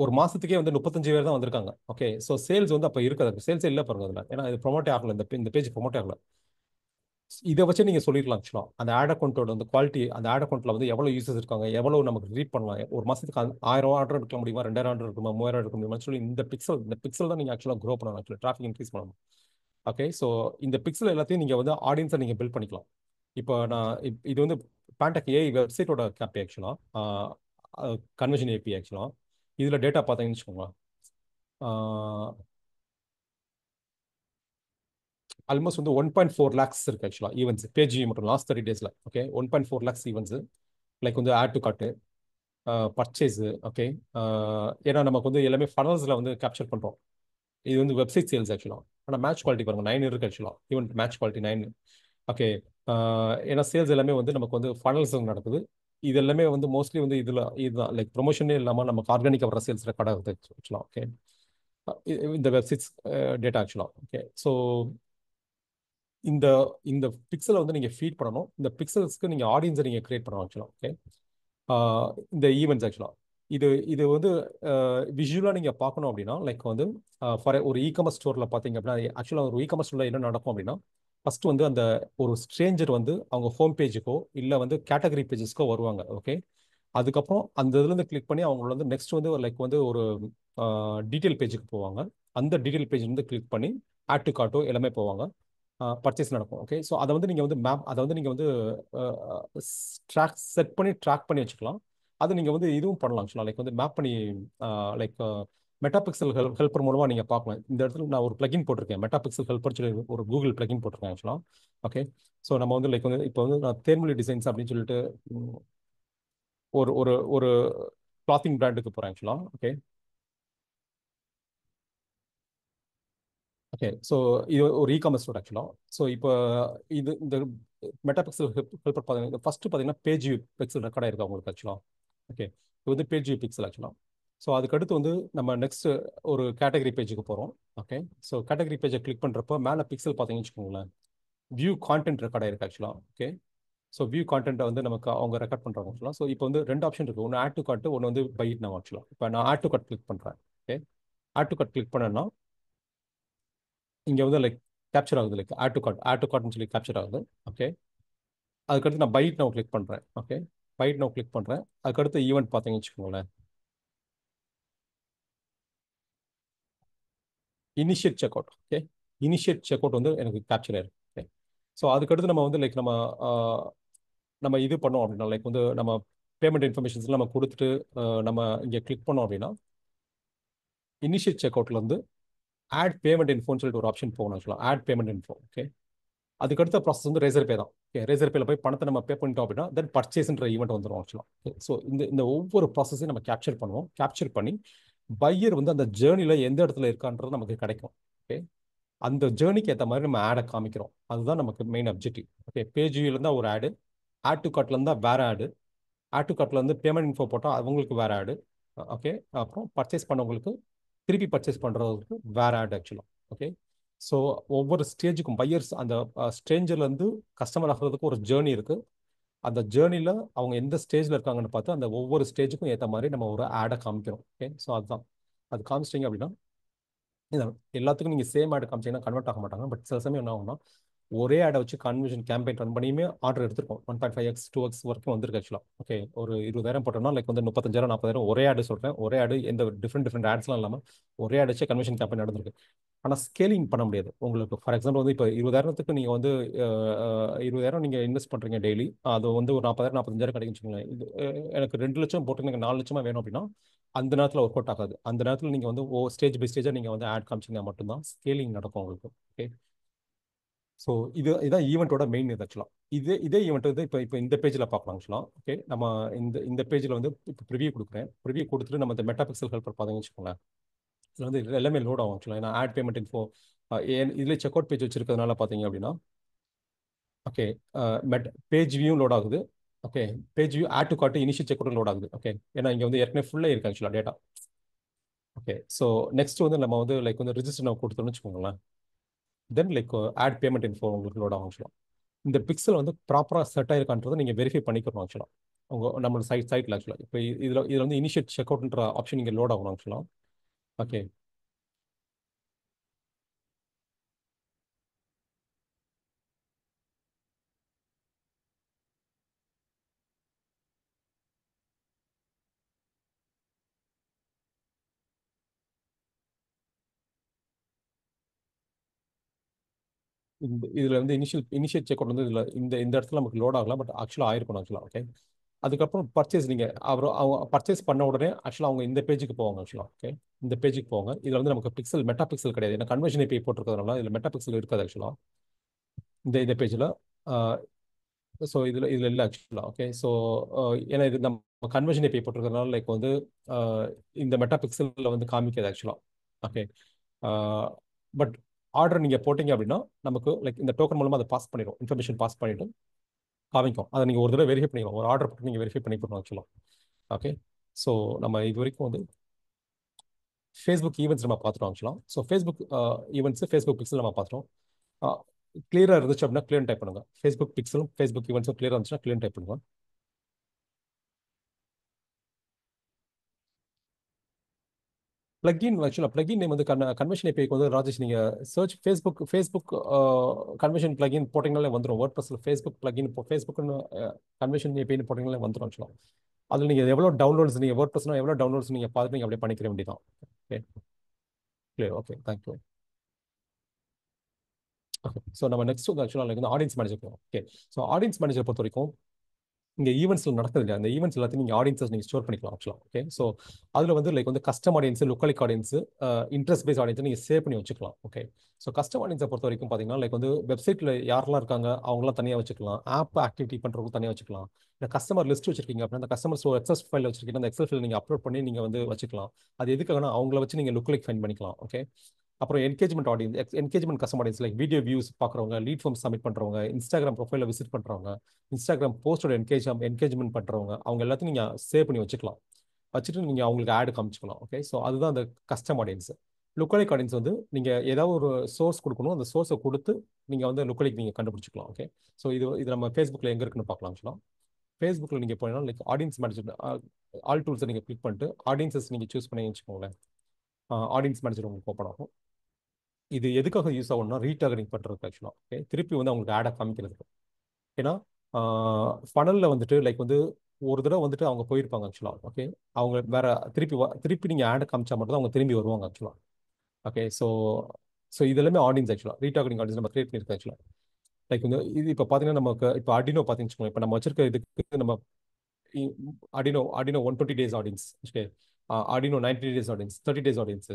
ஒரு மாசத்துக்கே வந்து 35 பேர் தான் வந்திருக்காங்க. ஓகே, ஸோ சேல்ஸ் வந்து அப்போ இருக்காது. சேல்ஸே இல்லை பாருங்க அதில். ஏன்னா இது ப்ரொமோட்டே ஆகல, இந்த பேஜ் ப்ரொமோட்டே ஆகல. இதை வச்சு நீங்கள் சொல்லிடலாம் ஆக்சுவலாக. அந்த ஆட் அக்கௌண்ட்டோட அந்த குவாலிட்டி, அந்த ஆட் அக்கௌண்ட்டில் வந்து எவ்வளோ யூசர்ஸ் இருக்காங்க, எவ்வளோ நமக்கு ரீட் பண்ணலாம், ஒரு மாதத்துக்கு 1000 ஆர்டர் எடுக்க முடியுமா, 2000 ஆர்டர் இருக்குமா, 3000 எடுக்க முடியுமா சொல்லி இந்த பிக்சல் தான் நீங்கள் ஆக்சுவலாக க்ரோ பண்ணணும். ஆக்சுவலாக டிராஃபிக் இன்க்ரீஸ் பண்ணணும். ஓகே, ஸோ இந்த பிக்சல் எல்லாத்தையும் நீங்கள் வந்து ஆடியன்ஸை நீங்கள் பில்ட் பண்ணிக்கலாம். இப்போ நான் இது வந்து பேண்டக் ஏஐ வெப்சைட்டோட கேப்பி ஆக்சுவலாக, கன்வென்ஷன் ஏபி ஆக்சுவலாக. இதில் டேட்டா பார்த்தீங்கன்னு வச்சுக்கோங்களேன், ஆல்மோஸ்ட் வந்து 1.4 lakhs இருக்கு ஆக்சுவலாக ஈவெண்ட்ஸ் பேஜ் மட்டும் லாஸ்ட் 30 daysல. ஓகே, 1.4 lakhs ஈவெண்ட்ஸ் லைக் வந்து add to cart, purchase. Okay, ஏன்னா நமக்கு வந்து எல்லாமே ஃபனல்ஸில் வந்து கேப்சர் பண்ணுறோம். இது வந்து வெப்சைட் சேல்ஸ் ஆக்சுவலாக. ஆனால் மேட்ச் குவாலிட்டி பாருங்க 9 இருக்கு ஆக்சுவலாக. Event match quality 9. ஓகே, ஏன்னா சேல்ஸ் எல்லாமே வந்து நமக்கு வந்து ஃபனல்ஸ் நடக்குது. இது எல்லாமே வந்து மோஸ்ட்லி வந்து இதுதான் லைக் ப்ரொமோஷனே இல்லாமல் நமக்கு ஆர்கானிக்காக வர சேல்ஸ் ரெக்கார்டாக இருக்குது ஆக்சுவலாக. ஓகே, இந்த வெப்சைட்ஸ் டேட்டா ஆக்சுவலாக. ஓகே, ஸோ இந்த இந்த பிக்சலை வந்து நீங்கள் ஃபீட் பண்ணணும். இந்த பிக்சல்ஸ்க்கு நீங்கள் ஆடியன்ஸை நீங்கள் கிரியேட் பண்ணணும் ஆக்சுவலாக. ஓகே, இந்த ஈவெண்ட்ஸ் ஆக்சுவலாக இது இது வந்து விஷுவலாக நீங்கள் பார்க்கணும் அப்படின்னா லைக் வந்து ஃபார் ஒரு இ-காமர்ஸ் ஸ்டோரில் பார்த்தீங்க அப்படின்னா ஆக்சுவலாக ஒரு இ-காமர்ஸ் ஸ்டோரில் என்ன நடக்கும் அப்படின்னா ஃபர்ஸ்ட் வந்து அந்த ஒரு ஸ்ட்ரேஞ்சர் வந்து அவங்க ஹோம் பேஜுக்கோ இல்லை வந்து கேட்டகரி பேஜஸ்க்கோ வருவாங்க. ஓகே, அதுக்கப்புறம் அந்த இதுலேருந்து கிளிக் பண்ணி அவங்க வந்து நெக்ஸ்ட் வந்து லைக் வந்து ஒரு டீட்டெயில் பேஜுக்கு போவாங்க. அந்த டீட்டெயில் பேஜ் வந்து கிளிக் பண்ணி ஆட் டு கார்ட்டோ எல்லாமே போவாங்க. பர்ச்சேஸ் நடக்கும். ஓகே, ஸோ அதை வந்து நீங்கள் வந்து அதை வந்து நீங்கள் வந்து செட் பண்ணி ட்ராக் பண்ணி வச்சுக்கலாம். அது நீங்கள் வந்து இதுவும் பண்ணலாம் ஆக்சுவலாக லைக் வந்து மேப் பண்ணி லைக் மெட்டாபிக்சல் ஹெல்ப்பர் மூலமாக நீங்கள் பார்க்கலாம். இந்த இடத்துல நான் ஒரு பிளகின் போட்டிருக்கேன், மெட்டாபிக்சல் ஹெல்ப்பர் சொல்லி ஒரு கூகுள் பிளகின் போட்டிருக்கேன் ஆக்சுவலாக. ஓகே, ஸோ நம்ம வந்து லைக் வந்து இப்போ வந்து நான் தேன்மொழி டிசைன்ஸ் அப்படின்னு சொல்லிட்டு ஒரு ஒரு ஒரு கிளாத்திங் பிராண்டுக்கு போகிறேன் ஆக்சுவலாக. ஓகே, ஓகே, ஸோ இது ஒரு இ-காமர்ஸ் ஸ்டோர் ஆக்சுவலாக. ஸோ இப்போ இந்த மெட்டாபிக்சல் ஹெல்ப்பர் பார்த்தீங்கன்னா ஃபர்ஸ்ட் பார்த்தீங்கன்னா பேஜ் வியூ பிக்சல் ரெக்கார்டாக இருக்கு அவங்களுக்கு ஆக்சுவலாக. ஓகே, இது வந்து பேஜ் வியூ பிக்சல் ஆக்சுவலாக. ஸோ அதுக்கடுத்து வந்து நம்ம நெக்ஸ்ட் ஒரு கேட்டகரி பேஜுக்கு போகிறோம். ஓகே, ஸோ கேட்டகரி பேஜை கிளிக் பண்ணுறப்போ மேலே பிக்சல் பார்த்தீங்கன்னு வச்சுக்கோங்களேன், வியூ கான்டென்ட் ரெக்கார்டாக இருக்கு ஆக்சுவலாக. ஓகே, ஸோ வியூ கான்டென்ட்டை வந்து நமக்கு அவங்க ரெக்கார்ட் பண்ணுறாங்க ஆக்சுவலாக. ஸோ இப்போ வந்து ரெண்டு ஆப்ஷன் இருக்குது, ஒன்று ஆட் டு கார்ட்டு, ஒன்று வந்து பை இட் நவ் ஆக்சுவலாக. இப்போ நான் ஆட் டு கார்ட் கிளிக் பண்ணுறேன். Okay, add to cart click பண்ணேன்னா இங்கே வந்து லைக் கேப்சர் ஆகுது, லைக் ஆட் டு கார்ட்னு சொல்லி கேப்சர் ஆகுது. ஓகே, அதுக்கடுத்து நான் பைட் நவ் கிளிக் பண்ணுறேன். ஓகே, பைட் நவ் கிளிக் பண்ணுறேன். அதுக்கடுத்து ஈவெண்ட் பார்த்தீங்கன்னு வச்சுக்கோங்களேன், initiate check out. Okay, initiate check out வந்து எனக்கு கேப்சர் ஆயிருக்கு. ஓகே, ஸோ அதுக்கடுத்து நம்ம வந்து லைக் நம்ம இது பண்ணோம் அப்படின்னா லைக் வந்து நம்ம பேமெண்ட் இன்ஃபர்மேஷன்ஸ் நம்ம கொடுத்துட்டு நம்ம இங்கே கிளிக் பண்ணோம் அப்படின்னா இனிஷியேட் செக் அவுட்ல வந்து ஆட் பேமெண்ட் இன்ஃபோன்னு சொல்லிட்டு ஒரு ஆப்ஷன் போகணும் ஆக்சுவலாக. Add payment info. ஓகே, அதுக்கடுத்த ப்ராசஸ் வந்து ரேசர் பே தான். ஓகே, ரேசர் பேல போய் பணத்தை நம்ம பே பண்ணிட்டோம் அப்படின்னா தென் பர்ச்சேஸ்ன்ற ஈவெண்ட் வந்துடும் ஆக்சுவலாக. ஓகே, ஸோ இந்த ஒவ்வொரு ப்ராசஸையும் நம்ம கேப்சர் பண்ணுவோம். கேப்சர் பண்ணி பையர் வந்து அந்த ஜேர்னியில் எந்த இடத்துல இருக்கான்றது நமக்கு கிடைக்கும். ஓகே, அந்த ஜேர்னிக்கு ஏற்ற மாதிரி நம்ம ஆடை காமிக்கிறோம். அதுதான் நமக்கு மெயின் அப்ஜெக்டிவ். ஓகே, பேஜ் வியூலேருந்து ஒரு ஆடு, ஆட் டு கார்ட்லேருந்து வேற ஆடு, ஆட் டு கார்ட்ல வந்து பேமெண்ட் இன்ஃபோ போட்டால் அவங்களுக்கு வேற ஆடு. ஓகே, அப்புறம் பர்ச்சேஸ் பண்ணவங்களுக்கு திருப்பி பர்ச்சேஸ் பண்ணுறதுக்கு வேற ஆட் ஆக்சுவலாக. ஓகே, ஸோ ஒவ்வொரு ஸ்டேஜுக்கும் பையர்ஸ் அந்த ஸ்ட்ரேஞ்சர்லேருந்து கஸ்டமர் ஆகிறதுக்கு ஒரு ஜேர்னி இருக்குது. அந்த ஜேர்னியில் அவங்க எந்த ஸ்டேஜில் இருக்காங்கன்னு பார்த்து அந்த ஒவ்வொரு ஸ்டேஜுக்கும் ஏற்ற மாதிரி நம்ம ஒரு ஆடை காமிக்கிறோம். ஓகே, ஸோ அதுதான் அது காமிச்சிட்டிங்க அப்படின்னா இதான் எல்லாத்துக்கும் நீங்கள் சேம் ஆட் காமிச்சிங்கன்னா கன்வெர்ட் ஆக மாட்டாங்க. பட் சில சமயம் என்ன ஆகும்னா ஒரே ஆடை வச்சு கன்வர்ஷன் கேம்பெயின் ரன் பண்ணியுமே ஆர்டர் எடுத்துருக்கோம். 1.5x 2x வரைக்கும் வந்திருக்கு ஆக்சுவலாக. ஓகே, ஒரு 20,000 போட்டோம்னா லைக் வந்து 35,000 40,000 ஒரே ஆடு சொல்கிறேன். ஒரே ஆடு எந்த டிஃப்ரெண்ட் ஆட்ஸ்லாம் இல்லாமல் ஒரே ஆடு வச்சு கன்வர்ஷன் கேம்பெயின் நடந்திருக்கு. ஆனால் ஸ்கேலிங் பண்ண முடியாது. உங்களுக்கு ஃபார் எக்ஸாம்பிள் வந்து இப்போ 20,000க்கு நீங்கள் வந்து 20,000 நீங்கள் இன்வெஸ்ட் பண்ணுறீங்க டெய்லி, அது வந்து ஒரு 40,000 45,000 கிடைக்குன்னு வச்சுக்கோங்களேன். இது எனக்கு 2 லட்சம் போட்டு எனக்கு 4 லட்சமாக வேணும் அப்படின்னா அந்த நேரத்தில் ஒர்க் அவுட் ஆகாது. அந்த நேரத்தில் நீங்கள் வந்து ஸ்டேஜ் பை ஸ்டேஜாக நீங்கள் வந்து ஆட் காமிச்சிங்கன்னா மட்டும்தான் ஸ்கேலிங் நடக்கும் உங்களுக்கு. ஓகே, ஸோ இதான் ஈவெண்ட்டோட மெயின் இது ஆக்சுவலாக. இதே ஈவெண்ட் வந்து இப்போ இந்த பேஜில் பார்க்கலாம் ஆக்சுவலாக. ஓகே, நம்ம இந்த பேஜில் வந்து இப்போ ப்ரிவியூ கொடுக்குறேன். ப்ரிவியூ கொடுத்துட்டு நம்ம இந்த மெட்டாபிக்சல் ஹெல்ப்பர் பார்த்தீங்கன்னு வச்சுக்கோங்களேன், இதில் வந்து எல்லாமே லோட் ஆகும் ஆக்சுவலாக. ஏன்னா ஆட் பேமெண்ட் இன்ஃபோ இதில் செக் அவுட் பேஜ் வச்சிருக்கிறதுனால பார்த்தீங்க அப்படின்னா ஓகே, பேஜ் வியூ லோட் ஆகுது. Okay, page view add to cart initial check out load ஆகுது. ஓகே, ஏன்னா இங்கே வந்து ஏற்கனவே ஃபுல்லாக இருக்கு ஆக்சுவலாக டேட்டா. ஓகே, ஸோ நெக்ஸ்ட் வந்து நம்ம வந்து லைக் வந்து ரிஜிஸ்டர் நம்ம கொடுத்தோம்னு வச்சுக்கோங்களேன், then like add payment info உங்களுக்கு லோட் ஆகும் ஆக்சுவலாக. இந்த பிக்சல் வந்து ப்ராப்பராக செட் ஆயிருக்கான்றதை நீங்கள் வெரிஃபை பண்ணிக்கணும் ஆக்சுவலாக. நம்மளோட சைட்டில் ஆக்சுவலாக இப்போ இதில் வந்து இனிஷியேட் செக் அவுட்ன்ற ஆப்ஷன் இங்கே லோட் ஆகணும் ஆக்சுவலாக. ஓகே, இதில் வந்து இனிஷியல் செக் அவுட் வந்து இதில் இந்த இடத்துல நமக்கு லோட் ஆகலாம். பட் ஆக்சுவலாக ஆயிருக்கணும் ஆக்சுவலாக. ஓகே, அதுக்கப்புறம் பர்ச்சேஸ் நீங்கள் அவங்க பர்ச்சேஸ் பண்ண உடனே ஆக்சுவலாக அவங்க இந்த பேஜுக்கு போவாங்க ஆக்சுவலாக. ஓகே, இந்த பேஜுக்கு போவாங்க. இதில் வந்து நமக்கு மெட்டா பிக்சல் கிடையாது. ஏன்னா கன்வர்ஷன் ஏபிஐ போட்டிருக்கிறதுனால இதில் மெட்டா பிக்சல் இருக்காது ஆக்சுவலாக இந்த பேஜில். ஸோ இதில் இல்லை ஆக்சுவலாக. ஓகே, ஸோ ஏன்னா இது நம்ம கன்வர்ஷன் ஏபிஐ போட்டிருக்கிறதுனால லைக் வந்து இந்த மெட்டா பிக்சலில் வந்து காமிக்காது ஆக்சுவலாக. ஓகே, பட் ஆர்டர் நீங்கள் போட்டிங்க அப்படின்னா நமக்கு லைக் இந்த டோக்கன் மூலமாக அதை பாஸ் பண்ணிடும், இன்ஃபர்மேஷன் பாஸ் பண்ணிவிட்டு காமிக்கும். அதை நீங்கள் ஒரு தடவை வெரிஃபை பண்ணிக்கலாம். ஒரு ஆர்டர் போட்டு நீங்கள் வெரிஃபை பண்ணி போடணும் ஆக்சுவலாக. ஓகே. ஸோ நம்ம இது வரைக்கும் வந்து ஃபேஸ்புக் ஈவெண்ட்ஸ் நம்ம பார்த்துட்டோம் ஆக்சுவலாக. So Facebook events Facebook pixel நம்ம பார்த்துட்டோம். கிளியராக இருந்துச்சு அப்படின்னா கிளியர் டைப் பண்ணுங்க. ஃபேஸ்புக் பிக்சலும் ஃபேஸ்புக் ஈவெண்ட்ஸும் கிளியராக இருந்துச்சுன்னா கிளியர் டைப் பண்ணுங்க. பிளக்இன் ஆக்சுவலாக பிளக்இன் நேம் வந்து கன்வென்ஷன் ஏபிஐக்கு வந்து ராஜேஷ் நீங்கள் சர்ச் ஃபேஸ்புக் கன்வென்ஷன் பிளக்இன் போட்டிங்கனாலே வந்துடும். வேர்ட்பிரஸ்ல ஃபேஸ்புக் பிளக்இன் ஃபேஸ்புக்னு கன்வென்ஷன் ஏபிஐன்னு போட்டிங்கனாலே வந்துடும் ஆக்சுவலாக. அதில் நீங்கள் எவ்வளோ டவுன்லோட்ஸ் நீங்கள் வேர்ட்பிரஸ்னா எவ்வளோ டவுன்லோட்ஸ் நீங்கள் பார்த்துட்டு நீங்கள் அப்படியே பண்ணிக்கிற வேண்டியதான். Okay clear. Okay thank you. Okay. So நம்ம நெக்ஸ்ட் வந்து ஆக்சுவலாக வந்து ஆடியன்ஸ் மேனேஜர் போகிறோம். ஓகே. ஸோ ஆடியன்ஸ் மேனேஜர் பொறுத்த வரைக்கும் இங்கே ஈவெண்ட்ஸில் நடக்குது இல்லையா, அந்த ஈவெண்ட்ஸ் எல்லாத்தையும் நீங்கள் ஆடியன்ஸஸ் நீங்கள் ஸ்டோர் பண்ணிக்கலாம் ஆக்சுவலாக. ஓகே. ஸோ அதில் வந்து லைக் வந்து custom audience, lookalike audience, interest base audience நீங்கள் சேவ் பண்ணி வச்சுக்கலாம். ஓகே. ஸோ கஸ்டம் ஆடியன்ஸை பொறுத்த வரைக்கும் பார்த்தீங்கன்னா லைக் வந்து வெப்சைட்டில் யாரெல்லாம் இருக்காங்க அவங்களாம் தனியாக வச்சுக்கலாம். ஆப் ஆக்டிவிட்டி பண்ணுறவங்க தனியாக வச்சுக்கலாம். இந்த கஸ்டமர் லிஸ்ட் வச்சிருக்கீங்க அப்படின்னா அந்த கஸ்டமர் எக்ஸஸ் ஃபைல் வச்சிருக்கீங்க, அந்த எக்ஸல் ஃபைல் நீங்கள் அப்லோட் பண்ணி நீங்கள் வந்து வச்சுக்கலாம். அது எதுக்காகனா அவங்கள வச்சு நீங்கள் லுக்கலிக் ஃபைன் பண்ணிக்கலாம். ஓகே. அப்புறம் engagement audience, engagement custom audience like video views பார்க்குறவங்க, லீட் ஃபார்ம் சப்மிட் பண்ணுறவங்க, இன்ஸ்டாகிராம் ப்ரொஃபைலில் விசிட் பண்ணுறவங்க, இன்ஸ்டாகிராம் போஸ்டோட என்கேஜ்மெண்ட் பண்ணுறவங்க, அவங்க எல்லாத்தையும் நீங்கள் சேவ் பண்ணி வச்சுக்கலாம். வச்சுட்டு நீங்கள் அவங்களுக்கு ஆடு காமிச்சிக்கலாம். ஓகே. ஸோ அதுதான் அந்த கஸ்டம் ஆடியன்ஸ். லுக்கலிக் ஆடியன்ஸ் வந்து நீங்கள் ஏதாவது ஒரு சோர்ஸ் கொடுக்கணும், அந்த சோர்ஸை கொடுத்து நீங்கள் வந்து லுக்கலிக் நீங்கள் கண்டுபிடிச்சிக்கலாம். ஓகே. ஸோ இது நம்ம ஃபேஸ்புக்கில் எங்கே இருக்குன்னு பார்க்கலாம் ஆக்சுவலாக. ஃபேஸ்புக்கில் நீங்கள் போனீங்கன்னா லைக் ஆடியன்ஸ் மேனேஜர் ஆல் டூல்ஸை நீங்கள் கிளிக் பண்ணிட்டு ஆடியன்ஸஸ் நீங்கள் சூஸ் பண்ணி வச்சுக்கோங்களேன். ஆடியன்ஸ் மேனேஜர் உங்களுக்கு ஓப்பன் ஆகும். இது எதுக்காக யூஸ் ஆகும்னா ரீடார்கெட்டிங் பண்ணுறதுக்கு ஆக்சுவலாக. ஓகே. திருப்பி வந்து அவங்களுக்கு ஆடை காமிக்கிறதுக்கு. ஏன்னா ஃபனலில் வந்துட்டு லைக் வந்து ஒரு தடவை வந்துட்டு அவங்க போயிருப்பாங்க ஆக்சுவலாக. ஓகே. அவங்க வேற திருப்பி நீங்கள் ஆடை காமிச்சா மட்டும் தான் அவங்க திரும்பி வருவாங்க ஆக்சுவலாக. ஓகே. ஸோ இது எல்லாமே ஆடியன்ஸ் ஆக்சுவலாக ரீடார்கெட்டிங் ஆடியன்ஸ் நம்ம கிரியேட் பண்ணியிருக்கோம் ஆக்சுவலாக. லைக் வந்து இது இப்போ பார்த்தீங்கன்னா நமக்கு இப்போ அடினோ பார்த்தீங்கன்னு வச்சுக்கோங்க. இப்போ நம்ம வச்சிருக்க இதுக்கு நம்ம அடினோ 120 டேஸ் ஆடியன்ஸ். ஓகே. அடினோ 90 டேஸ் ஆடியன்ஸ், 30 டேஸ் ஆடியன்ஸ்.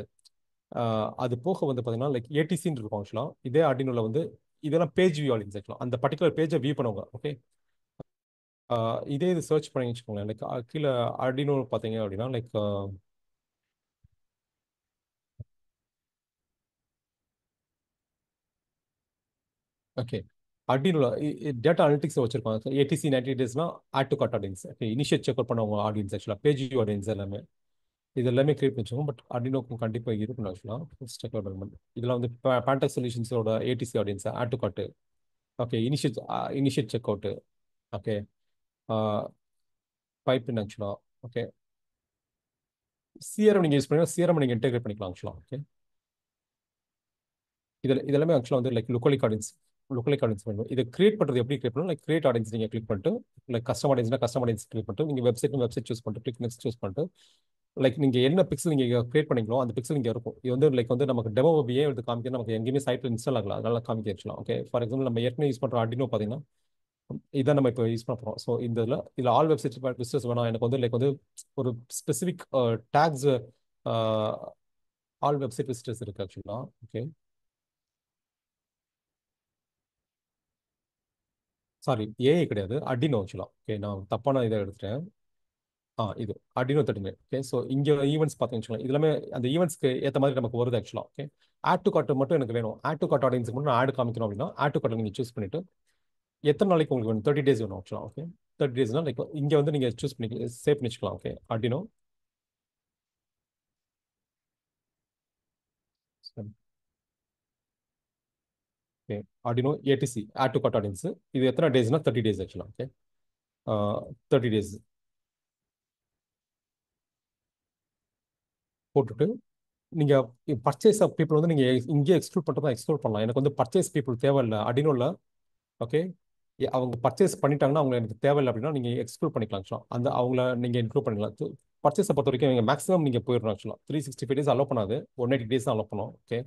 அது போக வந்து பார்த்தீங்கன்னா லைக் ஏடிசின்னு இருக்கும் ஆக்சுவலாக. இதே ஆர்டினோவில் வந்து இதெல்லாம் பேஜ் வியூ ஆடியன்ஸ் ஆக்சுவலாக. அந்த பர்டிகுலர் பேஜை வியூ பண்ணுவாங்க. ஓகே. இதே இது சர்ச் பண்ணி வச்சுக்கோங்களேன். லைக் கீழே ஆர்டினோ பார்த்தீங்க அப்படின்னா லைக் ஓகே ஆர்டினோல டேட்டா அனலிட்டிக்ஸ் வச்சிருப்பாங்க. ஏடிசி 90 டேஸ்னா add to cart audience. Okay. Initiate check out பண்ணவங்க ஆடியன்ஸ் ஆக்சுவலாக பேஜ் வியூ ஆடியன்ஸ் எல்லாமே. இது எல்லாமே கிரியேட் பண்ணிச்சோம். பட் அடினோக்கும் கண்டிப்பாக இருக்கணும் ஆக்சுவலாக. செக் அவுட் இதெல்லாம் வந்து பேண்டெக் சொல்யூஷன்ஸோட ATC audience add to cart. Okay. Initiate check out. Okay. பைப்பின் ஆக்சுவலாக. ஓகே. சிஆர்எம் நீங்கள் யூஸ் பண்ணி சிஆர்எம் நீங்கள் இன்டெகிரேட் பண்ணிக்கலாம் ஆக்சுவலாக. ஓகே. இதெல்லாமே ஆக்சுவலாக வந்து லைக் லுக்கலிக் ஆடியன்ஸ் பண்ணுவோம். இதை கிரியேட் பண்ணுறது எப்படி கிரியேட் பண்ணணும், லைக் கிரியேட் ஆடியன்ஸ் நீங்கள் கிளிக் பண்ணிட்டு லைக் கஸ்டம் ஆடியன்ஸ் கிளிக் பண்ணிட்டு நீங்கள் வெப்சைட் சூஸ் பண்ணிட்டு கிளிக் நெக்ஸ்ட் சூஸ் பண்ணிட்டு லைக் நீங்கள் என்ன பிக்சல் நீங்கள் கிரியேட் பண்ணிங்களோ அந்த பிக்சல் இங்கே இருக்கும். இது வந்து லைக் வந்து நமக்கு டெமோ ஏன் எடுத்து காமிக்க நமக்கு எங்கேயுமே சைட்டில் இன்ஸ்டால் ஆகலாம், அதனால காமிக்க வச்சுக்கலாம். ஓகே. ஃபார் எக்ஸாம்பிள் நம்ம ஏற்கனவே யூஸ் பண்ணுற ஆர்டினோ பார்த்தீங்கன்னா இதான் நம்ம இப்போ யூஸ் பண்ண போகிறோம். ஸோ இதில் ஆல் வெப்சைட்ஸ் விசிட்டர்ஸ் வேணாம், எனக்கு வந்து லைக் வந்து ஒரு specific tags all website visitors இருக்கு ஆக்சுவலாக. ஓகே. சாரி, ஏஐ கிடையாது, அடினோ ஆக்சுவலாக. ஓகே. நான் தப்பான இதை எடுத்துட்டேன். இது அடினோ 39. ஓகே. ஸோ இங்கே ஈவெண்ட்ஸ் பார்த்தீங்கன்னு வச்சுக்கோங்களேன். இது எல்லாமே அந்த ஈவெண்ட்ஸ்க்கு ஏற்ற மாதிரி நமக்கு வருது ஆக்சுவலாக. ஓகே. ஆட் டு கார்ட் மட்டும் எனக்கு வேணும். ஆட் டு கார்ட் ஆடியன்ஸுக்கு மட்டும் நான் ஆட் காமிக்கணும் அப்படின்னா ஆட் டு கார்ட் நீங்கள் சூஸ் பண்ணிட்டு எத்தனை நாளைக்கு உங்களுக்கு வேணும், 30 டேஸ் வேணும் ஆக்சுவலாக. ஓகே. 30 டேஸ்னா லைக் இங்கே வந்து நீங்கள் சூஸ் பண்ணி சேவ் பண்ணி வச்சுக்கலாம். ஓகே. அடினோ ஓகே. ஆர்டினோ ATC add to cart audience. இது எத்தனை டேஸ்னா 30 டேஸ் ஆக்சுவலாக. ஓகே. 30 டேஸ் போட்டுட்டு நீங்கள் பர்ச்சேஸ் ஆஃப் பீப்புள் வந்து நீங்கள் இங்கே எக்ஸ்க்ளூட் பண்ணுறதா எக்ஸ்க்ளூட் பண்ணலாம். எனக்கு வந்து பர்ச்சேஸ் பீப்புள் தேவையில்லை அடினோவில். ஓகே. அவங்க பர்ச்சேஸ் பண்ணிட்டாங்கன்னா அவங்க எனக்கு தேவையில்லை அப்படின்னா நீங்கள் எக்ஸ்க்ளூட் பண்ணிக்கலாம் ஆக்சுவலாக. அந்த அவங்கள நீங்கள் இன்க்ளூட் பண்ணிக்கலாம். பர்ச்சேஸை பொறுத்த வரைக்கும் நீங்கள் மேக்ஸிமம் நீங்கள் போயிடணும் ஆக்சுவலாக. 365 டேஸ் அலோவ் பண்ணாது, 180 டேஸ் தான் அலோவ் பண்ணும். ஓகே.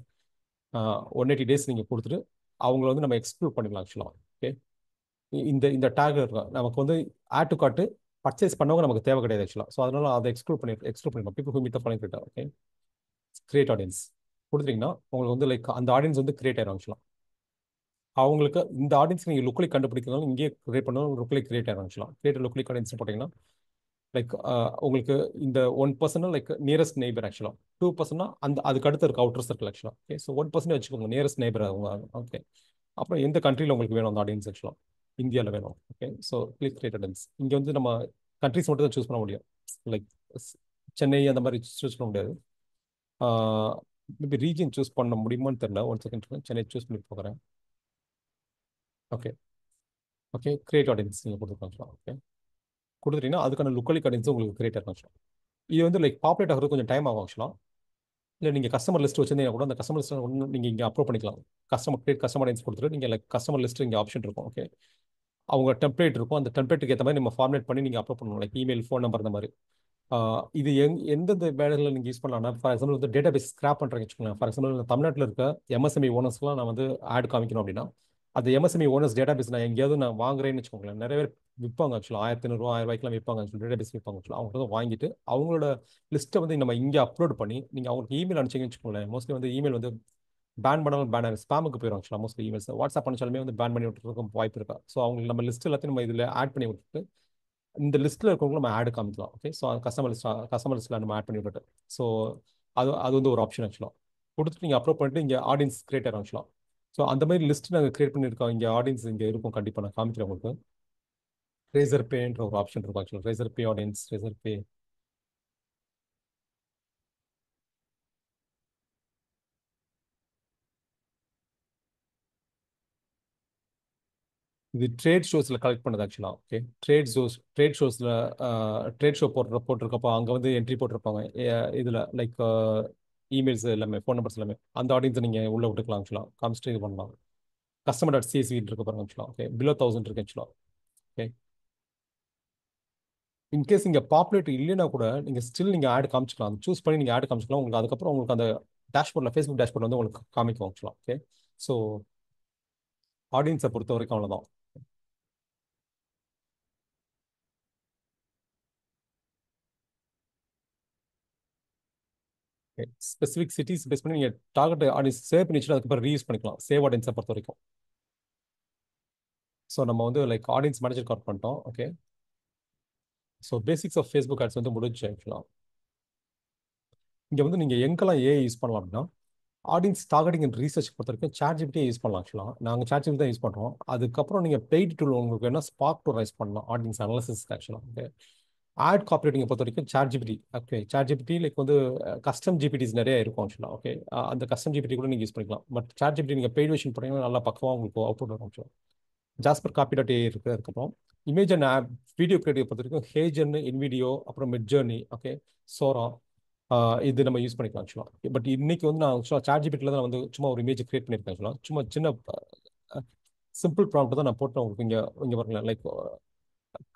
180 டேஸ் நீங்கள் கொடுத்துட்டு அவங்கள வந்து நம்ம எக்ஸ்க்ளூட் பண்ணிக்கலாம் ஆக்சுவலாக. ஓகே. இந்த இந்த டேக் இருக்கும் நமக்கு வந்து ஆட் டு கார்ட்டு பர்ச்சேஸ் பண்ணவங்க நமக்கு தேவை கிடையாது ஆக்சுவலாக. ஸோ அதனால அதை எக்ஸ்க்ளூட் பண்ணிக்கலாம். People who meet the following criteria. Okay. Create audience கொடுத்துட்டீங்கன்னா உங்களுக்கு வந்து லைக் அந்த ஆடியன்ஸ் வந்து கிரியேட் ஆயிரும் ஆக்சுவலாக. அவங்களுக்கு இந்த ஆடியன்ஸ் நீங்கள் லுக்கலி கண்டுபிடிக்கிறதாலும் இங்கே கிரியேட் பண்ணாலும் லுக்கலி கிரியேட் ஆயிரும் ஆக்சுவலாக. கிரியேட் லுக்கலி ஆடியன்ஸ் போட்டிங்கன்னா லைக் உங்களுக்கு இந்த 1% லைக் நியரஸ்ட் நெய்பர் ஆக்சுவலாக. 2% அந்த அதுக்கு அடுத்து இருக்க அவுட்டர் சர்க்கிள் ஆக்சுவலாக. ஓகே. ஸோ 1% வச்சுக்கோங்க நியரஸ்ட் நெய்பர் அவங்க. ஓகே. அப்புறம் எந்த கண்ட்ரியில் உங்களுக்கு வேணும் அந்த ஆடியன்ஸ் ஆக்சுவலாக. இந்தியாவில் வேணும். Okay, so please create audience. இங்கே வந்து நம்ம கண்ட்ரிஸ் மட்டும் தான் சூஸ் பண்ண முடியும். லைக் சென்னை அந்த மாதிரி சூஸ் பண்ண முடியாது. மேபி ரீஜன் சூஸ் பண்ண முடியுமான்னு தெரியல. ஒன் செகண்ட், சென்னை சூஸ் பண்ணி போகிறேன். ஓகே. ஓகே, கிரியேட் ஆடியன்ஸ் நீங்கள் கொடுத்துருக்காங்க. ஓகே, கொடுத்துட்டீங்கன்னா அதுக்கான லொக்கலிக் ஆடியன்ஸ் உங்களுக்கு கிரியேட் ஆகும். இது வந்து லைக் பாப்புலேட் ஆகிறது கொஞ்சம் டைம் ஆகும் ஆக்சுவலாக. இல்லை நீங்கள் கஸ்டமர் லிஸ்ட் வச்சிருந்தீங்கன்னா கூட அந்த கஸ்டமர் லிஸ்ட் ஒன்று நீங்கள் இங்கே அப்லோட் பண்ணிக்கலாம். கஸ்டமர் ஆடியன்ஸ் கொடுத்துட்டு நீங்கள் லைக் கஸ்டமர் லிஸ்ட் இங்கே ஆப்ஷன் இருக்கும். ஓகே, அவங்க டெம்ப்ளேட் இருக்கும். அந்த டெம்ப்ளேட்டுக்கு ஏற்ற மாதிரி நம்ம ஃபார்மேட் பண்ணி நீங்கள் அப்லோட் பண்ணணும். லைக் இமெயில், ஃபோன் நம்பர், இந்த மாதிரி. இது எந்தெந்த வேலைகளில் நீங்கள் யூஸ் பண்ணலாம்னா, ஃபார் எக்ஸாம்பிள் வந்து டேட்டா பேஸ் ஸ்கிராப் பண்ணுறேன்னு வச்சுக்கோங்களேன். ஃபார் எக்ஸாம்பிள் தமிழ்நாட்டில் இருக்க எம்எஸ்எம்இ ஓனர்ஸ்லாம் நான் வந்து ஆட் காமிக்கணும் அப்படின்னா, அந்த எம்எஸ்எம்இ ஓனர்ஸ் டேட்டா பேஸ் நான் எங்கேயாவது நான் வாங்குறேன்னு வச்சுக்கோங்களேன். நிறைய பேர் விற்பாங்க ஆக்சுவலாக. 1500, 1000 விற்பாங்க ஆக்சுவலாக. டேட்டா பேஸ் விற்பாங்க ஆக்சுவலாக. அவங்க வந்து வாங்கிட்டு அவங்களோட லிஸ்ட்டை வந்து நம்ம இங்கே அப்லோட் பண்ணி நீங்கள் அவங்களுக்கு இமெயில் அனுப்பிச்சிங்கன்னு வச்சுக்கோங்களேன். மோஸ்ட்லி வந்து இமெயில் வந்து பேன் பண்ணாலும் பேன் ஆகும், ஸ்பாமுக்கு போயிடும் ஆக்சுவலாக. மோஸ்ட்லி இமெயில்ஸ் வாட்ஸ்அப் அனுப்பிச்சாலுமே வந்து பேன் பண்ணி விட்டுருக்கும் வாய்ப்பு இருக்கா. ஸோ அவங்களுக்கு நம்ம லிஸ்ட் எல்லாத்தையும் நம்ம இதில் ஆட் பண்ணி விட்டுட்டு இந்த லிஸ்ட்டில் இருக்கவங்க நம்ம ஆடு காமிக்கலாம். ஓகே, ஸோ கஸ்டமர் லிஸ்ட்டில் நம்ம ஆட் பண்ணி விட்டுட்டு, ஸோ அது வந்து ஒரு ஆப்ஷன் ஆக்சுவலாக. கொடுத்துட்டு நீங்கள் அப்லோட் பண்ணிட்டு இங்கே ஆடியன்ஸ் கிரியேட் ஆகும் ஆக்சுவலாக. ஸோ அந்த மாதிரி லிஸ்ட் நாங்கள் கிரியேட் பண்ணியிருக்கோம். இங்கே ஆடியன்ஸ் இங்கே இருக்கும். கண்டிப்பாக நான் காமிக்கிறேன் உங்களுக்கு. ரேசர் பேன்ற ஒரு ஆப்ஷன் இருக்கும் ஆக்சுவலாக. ரேசர் பே ஆடியன்ஸ், ரேசர் பே. இது ட்ரேட் ஷோஸில் கலெக்ட் பண்ணது ஆக்சுவலாக. ஓகே, ட்ரேட் ஷோஸில் ட்ரேட் ஷோ போட்டிருக்கப்போ அங்கே வந்து என்ட்ரி போட்டிருப்பாங்க. இதில் லைக் இமெயில்ஸ் எல்லாமே, ஃபோன் நம்பர்ஸ் எல்லாமே. அந்த ஆடியன்ஸை நீங்கள் உள்ளே விட்டுக்கலாம் ஆக்சுவலாக. காமிச்சிட்டு இது பண்ணலாம். customer.csv இருக்கு பாருங்க ஆக்சுவலாக. ஓகே, பிலோ 1000 இருக்கு ஆக்சுவலாக. ஓகே, இன்கேஸ் இங்கே பாப்புலேட் இல்லைன்னா கூட நீங்கள் ஸ்டில் நீங்கள் ஆட் காமிச்சிக்கலாம். சூஸ் பண்ணி நீங்கள் ஆட் காமிச்சிக்கலாம். உங்களுக்கு அதுக்கப்புறம் உங்களுக்கு அந்த டேஷ்போர்டில், ஃபேஸ்புக் டேஷ்போர்ட் வந்து உங்களுக்கு காமிக்கும் ஆக்சுவலாக. ஓகே, ஸோ ஆடியன்ஸை பொறுத்த வரைக்கும் அவ்வளோதான். ஸ்பெசிஃபிக் சிட்டிஸ் பேஸ் பண்ணி நீங்கள் டார்கெட் ஆடியன்ஸ் சேவ் பண்ணி வச்சுட்டு அதுக்கப்புறம் ரீயூஸ் பண்ணிக்கலாம். சேவ் ஆடியன்ஸை பொறுத்த வரைக்கும். ஸோ நம்ம வந்து லைக் ஆடியன்ஸ் மேனேஜர் கவர் பண்ணிட்டோம். Okay, so basics of Facebook ads வந்து முடிஞ்சு ஆக்சுவலாக. இங்கே வந்து நீங்கள் எங்கெல்லாம் ஏஐ யூஸ் பண்ணலாம் அப்படின்னா, ஆடியன்ஸ் டார்கெட்டிங் அண்ட் ரீசர்ச் பொறுத்த வரைக்கும் சாட் யூஸ் பண்ணலாம் ஆக்சுவலாக. நாங்கள் சாட் தான் யூஸ் பண்ணுறோம். அதுக்கப்புறம் நீங்கள் பெய்ட் டூல் உங்களுக்கு என்ன ஸ்பார்க் டூ ரைஸ் பண்ணலாம் ஆடியன்ஸ் அனாலிசிஸ் ஆக்சுவலாக. ஓகே, ஆட் காப்பி ரைட்டிங்கை பொறுத்த வரைக்கும் சாட். ஓகே, சாட் லைக் வந்து கஸ்டம் ஜிபிடிஸ் நிறைய இருக்கும் ஆக்சுவலாக. ஓகே, அந்த கஸ்டம் ஜிபிடி கூட நீங்கள் யூஸ் பண்ணிக்கலாம். பட் சாட் நீங்கள் பெய்ட் வெர்ஷன் போட்டீங்கன்னா நல்லா பக்கமாக உங்களுக்கு அவுட்புட் வரும் ஆக்சுவலாக. ஜாஸ்பர் காப்பி.ஏ இருக்குது. அதுக்கப்புறம் image and of video creative பொறுத்த வரைக்கும் ஹேஜன், இன்விடியோ, அப்புறம் மிட் ஜர்னி, ஓகே, சோரா, இது நம்ம யூஸ் பண்ணிக்கலாம் ஆக்சுவலாக. பட் இன்னைக்கு வந்து நான் ஆக்சுவலாக சாட் தான் வந்து சும்மா ஒரு இமேஜ் கிரியேட் பண்ணியிருக்கேன் ஆக்சுவலாக. சும்மா சின்ன சிம்பிள் ப்ராம்ப்ட் தான் நான் போட்டேன் உங்களுக்கு. இங்கே பாருங்களேன். Like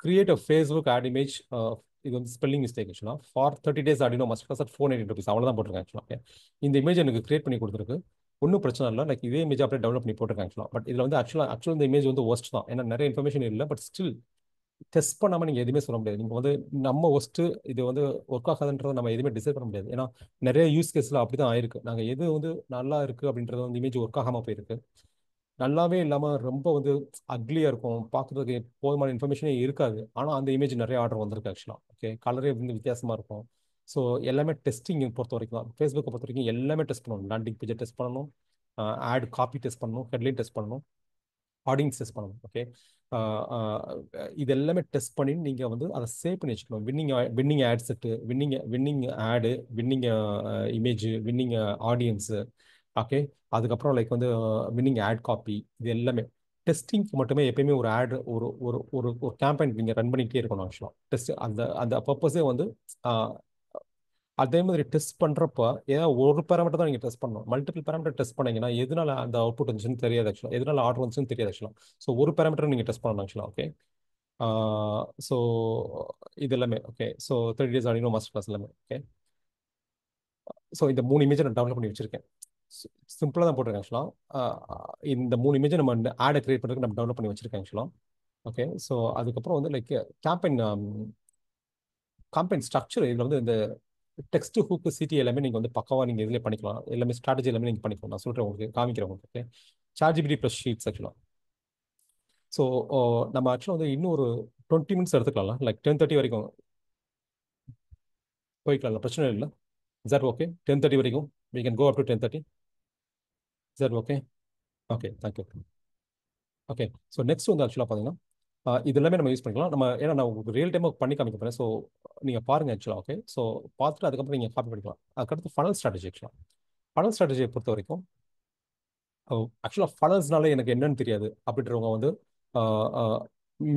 create a Facebook add image. இது வந்து ஸ்பெல்லிங் மிஸ்டேக் ஆக்சுவலாக. For 30 days Arduino must cost at 490 rupees அவ்வளோ தான் போட்டிருக்கேன் ஆக்சுவலாக. இந்த இமேஜ் எனக்கு கிரியேட் பண்ணி கொடுத்துருக்கு. ஒன்றும் பிரச்சனை இல்லை. லைக் இதே இமேஜ் அப்படியே டெவலப் பண்ணி போட்டிருக்கேன் ஆக்சுவலாக. பட் இதில் வந்து ஆக்சுவலாக இந்த இமேஜ் வந்து ஒஸ்ட் தான். ஏன்னா நிறைய இன்ஃபர்மேஷன் இல்லை. பட் ஸ்டில் டெஸ்ட் பண்ணாமல் நீங்கள் எதுவுமே சொல்ல முடியாது. நீங்கள் வந்து நம்ம ஒஸ்ட்டு இது வந்து ஒர்க் ஆகாதுன்றதை நம்ம எதுவுமே டிசைட் பண்ண முடியாது. ஏன்னா நிறைய யூஸ் கேஸில் அப்படி தான் ஆயிருக்கு. நாங்கள் எது வந்து நல்லா இருக்குது அப்படின்றது வந்து இமேஜ் ஒர்க் ஆகாமல் போயிருக்கு. நல்லாவே இல்லாமல் ரொம்ப வந்து அக்லியாக இருக்கும். பார்க்குறதுக்கு போதுமான இன்ஃபர்மேஷனே இருக்காது. ஆனால் அந்த இமேஜ் நிறைய ஆர்டர் வந்திருக்கு ஆக்சுவலாக. ஓகே, கலரே வந்து வித்தியாசமாக இருக்கும். ஸோ எல்லாமே டெஸ்டிங் பொறுத்த வரைக்கும் தான். ஃபேஸ்புக்கை பொறுத்த வரைக்கும் எல்லாமே டெஸ்ட் பண்ணணும். லேண்டிங் பேஜை டெஸ்ட் பண்ணணும், ஆட் காப்பி டெஸ்ட் பண்ணணும், ஹெட்லைன் டெஸ்ட் பண்ணணும், ஆடியன்ஸ் டெஸ்ட் பண்ணணும். ஓகே, இது எல்லாமே டெஸ்ட் பண்ணி நீங்கள் வந்து அதை சேவ் பண்ணி வச்சுக்கணும். வின்னிங் ஆட் செட்டு, வின்னிங் ஆடு, winning image, winning audience. Okay, அதுக்கப்புறம் லைக் வந்து வின்னிங் ஆட் காப்பி. இது எல்லாமே டெஸ்டிங்க்கு மட்டுமே. எப்பயுமே ஒரு ஆட், ஒரு ஒரு ஒரு ஒரு கேம்பெயின் நீங்கள் ரன் பண்ணிக்கிட்டே இருக்கணும் ஆக்சுவலாக. டெஸ்ட் அந்த அந்த பர்பஸே வந்து அதே மாதிரி டெஸ்ட் பண்ணுறப்ப ஏதாவது ஒரு பேராமீட்டர் தான் நீங்கள் டெஸ்ட் பண்ணணும். மல்டிபிள் பேராமீட்டர் டெஸ்ட் பண்ணீங்கன்னா எதனால அந்த அவுட்புட் வந்துச்சுன்னு தெரியாது ஆக்சுவலாக. எதனால ஆர்டர் வந்துச்சுன்னு தெரியாது ஆக்சுவலாக. ஸோ ஒரு பேராமீட்டர் நீங்கள் டெஸ்ட் பண்ணணும் ஆக்சுவலாக. ஓகே, ஸோ இது எல்லாமே. ஓகே, ஸோ 30 days ஆடினோ மாஸ்டர் கிளாஸ் எல்லாமே. ஓகே, ஸோ இந்த 3 இமேஜை நான் டெவலப் பண்ணி வச்சிருக்கேன். சிம்பிளாக தான் போட்டிருக்கேன் ஆக்சுவலாக. இந்த 3 இமேஜை நம்ம ஆடை கிரியேட் பண்ணுறதுக்கு நம்ம டெவலப் பண்ணி வச்சிருக்கேன் ஆக்சுவலாக. ஓகே, ஸோ அதுக்கப்புறம் வந்து லைக் கேம்பெயின் காம்பெயின் ஸ்ட்ரக்சர். இதில் வந்து இந்த டெக்ஸ்ட் ஹூக் சிட்டி எல்லாமே நீங்கள் வந்து பக்கவாக நீங்கள் இதில் பண்ணிக்கலாம். எல்லாமே ஸ்ட்ராட்டஜி எல்லாமே நீங்கள் பண்ணிக்கலாம். நான் சொல்கிறேன் உங்களுக்கு, காமிக்கிறேன் உங்களுக்கு. ஓகே, சார்ஜிபிடி ப்ளஸ் ஷீட்ஸ் ஆக்சுவலாக. ஸோ நம்ம ஆக்சுவலாக வந்து இன்னும் ஒரு 20 minutes எடுத்துக்கலாம். லைக் 10:30 வரைக்கும் போய்க்கலாம், பிரச்சனை இல்லை. சார் ஓகே, 10:30 வரைக்கும் we can go up to 10:30. Sir okay. Okay, thank you. Okay. So next வந்து ஆக்சுவலாக பார்த்தீங்கன்னா இது எல்லாமே நம்ம யூஸ் பண்ணிக்கலாம். நம்ம ஏன்னா நான் உங்களுக்கு ரியல் டைமாக பண்ணி காமிக்க போகிறேன். ஸோ நீங்கள் பாருங்கள் ஆக்சுவலாக. ஓகே. ஸோ பார்த்துட்டு அதுக்கப்புறம் நீங்கள் காப்பி பண்ணிக்கலாம். அதுக்கடுத்து ஃபனல் ஸ்ட்ராட்டஜி ஆக்சுவலாக. ஃபனல் ஸ்ட்ராட்டஜியை பொறுத்த வரைக்கும் ஆக்சுவலாக ஃபனல்ஸ்னால எனக்கு என்னன்னு தெரியாது அப்படின்றவங்க வந்து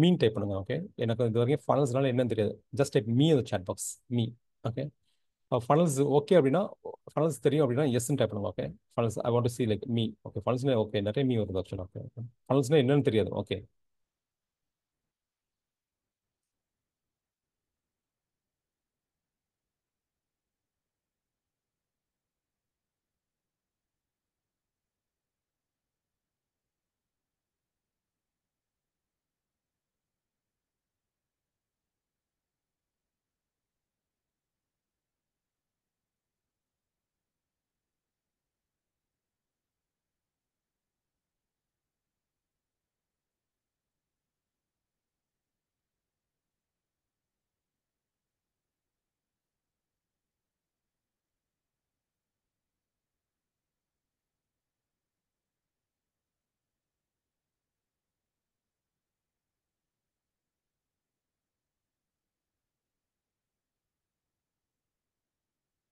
மீன் டைப் பண்ணுங்க. ஓகே. எனக்கு இது வரைக்கும் ஃபனல்ஸ்னால என்னன்னு தெரியாது. ஜஸ்ட் டைப் மீ அந்த chat box me. Okay. Funnels okay அப்படின்னா, ஃபனல்ஸ் தெரியும் அப்படின்னா எஸ்ன்னு டைப் பண்ணுங்க. Okay. Funnels I want to see like me. Okay. ஃபனல்ஸ்னா ஓகே நிறைய மீ வருது ஆக்சுவலாக. ஓகே. ஃபனல்ஸ்னா என்னன்னு தெரியாது. ஓகே.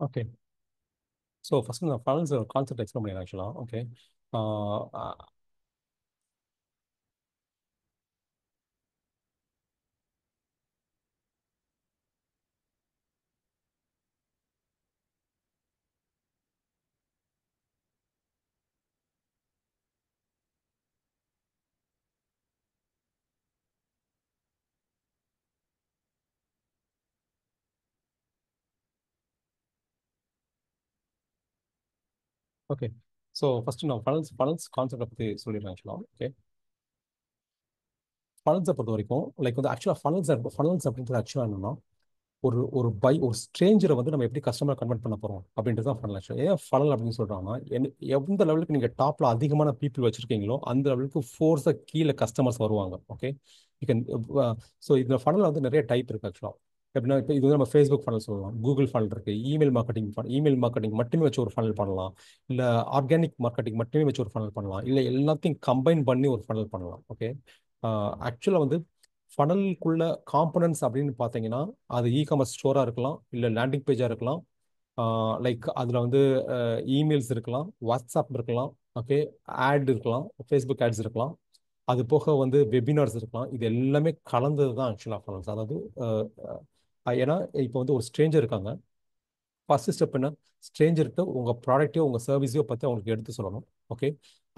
ஓகே. ஸோ ஃபஸ்ட் நான் ஃபனல்ஸ் கான்செப்ட் எக்ஸ்பிளைன் பண்ணிடுறேன் ஆக்சுவலாக. ஓகே. ஓகே. ஸோ ஃபஸ்ட்டு நான் ஃபனல்ஸ் கான்செப்டை பற்றி சொல்லிடுறேன் ஆக்சுவலாக. ஓகே. ஃபனல்ஸை பொறுத்த வரைக்கும் லைக் வந்து ஆக்சுவலாக ஃபனல்ஸ் அப்படின்றது ஆக்சுவலாக என்னன்னா ஒரு ஒரு ஸ்ட்ரேஞ்சரை வந்து நம்ம எப்படி கஸ்டமர் கன்வெர்ட் பண்ண போகிறோம் அப்படின்றது தான் ஃபனல் ஆக்சுவலாக. ஏன் ஃபனல் அப்படின்னு சொல்கிறாங்கன்னா எந்த லெவலுக்கு நீங்கள் டாப்பில் அதிகமான பீப்புள் வச்சுருக்கீங்களோ அந்த லெவலுக்கு ஃபோர்ஸாக கீழே கஸ்டமர்ஸ் வருவாங்க. ஓகே. You can. ஸோ இந்த ஃபனல் வந்து நிறைய டைப் இருக்குது ஆக்சுவலாக. எப்படின்னா இப்போ இது வந்து நம்ம ஃபேஸ்புக் ஃபனல் சொல்லலாம், கூகுள் ஃபனல் இருக்குது, இமெயில் மார்க்கெட்டிங் மட்டுமே வச்சு ஒரு ஃபனல் பண்ணலாம், இல்லை ஆர்கானிக் மார்க்கெட்டிங் மட்டுமே வச்சு ஒரு ஃபனல் பண்ணலாம், இல்லை எல்லாத்தையும் கம்பைன் பண்ணி ஒரு ஃபனல் பண்ணலாம். ஓகே. ஆக்சுவலாக வந்து ஃபனலுக்குள்ள காம்பனன்ட்ஸ் அப்படின்னு பார்த்தீங்கன்னா அது இ-காமர்ஸ் ஸ்டோராக இருக்கலாம், இல்லை லேண்டிங் பேஜாக இருக்கலாம், லைக் அதில் வந்து இமெயில்ஸ் இருக்கலாம், வாட்ஸ்அப் இருக்கலாம், ஓகே, ஆட் இருக்கலாம், ஃபேஸ்புக் ஆட்ஸ் இருக்கலாம், அது போக வந்து வெபினார்ஸ் இருக்கலாம். இது எல்லாமே கலந்தது தான் ஆக்சுவலாக ஃபனல்ஸ். அதாவது ஏன்னா இப்போ வந்து ஒரு ஸ்ட்ரேஞ்சர் இருக்காங்க. ஃபர்ஸ்ட் ஸ்டெப் என்ன, ஸ்ட்ரேஞ்சர்கிட்ட உங்கள் ப்ராடக்ட்டையோ உங்கள் சர்வீஸையோ பற்றி அவங்களுக்கு எடுத்து சொல்லணும். ஓகே.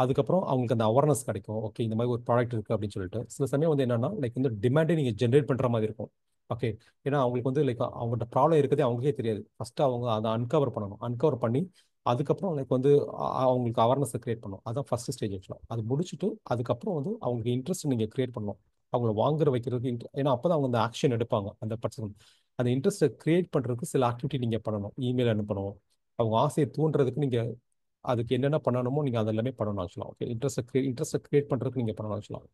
அதுக்கப்புறம் அவங்களுக்கு அந்த அவேர்னஸ் கிடைக்கும். ஓகே, இந்த மாதிரி ஒரு ப்ராடக்ட் இருக்குது அப்படின்னு சொல்லிட்டு சில சமயம் வந்து என்னன்னா லைக் வந்து டிமாண்டே நீங்கள் ஜென்ரேட் பண்ணுற மாதிரி இருக்கும். ஓகே. ஏன்னா அவங்களுக்கு வந்து லைக் அவங்கள்ட்ட ப்ராப்ளம் இருக்கிறதே அவங்களுக்கே தெரியாது. ஃபஸ்ட்டு அவங்க அதை அன்கவர் பண்ணணும். அன்கவர் பண்ணி அதுக்கப்புறம் லைக் வந்து அவங்களுக்கு அவேர்னஸை கிரியேட் பண்ணணும். அதான் ஃபர்ஸ்ட் ஸ்டேஜ் ஆக்சுவலாக. அது முடிச்சுட்டு அதுக்கப்புறம் வந்து அவங்களுக்கு இன்ட்ரெஸ்ட் நீங்கள் கிரியேட் பண்ணணும். அவங்கள வாங்குற வைக்கிறதுக்கு ஏன்னா அப்போ தான் அவங்க அந்த ஆக்ஷன் எடுப்பாங்க. அந்த பர்சன் அந்த இன்ட்ரெஸ்ட்டை கிரியேட் பண்ணுறதுக்கு சில ஆக்டிவிட்டி நீங்கள் பண்ணணும். இமெயில் அனுப்பணும். அவங்க ஆசையை தூண்டுறதுக்கு நீங்கள் அதுக்கு என்னென்ன பண்ணணுமோ நீங்கள் அதெல்லாமே பண்ணணும் ஆக்சுவலாக. ஓகே. இன்ட்ரெஸ்ட்டை கிரியேட் பண்ணுறதுக்கு நீங்கள் பண்ணணும் ஆக்சுவலாக.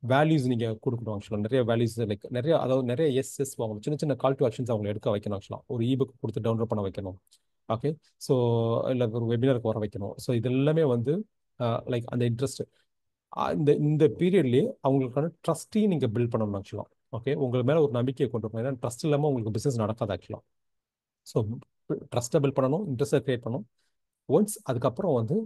வேல்யூஸ் நீங்கள் கொடுக்கணும் ஆக்சுவலாக. நிறைய வேல்யூஸ் லைக் நிறைய அதாவது நிறைய எஸ் வாங்கணும். சின்ன சின்ன கால் டு ஆக்ஷன்ஸ் அவங்க எடுக்க வைக்கணும் ஆக்சுவலாக. ஒரு இபுக் கொடுத்து டவுன்லோட் பண்ண வைக்கணும். ஓகே. ஸோ இல்லை ஒரு வெபினாருக்கு வர வைக்கணும். ஸோ இது எல்லாமே வந்து லைக் அந்த இன்ட்ரெஸ்ட் இந்த இந்த பீரியட்லேயே அவங்களுக்கான ட்ரஸ்ட்டையும் நீங்கள் பில்ட் பண்ணணும் ஆக்சுவலாக. ஓகே. உங்கள் மேலே ஒரு நம்பிக்கையை கொண்டு வரணும். ஏன்னா ட்ரஸ்ட் இல்லாமல் உங்களுக்கு பிஸ்னஸ் நடக்காது ஆக்சுவலாக. ஸோ ட்ரஸ்ட்டை பில்ட் பண்ணணும், இன்ட்ரெஸ்ட்டை கிரியேட் பண்ணணும். ஒன்ஸ் அதுக்கப்புறம் வந்து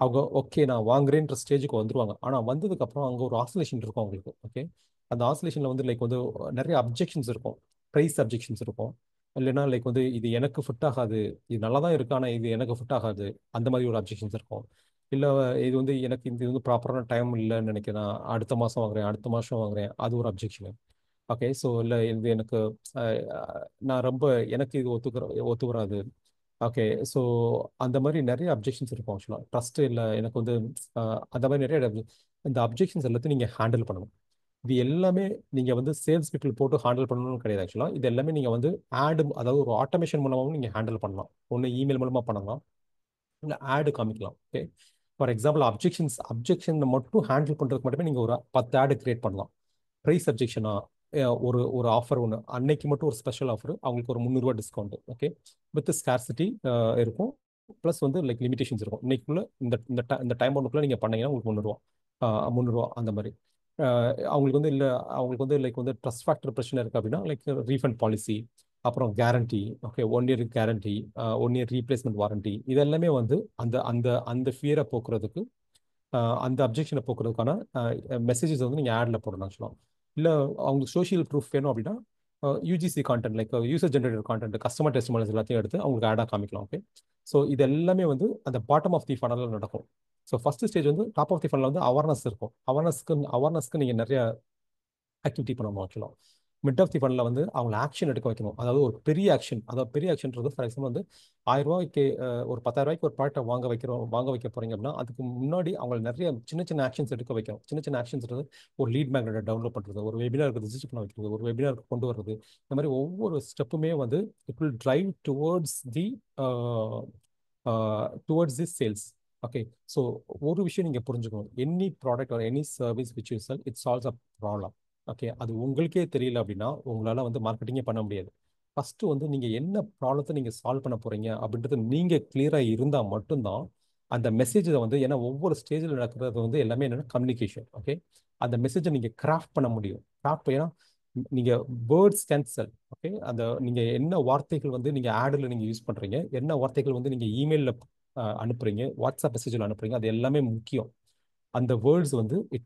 அவங்க ஓகே நான் வாங்குறேன்ற ஸ்டேஜுக்கு வந்துருவாங்க. ஆனால் வந்ததுக்கப்புறம் அங்கே ஒரு ஆசோலேஷன் இருக்கும் அவங்களுக்கு. ஓகே. அந்த ஆசோலேஷனில் வந்து லைக் வந்து நிறைய அப்ஜெக்ஷன்ஸ் இருக்கும். ப்ரைஸ் அப்ஜெக்ஷன்ஸ் இருக்கும். இல்லைன்னா லைக் வந்து இது எனக்கு ஃபிட் ஆகாது, இது நல்லா தான் இருக்கு ஆனால் இது எனக்கு ஃபிட் ஆகாது, அந்த மாதிரி ஒரு அப்ஜெக்ஷன்ஸ் இருக்கும். இல்லை இது வந்து எனக்கு இது வந்து ப்ராப்பரான டைம் இல்லைன்னு நினைக்கிறேன், அடுத்த மாதம் வாங்குறேன், அடுத்த மாதம் வாங்குறேன், அது ஒரு அப்ஜெக்ஷன். ஓகே. ஸோ இல்லை இது எனக்கு நான் ரொம்ப எனக்கு இது ஒத்து வராது. ஓகே. ஸோ அந்த மாதிரி நிறைய அப்ஜெக்ஷன்ஸ் இருக்கும் ஆக்சுவலாக. ட்ரஸ்ட் இல்லை எனக்கு வந்து அந்த மாதிரி நிறைய இந்த அப்ஜெக்ஷன்ஸ் எல்லாத்தையும் நீங்கள் ஹேண்டில் பண்ணணும். இது எல்லாமே நீங்கள் வந்து சேல்ஸ் பீப்புள் போட்டு ஹேண்டில் பண்ணணும்னு கிடையாது ஆக்சுவலாக. இது எல்லாமே நீங்கள் வந்து ஆடு அதாவது ஒரு ஆட்டோமேஷன் மூலமாகவும் நீங்கள் ஹேண்டில் பண்ணலாம். ஒன்று இமெயில் மூலமாக பண்ணலாம், இல்லை ஆடு காமிக்கலாம். ஓகே. ஃபார் எக்ஸாம்பிள் அப்ஜெக்ஷன் மட்டும் ஹேண்டில் பண்ணுறதுக்கு மட்டுமே நீங்கள் ஒரு 10 ஆடு கிரியேட் பண்ணலாம். ப்ரைஸ் அப்ஜெக்ஷனா, ஒரு ஒரு ஆஃபர் ஒன்று அன்னைக்கு மட்டும் ஒரு ஸ்பெஷல் ஆஃபர் அவங்களுக்கு ஒரு 300 டிஸ்கவுண்ட். ஓகே. வித் ஸ்கார்சிட்டி இருக்கும். ப்ளஸ் வந்து லைக் லிமிடேஷன்ஸ் இருக்கும். இன்னைக்குள்ள இந்த டைம் ஒன்றுக்குள்ள நீங்கள் பண்ணீங்கன்னா உங்களுக்கு 300 அந்த மாதிரி. அவங்களுக்கு வந்து இல்லை, அவங்களுக்கு வந்து லைக் வந்து ட்ரஸ்ட் ஃபேக்டர் பிரச்சனை இருக்குது அப்படின்னா லைக் ரீஃபண்ட் பாலிசி, அப்புறம் guarantee, okay 1 year guarantee, 1 year replacement warranty, இதெல்லாமே வந்து அந்த அந்த அந்த ஃபியரை போக்குறதுக்கு, அந்த அப்ஜெக்ஷனை போக்குறதுக்கான மெசேஜஸ் வந்து நீங்கள் ஆடில் போடணும் ஆக்சுவலாக. இல்லை அவங்களுக்கு சோஷியல் ப்ரூஃப் வேணும் அப்படின்னா UGC content like user generated content, customer testimonials எல்லாத்தையும் எடுத்து அவங்களுக்கு ஆடாக காமிக்கலாம். ஓகே, ஸோ இது எல்லாமே வந்து அந்த பாட்டம் ஆஃப் தி ஃபனலில் நடக்கும். ஸோ ஃபர்ஸ்ட் ஸ்டேஜ் வந்து டாப் ஆஃப் தி ஃபனல் வந்து அவேர்னஸ் இருக்கும். அவேர்னஸ்க்கு நீங்கள் நிறைய ஆக்டிவிட்டி பண்ணணும் ஆக்சுவலாக. மிட் ஆஃப் தி ஃபண்டில் வந்து அவங்களை ஆக்ஷன் எடுக்க வைக்கணும். அதாவது ஒரு பெரிய ஆக்ஷன், அதாவது பெரிய ஆக்ஷன்றது ஃபார் எக்ஸாம்பிள் வந்து 1000 ரூபாய்க்கு ஒரு 10,000 ரூபாய்க்கு ஒரு ப்ராடக்ட்டை வாங்க வைக்க போறீங்க அப்படின்னா அதுக்கு முன்னாடி அவங்களை நிறைய சின்ன சின்ன ஆக்ஷன்ஸ் எடுக்க வைக்கணும். சின்ன சின்ன ஆக்ஷன்ஸ்றது ஒரு லீட் மேக்னெட்டை டவுன்லோட் பண்ணுறது, ஒரு வெபினாருக்கு ரிஜிஸ்டர் பண்ண வைக்கிறது, ஒரு வெபினாருக்கு கொண்டு வர்றது, இந்த மாதிரி ஒவ்வொரு ஸ்டெப்புமே வந்து it will drive towards the sales. Okay, so ஒரு விஷயம் நீங்கள் புரிஞ்சுக்கணும், any product or any service which you sell it solves a problem. Okay, அது உங்களுக்கே தெரியல அப்படின்னா உங்களால் வந்து மார்க்கெட்டிங்கே பண்ண முடியாது. ஃபஸ்ட்டு வந்து நீங்கள் என்ன ப்ராப்ளத்தை நீங்கள் சால்வ் பண்ண போகிறீங்க அப்படின்றது நீங்கள் கிளியராக இருந்தால் மட்டும்தான் அந்த மெசேஜை வந்து, ஏன்னா ஒவ்வொரு ஸ்டேஜில் நடக்கிறது வந்து எல்லாமே என்னென்னா கம்யூனிகேஷன். ஓகே, அந்த மெசேஜை நீங்கள் கிராஃப்ட் பண்ண முடியும். கிராஃப்ட் ஏன்னா நீங்கள் வேர்ட்ஸ் கேன்சல். ஓகே, அந்த நீங்கள் என்ன வார்த்தைகள் வந்து நீங்கள் ஆடில் நீங்கள் யூஸ் பண்ணுறீங்க, என்ன வார்த்தைகள் வந்து நீங்கள் இமெயிலில் அனுப்புறீங்க, வாட்ஸ்அப் மெசேஜில் அனுப்புறீங்க, அது எல்லாமே முக்கியம். அந்த வேர்ட்ஸ் வந்து it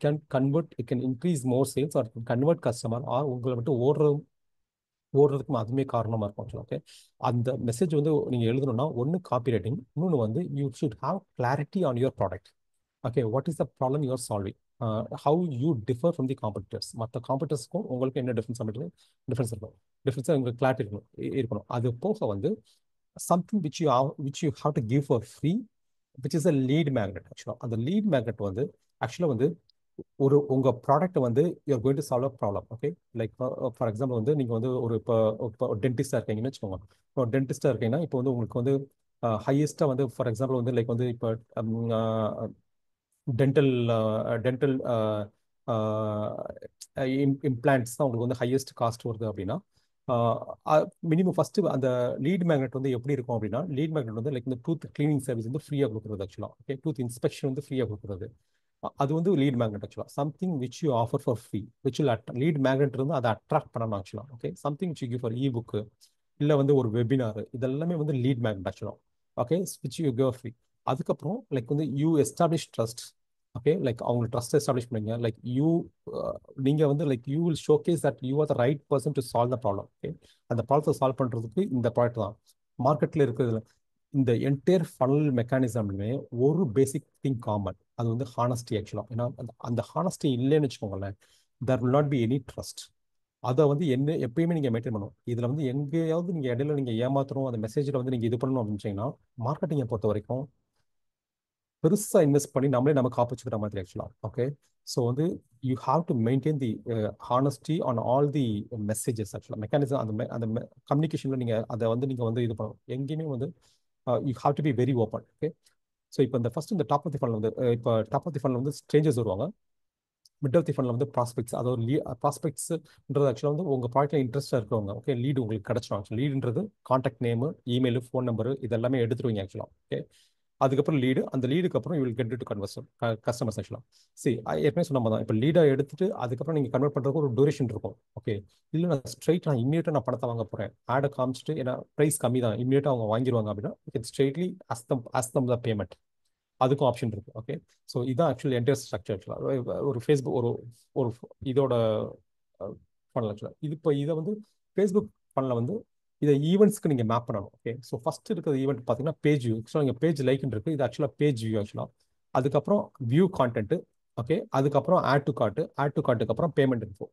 can increase more sales or convert customer, or உங்களை விட்டு ஓடுறதுக்கும் அதுவுமே காரணமாக இருக்கும். ஓகே, அந்த மெசேஜ் வந்து நீங்கள் எழுதணும்னா ஒன்று காப்பி ரைட்டிங், இன்னொன்று வந்து you should have clarity on your product. Okay, what is the problem you're solving, how you differ from the competitors. மற்ற காம்படிட்டர்ஸ்க்கும் உங்களுக்கு என்ன டிஃப்ரென்ஸ் அப்படின்றது டிஃப்ரென்ஸ் இருக்கும். டிஃப்ரென்ஸாக உங்களுக்கு கிளாரிட்டி இருக்கணும். அது போக வந்து something which you have to give for free, which is a lead magnet. ஆக்சுவலாக அந்த லீட் மேக்னெட் வந்து ஆக்சுவலாக வந்து உங்கள் ப்ராடக்ட்டை வந்து you're going to solve a problem. Okay, like for example வந்து நீங்கள் வந்து இப்போ டென்டிஸ்டாக இருக்கீங்கன்னு வச்சுக்கோங்க. இப்போ டென்டிஸ்டாக இருக்கீங்கன்னா இப்போ வந்து உங்களுக்கு வந்து ஹையஸ்ட்டாக வந்து ஃபார் எக்ஸாம்பிள் வந்து லைக் வந்து இப்போ டென்டல் டென்டல் இம்ப்ளான்ட்ஸ் தான் உங்களுக்கு வந்து ஹையஸ்ட் காஸ்ட் வருது அப்படின்னா மினிமம் ஃபர்ஸ்ட் அந்த லீட் மேக்னெட் வந்து எப்படி இருக்கும் அப்படின்னா, லீட் மேக்னெட் வந்து லைக் இந்த டூத் கிளீனிங் சர்வீஸ் வந்து ஃப்ரீயாக கொடுக்குறது ஆக்சுவலாக. ஓகே, டூத் இன்ஸ்பெக்ஷன் வந்து ஃப்ரீயாக கொடுக்குறது, அது வந்து லீட் மேக்னெட் ஆக்சுவலாக. Something which you offer for free which will lead magnet இருந்து அதை அட்ராக்ட் பண்ணணும் ஆக்சுவலாக. Okay, something which you give for E book, இல்லை வந்து ஒரு வெபினார், இதெல்லாமே வந்து லீட் மேக்னெட் ஆக்சுவலாக. Okay, which you give free. அதுக்கப்புறம் லைக் வந்து you establish trust. Okay, like அவங்க ட்ரஸ்ட் எஸ்டாப்ளிஷ் பண்ணுங்க. லைக் நீங்கள் வந்து like you will showcase that you are the right person to solve the problem. Okay, அந்த ப்ராப்ளத்தை solve பண்ணுறதுக்கு இந்த ப்ராடக்ட் தான். மார்க்கெட்டில் இருக்கிறதுல இந்த என்டையர் ஃபனல் மெக்கானிசம்லுமே ஒரு பேசிக் திங் காமன், அது வந்து ஹானஸ்டி ஆக்சுவலாக. ஏன்னா அந்த ஹானஸ்டி இல்லைன்னு வச்சுக்கோங்களேன், there will not be any trust. அதை வந்து எப்பயுமே நீங்கள் மெயின்டைன் பண்ணணும். இதில் வந்து எங்கேயாவது நீங்கள் இடையில நீங்கள் ஏமாற்றணும், அந்த மெசேஜில் வந்து நீங்கள் இது பண்ணணும் அப்படின்னு மார்க்கெட்டிங்கை பொறுத்த வரைக்கும் பெருசாக இன்வெஸ்ட் பண்ணி நம்மளே நமக்கு காப்பிச்சுக்கிற மாதிரி ஆக்சுவலாக. ஓகே, ஸோ வந்து you have to maintain the honesty on all the messages ஆக்சுவலாக. மெக்கானிசம் அந்த கம்யூனிகேஷனில் நீங்கள் வந்து இது பண்ணணும். எங்கேயுமே வந்து you have to be very open. Okay, so இப்போ இந்த டாப் ஆஃப் தி ஃபண்டில் வந்து இப்போ டாப் ஆஃப் தி ஃபண்டில் வந்து ஸ்ட்ரேஞ்சர்ஸ் வருவாங்க. மிட் ஆஃப் தி ஃபண்டில் வந்து ப்ராஸ்பெக்ட்ஸ், அதாவது ப்ராஸ்பெக்ட்ஸ்ன்றது ஆக்சுவலாக வந்து உங்கள் ப்ராடக்ட்டில் இன்ட்ரெஸ்ட்டாக இருக்கிறவங்க. ஓகே, லீடு உங்களுக்கு கிடச்சிடும். ஆக்சுவலாக லீடுன்றது contact name, email, phone number, இதெல்லாமே எடுத்துருவீங்க ஆக்சுவலாக. ஓகே, அதுக்கப்புறம் அந்த லீடுக்கு அப்புறம் you will get to conversion customers ஆக்சுவலாக. சரி, ஏற்கனவே சொன்ன மாதிரி தான். இப்போ லீடை எடுத்துட்டு அதுக்கப்புறம் நீங்கள் கன்வெர்ட் பண்ணுறதுக்கு ஒரு டூரேஷன் இருக்கும். ஓகே, இல்லை நான் இம்மீடியட்டாக நான் பணத்தை வாங்க போகிறேன், ஆடை காமிச்சிட்டு ஏன்னா ப்ரைஸ் கம்மி தான், இம்மீடியட்டாக அவங்க வாங்கிடுவாங்க அப்படின்னா it's straightly Hastham the payment, அதுக்கும் ஆப்ஷன் இருக்கு. ஓகே, ஸோ இதுதான் ஆக்சுவலி என்டையர் ஸ்ட்ரக்சர் ஆக்சுவலாக. ஒரு ஃபேஸ்புக் ஒரு இதோட பண்ணல ஆக்சுவலாக. இதை வந்து ஃபேஸ்புக் பண்ணல வந்து இதை ஈவெண்ட்ஸ்க்கு நீங்கள் மேப் பண்ணணும். ஓகே, ஸோ ஃபர்ஸ்ட் இருக்கிற ஈவெண்ட் பார்த்தீங்கன்னா பேஜ் வியூ. ஆக்சுவலாக இங்கே பேஜ் லைக்னு இருக்குது, இது ஆக்சுவலாக பேஜ் வியூ ஆக்சுவலாக. அதுக்கப்புறம் வியூ கான்டென்ட். ஓகே, அதுக்கப்புறம் ஆட் டு கார்ட்டுக்கு அப்புறம் பேமெண்ட் இன்ஃபோ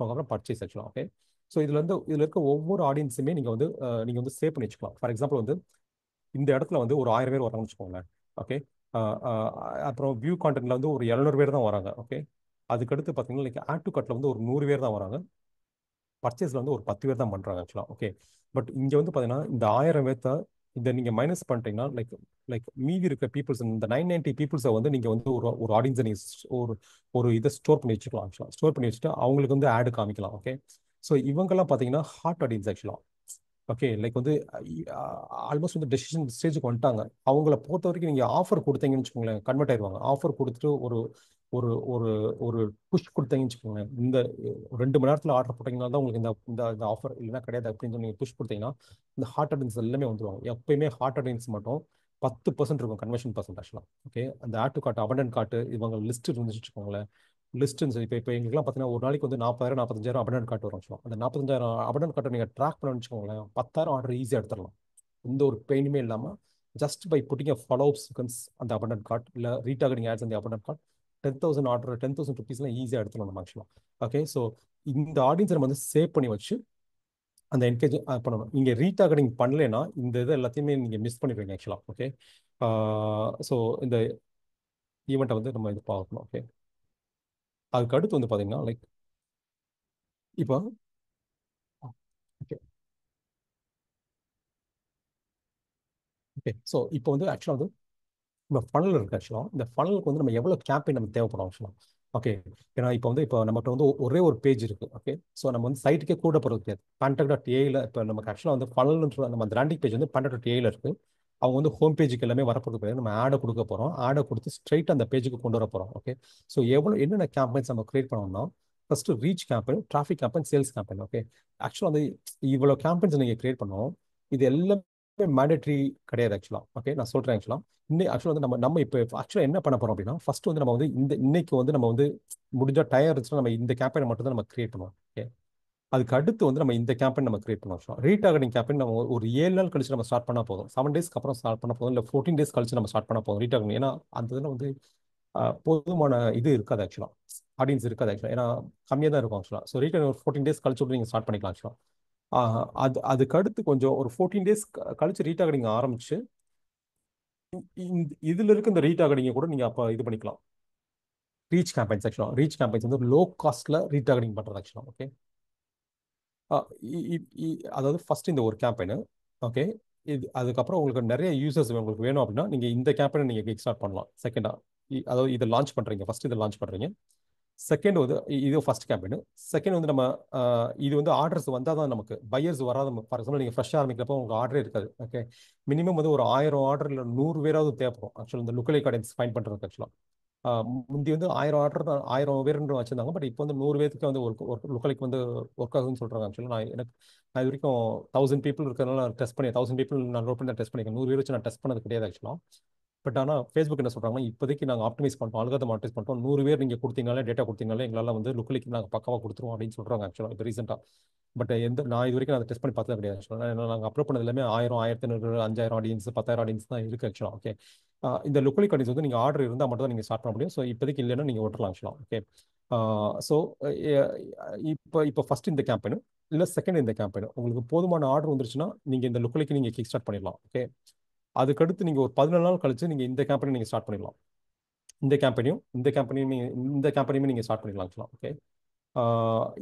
அப்புறம் பர்ச்சேஸ் ஆக்சுவலாக. ஓகே, ஸோ இதில் இருக்க ஒவ்வொரு ஆடியன்ஸுமே நீங்கள் வந்து சேவ் பண்ணி வச்சுக்கலாம். ஃபார் எக்ஸாம்பிள் வந்து இந்த இடத்துல வந்து ஒரு 1000 பேர் வராங்கன்னு வச்சுக்கோங்களேன். ஓகே, அப்புறம் வியூ கான்டென்ட்ல வந்து ஒரு 700 பேர் தான் வராங்க. ஓகே, அதுக்கடுத்து பார்த்தீங்கன்னா லைக் ஆட் டு கார்ட்டில் வந்து ஒரு 100 பேர் தான் வராங்க. பர்ச்சேஸில் வந்து ஒரு 10 பேர் தான் பண்ணுறாங்க ஆக்சுவலாக. ஓகே, பட் இங்கே வந்து பார்த்தீங்கன்னா இந்த 1000 பேர்த்த இதை நீங்கள் மைனஸ் பண்ணிட்டீங்கன்னா லைக் லைக் மீதி இருக்க பீப்புள்ஸ், இந்த 990 பீப்புள்ஸை வந்து நீங்கள் வந்து ஒரு ஆடியன்ஸை நீங்கள் ஒரு இதை ஸ்டோர் பண்ணி வச்சுக்கலாம் ஆக்சுவலாக. ஸ்டோர் பண்ணி வச்சுட்டு அவங்களுக்கு வந்து ஆடு காமிக்கலாம். ஓகே, ஸோ இவங்கெல்லாம் பார்த்தீங்கன்னா ஹாட் ஆடியன்ஸ் ஆக்சுவலாக. ஓகே, லைக் வந்து ஆல்மோஸ்ட் வந்து டெசிஷன் ஸ்டேஜுக்கு வந்துட்டாங்க. அவங்கள பொறுத்த வரைக்கும் நீங்கள் ஆஃபர் கொடுத்தீங்கன்னு வச்சுக்கோங்களேன், கன்வெர்ட் ஆயிடுவாங்க. ஆஃபர் கொடுத்துட்டு ஒரு ஒரு ஒரு புஷ் கொடுத்தீங்கன்னு வச்சுக்கோங்க. இந்த 2 மணி நேரத்தில் ஆர்டர் போட்டிங்கன்னா தான் உங்களுக்கு இந்த இந்த இந்த ஆஃபர் இல்லைன்னா கிடையாது அப்படின்னு சொல்லி நீங்கள் புஷ் கொடுத்தீங்கன்னா இந்த ஹார்ட் அட்டன்ஸ் எல்லாமே வந்துருவாங்க. எப்பயுமே ஹார்ட் அட்டன்ஸ் மட்டும் 10% இருக்கும் கன்வர்ஷன் பர்சன்ட் ஆக்சுவலாக. ஓகே, அந்த add to cart abandoned cart இவங்க லிஸ்ட் இருந்துச்சு வச்சுக்கோங்களேன். லிஸ்ட்டுன்னு சொல்லி இப்போ எங்களுக்குலாம் பார்த்தீங்கன்னா ஒரு நாளைக்கு வந்து 40,000 45,000 அபண்டன்ட் கார்ட் வரும் ஆக்சுவலாக. அந்த 45,000 அபண்டன்ட் கார்ட்டை நீங்கள் ட்ராக் பண்ணணும்னு வச்சுக்கோங்களேன், 10,000 ஆர்டர் ஈஸியாக எடுத்துடலாம். எந்த ஒரு பெயினுமே இல்லாமல் just by putting a follow up sequence அந்த அபண்டன்ட் கார்ட் இல்லை ரீடார்கெட்டிங் ஆட்ஸ் அந்த அபண்டன்ட் கார்ட் 10,000 ஆர்டர் 10,000 ருபீஸ்லாம் ஈஸியாக எடுத்துடலாம் நம்ம ஆக்சுவலாக. ஓகே, ஸோ இந்த ஆடியன்ஸை நம்ம வந்து சேவ் பண்ணி வச்சு அந்த என்கேஜ் பண்ணணும். நீங்கள் ரீடார்கெட்டிங் பண்ணலைன்னா இந்த இது எல்லாத்தையுமே நீங்கள் மிஸ் பண்ணிடுவீங்க ஆக்சுவலாக. ஓகே, ஸோ இந்த ஈவெண்ட்டை வந்து நம்ம இது பார்க்கணும். ஓகே, அதுக்கு அடுத்து வந்து பார்த்தீங்கன்னா லைக் இப்போ ஓகே ஓகே ஸோ இப்போ வந்து ஆக்சுவலாக வந்து நம்ம ஃபனல் இருக்கு ஆக்சுவலாக. இந்த ஃபனலுக்கு வந்து நம்ம எவ்வளோ கேம்பெயின் நமக்கு தேவைப்படும் ஆக்சுவலாக. ஓகே, ஏன்னா இப்போ நம்மகிட்ட வந்து ஒரே ஒரு பேஜ் இருக்கு. ஓகே, ஸோ நம்ம வந்து சைட்டுக்கே கூட போகிறது கிடையாது. Pantech.ai இப்போ நமக்கு ஆக்சுவலாக வந்து ஃபனல்ன்ற நம்ம அந்த லேண்டிங் பேஜ் வந்து Pantech.ai இருக்கு. அவங்க வந்து ஹோம் பேஜுக்கு எல்லாமே வரப்போகிறது கிடையாது. நம்ம ஆடை கொடுக்க போகிறோம். ஆடை கொடுத்து ஸ்ட்ரைட் அந்த பேஜுக்கு கொண்டு வர போகிறோம். ஓகே, ஸோ என்னென்ன கேம்பெயின்ஸ் நம்ம கிரியேட் பண்ணோம்னா first reach campaign, traffic campaign, sales campaign. Okay, ஆக்சுவலாக வந்து இவ்வளோ கேம்பெயின்ஸ் நீங்கள் கிரியேட் பண்ணோம். இது எல்லாமே மேண்டேட்ரி கிடையாது ஆக்சுவலாக. ஓகே, நான் சொல்கிறேன் ஆக்சுவலாக. இன்னும் ஆக்சுவலாக வந்து நம்ம நம்ம இப்போ ஆக்சுவலாக என்ன பண்ண போகிறோம் அப்படின்னா ஃபர்ஸ்ட் வந்து நம்ம வந்து இன்னைக்கு வந்து நம்ம வந்து முடிஞ்சா டயர் இருந்துச்சுன்னா நம்ம இந்த கேம்பெயினை மட்டும் தான் நம்ம கிரியேட் பண்ணுவோம். ஓகே, அதுக்கு அடுத்து வந்து நம்ம இந்த கேம்பெயின் நம்ம கிரியேட் பண்ணுவோம். ரீடார்கெட்டிங் கேம்பெயின் நம்ம ஒரு 7 நாள் கழிச்சு நம்ம ஸ்டார்ட் பண்ணால் போதும். 7 டேஸ்க்கு அப்புறம் ஸ்டார்ட் பண்ண போதும், இல்லை 14 டேஸ் கழிச்சு நம்ம ஸ்டார்ட் பண்ண போதும் ரீடார்கெட்டிங். ஏன்னா அந்த இதில் வந்து போதுமான இது இருக்காது ஆக்சுவலாக, ஆடியன்ஸ் இருக்காது ஆக்சுவலாக. ஏன்னா கம்மியாக தான் இருக்கும் ஆக்சுவலாக. ஸோ ரீடார்கெட்டிங் ஒரு 14 டேஸ் கழிச்சு நீங்கள் ஸ்டார்ட் பண்ணிக்கலாம் ஆக்சுவலாக. அதுக்கு அடுத்து கொஞ்சம் ஒரு 14 டேஸ் கழிச்சு ரீடார்கெட்டிங் ஆரம்பிச்சு இதுல இருக்க இந்த ரீடார்கெட்டிங்கை கூட நீங்க அப்ப இது பண்ணிக்கலாம். ரீச் கேம்பெயின்ஸ் ஆக்சுவலாக, ரீச் கேம்பெயின்ஸ் வந்து லோ காஸ்ட்ல ரீடார்கெட்டிங் பண்றது ஆக்சுவலாக. ஓகே, அதாவது ஃபர்ஸ்ட் இந்த ஒரு கேம்பெயின். ஓகே, அதுக்கப்புறம் உங்களுக்கு நிறைய யூசர்ஸ் உங்களுக்கு வேணும் அப்படின்னா நீங்க இந்த கேம்பெயினை நீங்க கிக் ஸ்டார்ட் பண்ணலாம். செகண்டா அதாவது இதை லான்ச் பண்றீங்க, ஃபர்ஸ்ட் இதை லான்ச் பண்றீங்க. செகண்ட் வந்து இது ஃபர்ஸ்ட் கேம்பெயின். செகண்ட் வந்து நம்ம இது வந்து ஆர்டர்ஸ் வந்தால் தான் நமக்கு பையர்ஸ் வராத. ஃபார் எக்ஸாம்பிள் நீங்கள் ஃப்ரெஷ்ஷாக ஆரம்பிக்கிறப்போ உங்களுக்கு ஆர்டரே இருக்காது. ஓகே, மினிமம் வந்து ஒரு 1000 ஆர்டர் இல்லை 100 பேராவது தேவைப்படும் ஆக்சுவலாக இந்த லுக்கலைக் ஆடியன்ஸ் ஃபைன் பண்ணுறதுக்கு ஆக்சுவலாக. முந்தி வந்து 1000 ஆர்டர் தான் 1000 பேருன்னு வச்சிருந்தாங்க. பட் இப்போ வந்து 100 பேருக்கு வந்து ஒரு லுக்கலைக்கு வந்து ஒர்க் ஆகுதுன்னு சொல்கிறாங்க ஆக்சுவலாக. நான் இது வரைக்கும் 1000 பீப்புள் இருக்கிறதுனால டெஸ்ட் பண்ணி 1000 பீப்புள் நான் நோட் பண்ணி தான் டெஸ்ட் பண்ணியிருக்கேன். 100 பேர் வச்சு நான் டெஸ்ட் பண்ணது கிடையாது ஆக்சுவலாக. பட் ஆனால் ஃபேஸ்புக் என்ன சொல்கிறாங்கன்னா இப்போதைக்கு நாங்கள் ஆப்டிமைஸ் பண்ணுறோம், அல்காரிதம் ஆப்டிமைஸ் பண்ணுறோம், 100 பேர் நீங்கள் கொடுத்தீங்களே டேட்டா கொடுத்தீங்களே எங்களால் வந்து லுக்கலிக்கு நாங்கள் பக்காவாக கொடுத்துருவோம் அப்படின்னு சொல்கிறாங்க ஆக்சுவலாக இப்போ ரீசெண்டாக. பட் நான் இது வரைக்கும் அதை டெஸ்ட் பண்ணி பார்த்தது கிடையாது ஆக்சுவலாக. ஏன்னா நாங்கள் அப்லோட் பண்ணது எல்லாமே 1000 1500 5000 ஆடியன்ஸ் 10,000 ஆடியன்ஸ் தான் இருக்குது ஆக்சுவலாக. ஓகே, இந்த லுக்கலிக் ஆடியன்ஸ் வந்து நீங்கள் ஆர்டர் இருந்தால் மட்டும் தான் நீங்கள் ஸ்டார்ட் பண்ண முடியும். ஸோ இப்போதைக்கு இல்லைன்னா நீங்கள் விட்டுறலாம் ஆக்சுவலாக. ஓகே, ஸோ இப்போ ஃபர்ஸ்ட் இந்த கேம்பெயின் இல்லை செகண்ட் இந்த கேம்பெயின் உங்களுக்கு போதுமான ஆர்டர் வந்துருச்சுன்னா நீங்கள் இந்த லுக்கலிக்கு நீங்கள் கிக் ஸ்டார்ட் பண்ணிடலாம். ஓகே, அதுக்கடுத்து நீங்கள் ஒரு 14 நாள் கழிச்சு நீங்கள் இந்த கேம்பெயினை நீங்கள் ஸ்டார்ட் பண்ணிடலாம். இந்த கேம்பெனியுமே நீங்கள் ஸ்டார்ட் பண்ணிடலாம் ஆக்சுவலாக. ஓகே,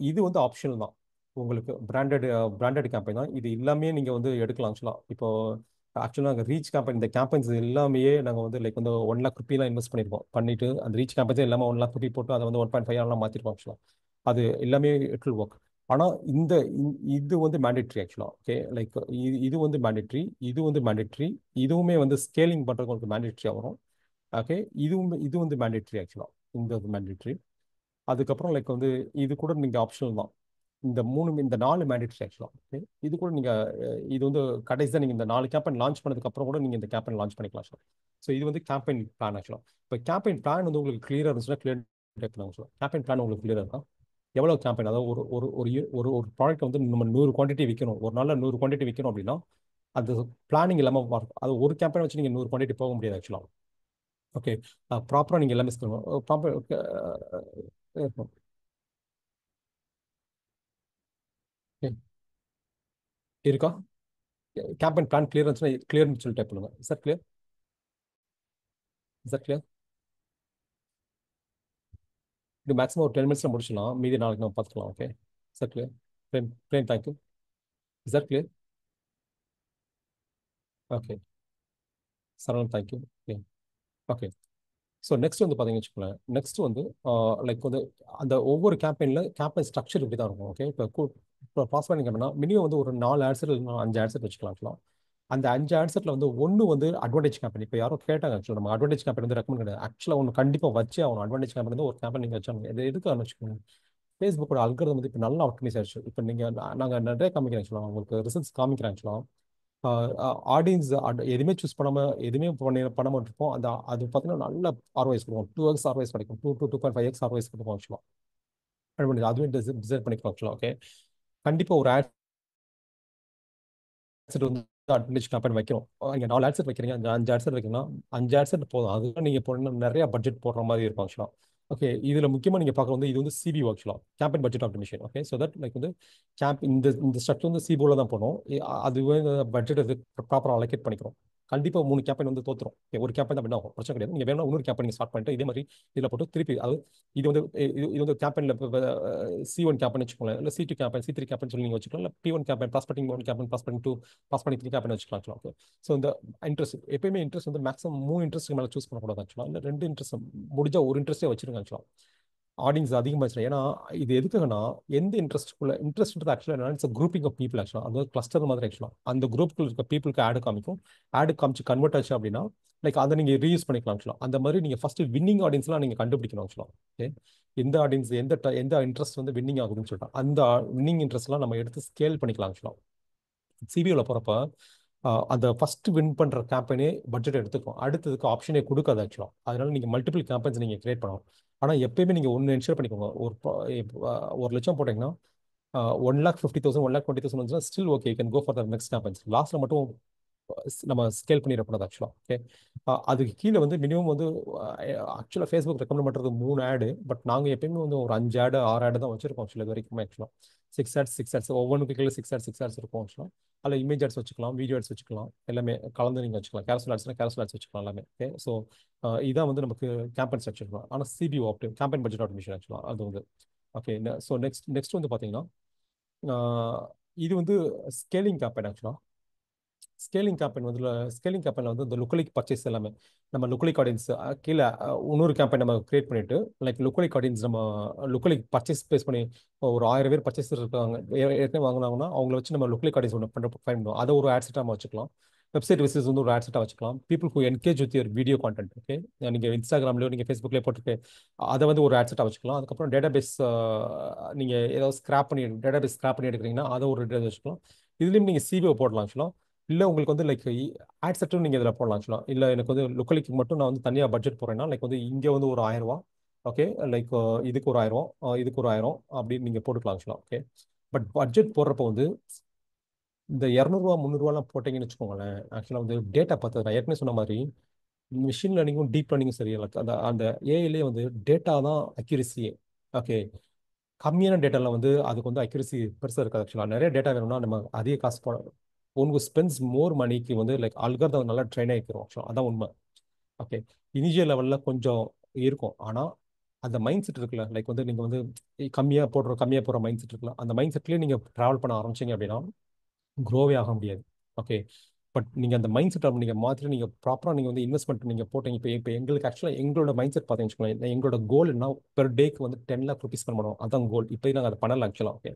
இது வந்து ஆப்ஷனல் தான் உங்களுக்கு. பிராண்டட் கேம்பெயின் தான் இது. எல்லாமே நீங்கள் வந்து எடுக்கலாம் ஆக்சுவலாக. இப்போ ஆக்சுவலாக நாங்கள் ரீச் கேம்பெயின் இந்த கேம்பெயின்ஸ் எல்லாமே நாங்கள் வந்து லைக் வந்து 1 lakh ரூபீலாம் இன்வெஸ்ட் பண்ணியிருக்கோம். பண்ணிட்டு அந்த ரீச் கேம்பெயின்ஸ் எல்லாமே 1 lakh ரூபீ போட்டு அதை வந்து 1.5 மாற்றிருக்கோம் ஆக்சுவலாக. அது எல்லாமே இட் வில் ஒர்க். ஆனால் இது வந்து மேண்டேட்ரி ஆக்சுவலாக. ஓகே, லைக் இது வந்து மேண்டேட்ரி, இது வந்து மேண்டேட்ரி, இதுவுமே வந்து ஸ்கேலிங் பண்ணுறதுக்கு உங்களுக்கு மேண்டேட்ரியாக வரும். ஓகே, இது வந்து மேண்டேட்ரி ஆக்சுவலாக. இந்த மேண்டேட்ரி அதுக்கப்புறம் லைக் வந்து இது கூட நீங்கள் ஆப்ஷனல் தான். இந்த 4 மேண்டேட்ரி ஆக்சுவலாக. ஓகே, இது கூட நீங்கள் இது வந்து கடைசி தான். நீங்கள் இந்த 4 கேம்பெயின் லான்ச் பண்ணதுக்கப்புறம் கூட நீங்கள் இந்த கேம்பெயின் லான்ச் பண்ணிக்கலாம் ஆக்சுவலாக. ஸோ இது வந்து கேம்பெயின் பிளான் ஆக்சுவலாக. இப்போ கேம்பெயின் பிளான் வந்து உங்களுக்கு கிளியராக இருந்துச்சுன்னா கிளியர் டைப் பண்ணுங்க ஆக்சுவலாக. கேம்பெயின் பிளான் உங்களுக்கு கிளியராக இருக்கா? எவ்வளோ கேம்பெயின், அதாவது ஒரு ஒரு ஒரு ஒரு ஒரு ப்ராடக்ட் வந்து நம்ம 100 குவான்டிட்டி விற்கணும், ஒரு நாளில் 100 குவான்டிட்டி விற்கணும் அப்படின்னா அது பிளானிங் இல்லாமல் அது ஒரு கேம்பெயின் வச்சு நீங்கள் 100 குவான்டிட்டி போக முடியாது ஆக்சுவலாக. ஓகே, ப்ராப்பராக நீங்கள் எல்லாமே ப்ராப்பர் இருக்கா? கேம்பெயின் பிளான் கிளியர் இருந்துச்சுன்னா கிளியர்னு சொல்லி டைப் பண்ணுங்க. Sir clear, sir clear. இது மேக்ஸிமம் ஒரு 10 மினிட்ஸில் முடிச்சிடலாம், மீதி நாளைக்கு நம்ம பார்த்துக்கலாம். Okay, sir clear. Prem thank you. Sir clear. Okay, Saravanan thank you. Okay okay so next வந்து பார்த்தீங்கன்னு வச்சுக்கோங்களேன். நெக்ஸ்ட் வந்து லைக் வந்து அந்த ஒவ்வொரு கேம்பெயின் ஸ்ட்ரக்சர் இப்படி தான் இருக்கும். ஓகே, இப்போ ப்ராஸ்பரிங் கேம்பெயினா மினிமம் வந்து ஒரு 4 ஆட்ஸ் இல்லை 5 ஆட்ஸ் வச்சுக்கலாம் ஆக்சுவலாக. அந்த 5 ஆன்சர்ல வந்து ஒன்று வந்து அட்வான்டேஜ் கேம்பெயின். இப்போ யாரோ கேட்டாங்க ஆக்சுவலாக, நம்ம அட்வான்டேஜ் கேம்பெயின் வந்து ரெக்கமெண்ட் கிடையாது. ஆக்சுவலாக ஒன்று கண்டிப்பாக வச்சே ஆகணும். அட்வான்டேஜ் கேம்பெயின் வந்து ஒரு கேம்பெயின் நீங்கள் வச்சாங்க. இது எதுக்கு வச்சுக்கோங்க, ஃபேஸ்புக்கோட அல்கரிதம் வந்து இப்போ நல்லா ஆப்டிமைஸ் ஆயிடுச்சு. இப்போ நீங்கள் நாங்கள் நிறைய காமிக்கிறேன் ஆக்சுவலாக, உங்களுக்கு ரிசல்ட்ஸ் காமிக்கிறேன் ஆக்சுவலாக. ஆடியன்ஸ் எதுவுமே சூஸ் பண்ணாமல் எதுவுமே பண்ணாமல் இருப்போம். அது பார்த்தீங்கன்னா நல்ல ஆர்வைஸ் கொடுக்கும். 2x ஆர்வைஸ் கிடைக்கும், 2 to 2.5x ஆர்வைஸ் கொடுக்கும் ஆக்சுவலாக. அதுவே டிசைட் பண்ணிக்கலாம் ஆக்சுவலாக. ஓகே, கண்டிப்பாக ஒரு ஆட்செட் வந்து அட்வான்டேஜ் கேம்பெயின் வைக்கிறோம். நீங்க 4 ஆட்செட் வைக்கிறீங்க, 5 ஆட்செட் வைக்கணும்னா 5 ஆட்செட் போதும். அதுதான் நீங்க போடணும், நிறைய பட்ஜெட் போடுற மாதிரி இருக்கும் ஆக்சுவலா. ஓகே, இதுல முக்கியமா நீங்க பார்க்க வந்து இது வந்து சிபிஓ ஆக்சுவலா, campaign budget optimisation. Okay, so that like வந்து இந்த ஸ்ட்ரக்சர் வந்து சிபிஓல தான் போகணும். அதுவே பட்ஜெட் ப்ராப்பராக அலோகேட் பண்ணிக்கிறோம். கண்டிப்பா 3 கேம்பெயின் வந்து தோத்துரும். ஒரு கேம்பெயின் தான் ஆகும், பிரச்சனை கிடையாது. நீங்க வேணா இன்னொரு கேம்பெயின் ஸ்டார்ட் பண்ணிட்டு இதே மாதிரி இதுல போட்டு திருப்பி அது இது வந்து இது வந்து கேம்பெயின்ல C1 கேம்பெயின் வச்சுக்கோங்களேன், இல்லை C2 கேம்பெயின், C3 கேம்பெயின் சொல்லி நீங்க வச்சுக்கலாம், இல்லை P1 campaign, prospecting 1 campaign, prospecting 2, prospecting 3 campaign வச்சுக்கலாம் ஆக்சுவலா. ஓகே, ஸோ இந்த இன்ட்ரெஸ்ட் எப்பயுமே இன்ட்ரெஸ்ட் வந்து மேக்ஸிமம் 3 இன்ட்ரெஸ்ட் மேலே சூஸ் பண்ணக்கூடாது ஆக்சுவலா. இல்லை 2 இன்ட்ரெஸ்ட் முடிஞ்சா ஒரு இன்ட்ரெஸ்டே வச்சிருங்க ஆக்சுவலா. ஆடியன்ஸ் அதிகமாச்சு. ஏன்னா இது எதுக்குன்னா, எந்த இன்ட்ரெஸ்ட் ஆக்சுவலாக என்ன, இட்ஸ் குரூப்பிங் ஆஃப் பீப்புள் ஆக்சுவலாக. அது கிளஸ்டர் மாதிரி ஆக்சுவலாக. அந்த குரூப்புக்கு இருக்க பீப்புளுக்கு ஆடு காமிக்கும். ஆடு காமிச்சு கன்வெர்ட் ஆச்சு அப்படின்னா லைக் அதை நீங்கள் ரீயூஸ் பண்ணிக்கலாம் ஆக்சுவலாக. அந்த மாதிரி நீங்கள் ஃபர்ஸ்ட் வின்னிங் ஆடியன்ஸ்லாம் நீங்கள் கண்டுபிடிக்கணும் ஆக்சுவலாக. ஓகே, எந்த ஆடியன்ஸ் எந்த இன்ட்ரெஸ்ட் வந்து வின்னிங் ஆகுதுன்னு சொல்லிட்டு அந்த வின்னிங் இன்ட்ரெஸ்ட்லாம் நம்ம எடுத்து ஸ்கேல் பண்ணிக்கலாம் ஆக்சுவலாக. சிபிஓவில் போகிறப்ப அந்த ஃபர்ஸ்ட் வின் பண்ணுற கேம்பெயினே பட்ஜெட் எடுத்துக்கும், அடுத்ததுக்கு ஆப்ஷனே கொடுக்காது ஆக்சுவலாக. அதனால நீங்கள் மல்டிபிள் கேம்பெயின்ஸ் நீங்கள் கிரியேட் பண்ணணும். ஆனால் எப்பயுமே நீங்கள் ஒன்று என்ஷூர் பண்ணிக்கோங்க, ஒரு லட்சம் போட்டிங்கன்னா 1,50,000 1,20,000 வந்துச்சுன்னா still okay, can go for the next campaigns. லாஸ்ட்டில் மட்டும் நம்ம ஸ்கேல் பண்ணிடக்கூடாது ஆக்சுவலாக. ஓகே, அதுக்கு கீழே வந்து மினிமம் வந்து ஆக்சுவலாக ஃபேஸ்புக் ரெக்கமெண்ட் பண்ணுறது 3 ஆடு. பட் நாங்கள் எப்பயுமே வந்து ஒரு 5 ஆடு 6 ஆடு தான் வச்சிருக்கோம் ஆக்சுவலாக இது வரைக்கும் ஆக்சுவலாக. 6 ஆட்ஸ் ஒவ்வொன்றுக்கு கீழே 6 ஆட்ஸ் இருக்கும் ஆக்சுவலாக. அதில் இமேஜ் ஆட்ஸ் வச்சுக்கலாம், வீடியோ ஆட்ஸ் வச்சுக்கலாம், எல்லாமே கலந்து நீங்கள் வச்சுக்கலாம். கேரசல் ஆட்ஸ் வச்சுக்கலாம் எல்லாமே. ஓகே, ஸோ இதான் வந்து நமக்கு கேம்பெயின் ஸ்ட்ரக்சர். ஆனால் சிபிஓ கேம்பெயின் பட்ஜெட் ஆப்டிமேஷன் ஆக்சுவலாக அது வந்து. ஓகே, ஸோ நெக்ஸ்ட் வந்து பார்த்தீங்கன்னா இது வந்து ஸ்கேலிங் கேம்பெயின் ஆக்சுவலாக. ஸ்கேலிங் கேம்பெயின்ல வந்து இந்த லுக்கலிக் பர்ச்சேஸ் எல்லாமே நம்ம லுக்கலிக் ஆடியன்ஸ் கீழே இன்னொரு கேம்பெயின் நம்ம கிரியேட் பண்ணிட்டு லைக் லுக்கலிக் ஆடியன்ஸ் நம்ம லுக்கலிக் பர்ச்சேஸ் பேஸ் பண்ணி ஒரு 1000 பேர் பர்ச்சேஸ் இருக்காங்க, ஏற்கனவே வாங்கினாங்கன்னா அவங்கள வச்சு நம்ம லுக்கலிக் ஆடியன்ஸ் ஒன்று பண்ணுவோம். அதை ஒரு ஆட் செட்டாக நம்ம வச்சுக்கலாம். வெப்சைட் விசிட்ஸ் வந்து ஒரு ஆட் செட்டாக வச்சுக்கலாம். People who engage with your video content. Okay, நீங்கள் இன்ஸ்டாகிராம்லையோ நீங்கள் ஃபேஸ்புக்லேயே போட்டுட்டு அதை வந்து ஒரு ஆட் செட்டாக வச்சுக்கலாம். அதுக்கப்புறம் டேட்டாபேஸ் நீங்கள் ஏதாவது டேட்டாபேஸ் ஸ்கிராப் பண்ணி எடுக்கிறீங்கன்னா அதை ஒரு டேட்டா வச்சுக்கலாம். இதுலேயும் நீங்கள் சிபிஓ போடலாம் ஆக்சுவலாக. இல்லை உங்களுக்கு வந்து லைக் ஆட் செட்டும் நீங்கள் இதில் போடலாம் ஆக்சுவலாக. இல்லை எனக்கு வந்து லுக்கலிக்கு மட்டும் நான் வந்து தனியாக பட்ஜெட் போடுறேன்னா லைக் வந்து இங்கே வந்து ஒரு 1000 ரூபா. ஓகே, லைக் இதுக்கு ஒரு 1000, இதுக்கு ஒரு 1000 அப்படின்னு நீங்கள் போட்டுக்கலாம் ஆக்சுவலாக. ஓகே, பட் பட்ஜெட் போடுறப்போ வந்து இந்த 200 ரூபா 300 ரூபாலாம் போட்டிங்கன்னு வச்சுக்கோங்களேன், ஆக்சுவலாக வந்து டேட்டா பார்த்து நான் ஏற்கனவே சொன்ன மாதிரி மிஷின் லேர்னிங்கும் டீப் லேர்னிங்கும் சரியில்லை. அந்த அந்த ஏஐலே வந்து டேட்டா தான் அக்யூரஸியே. ஓகே, கம்மியான டேட்டாவில் வந்து அதுக்கு வந்து அக்யூரசி பெருசாக இருக்காது ஆக்சுவலாக. நிறைய டேட்டா வேணும்னா நம்ம அதிக காசு உங்களுக்கு ஸ்பெண்ட்ஸ் மோர் மணிக்கு வந்து லைக் அல்காரிதம் நல்லா ட்ரெயின் ஆகிக்கிறோம் ஆக்சுவலாக. அதான் உண்மை. ஓகே, இனிஷியல் லெவலில் கொஞ்சம் இருக்கும். ஆனால் அந்த மைண்ட் செட் இருக்குல்ல, லைக் வந்து நீங்கள் வந்து கம்மியாக போடுற மைண்ட் செட் இருக்குல்ல, அந்த மைண்ட் செட்லேயே நீங்கள் ட்ராவல் பண்ண ஆரம்பிச்சிங்க அப்படின்னா க்ரோவே ஆக முடியாது. ஓகே, பட் நீங்கள் அந்த மைண்ட் செட்டை நீங்கள் மாற்றிட்டு நீங்கள் ப்ராப்பராக நீங்கள் வந்து இன்வெஸ்ட்மெண்ட் நீங்கள் போட்டீங்க. இப்போ எங்களுக்கு ஆக்சுவலாக எங்களோட மைண்ட் செட் பார்த்தீங்கன்னு வச்சுக்கோங்களேன், எங்களோட கோல் என்ன, பெர் டேக்கு வந்து 10 lakh rupees பண்ணணும். அதான் கோல். இப்போ நாங்கள் அதை பண்ணலாம் ஆக்சுவலாக. ஓகே,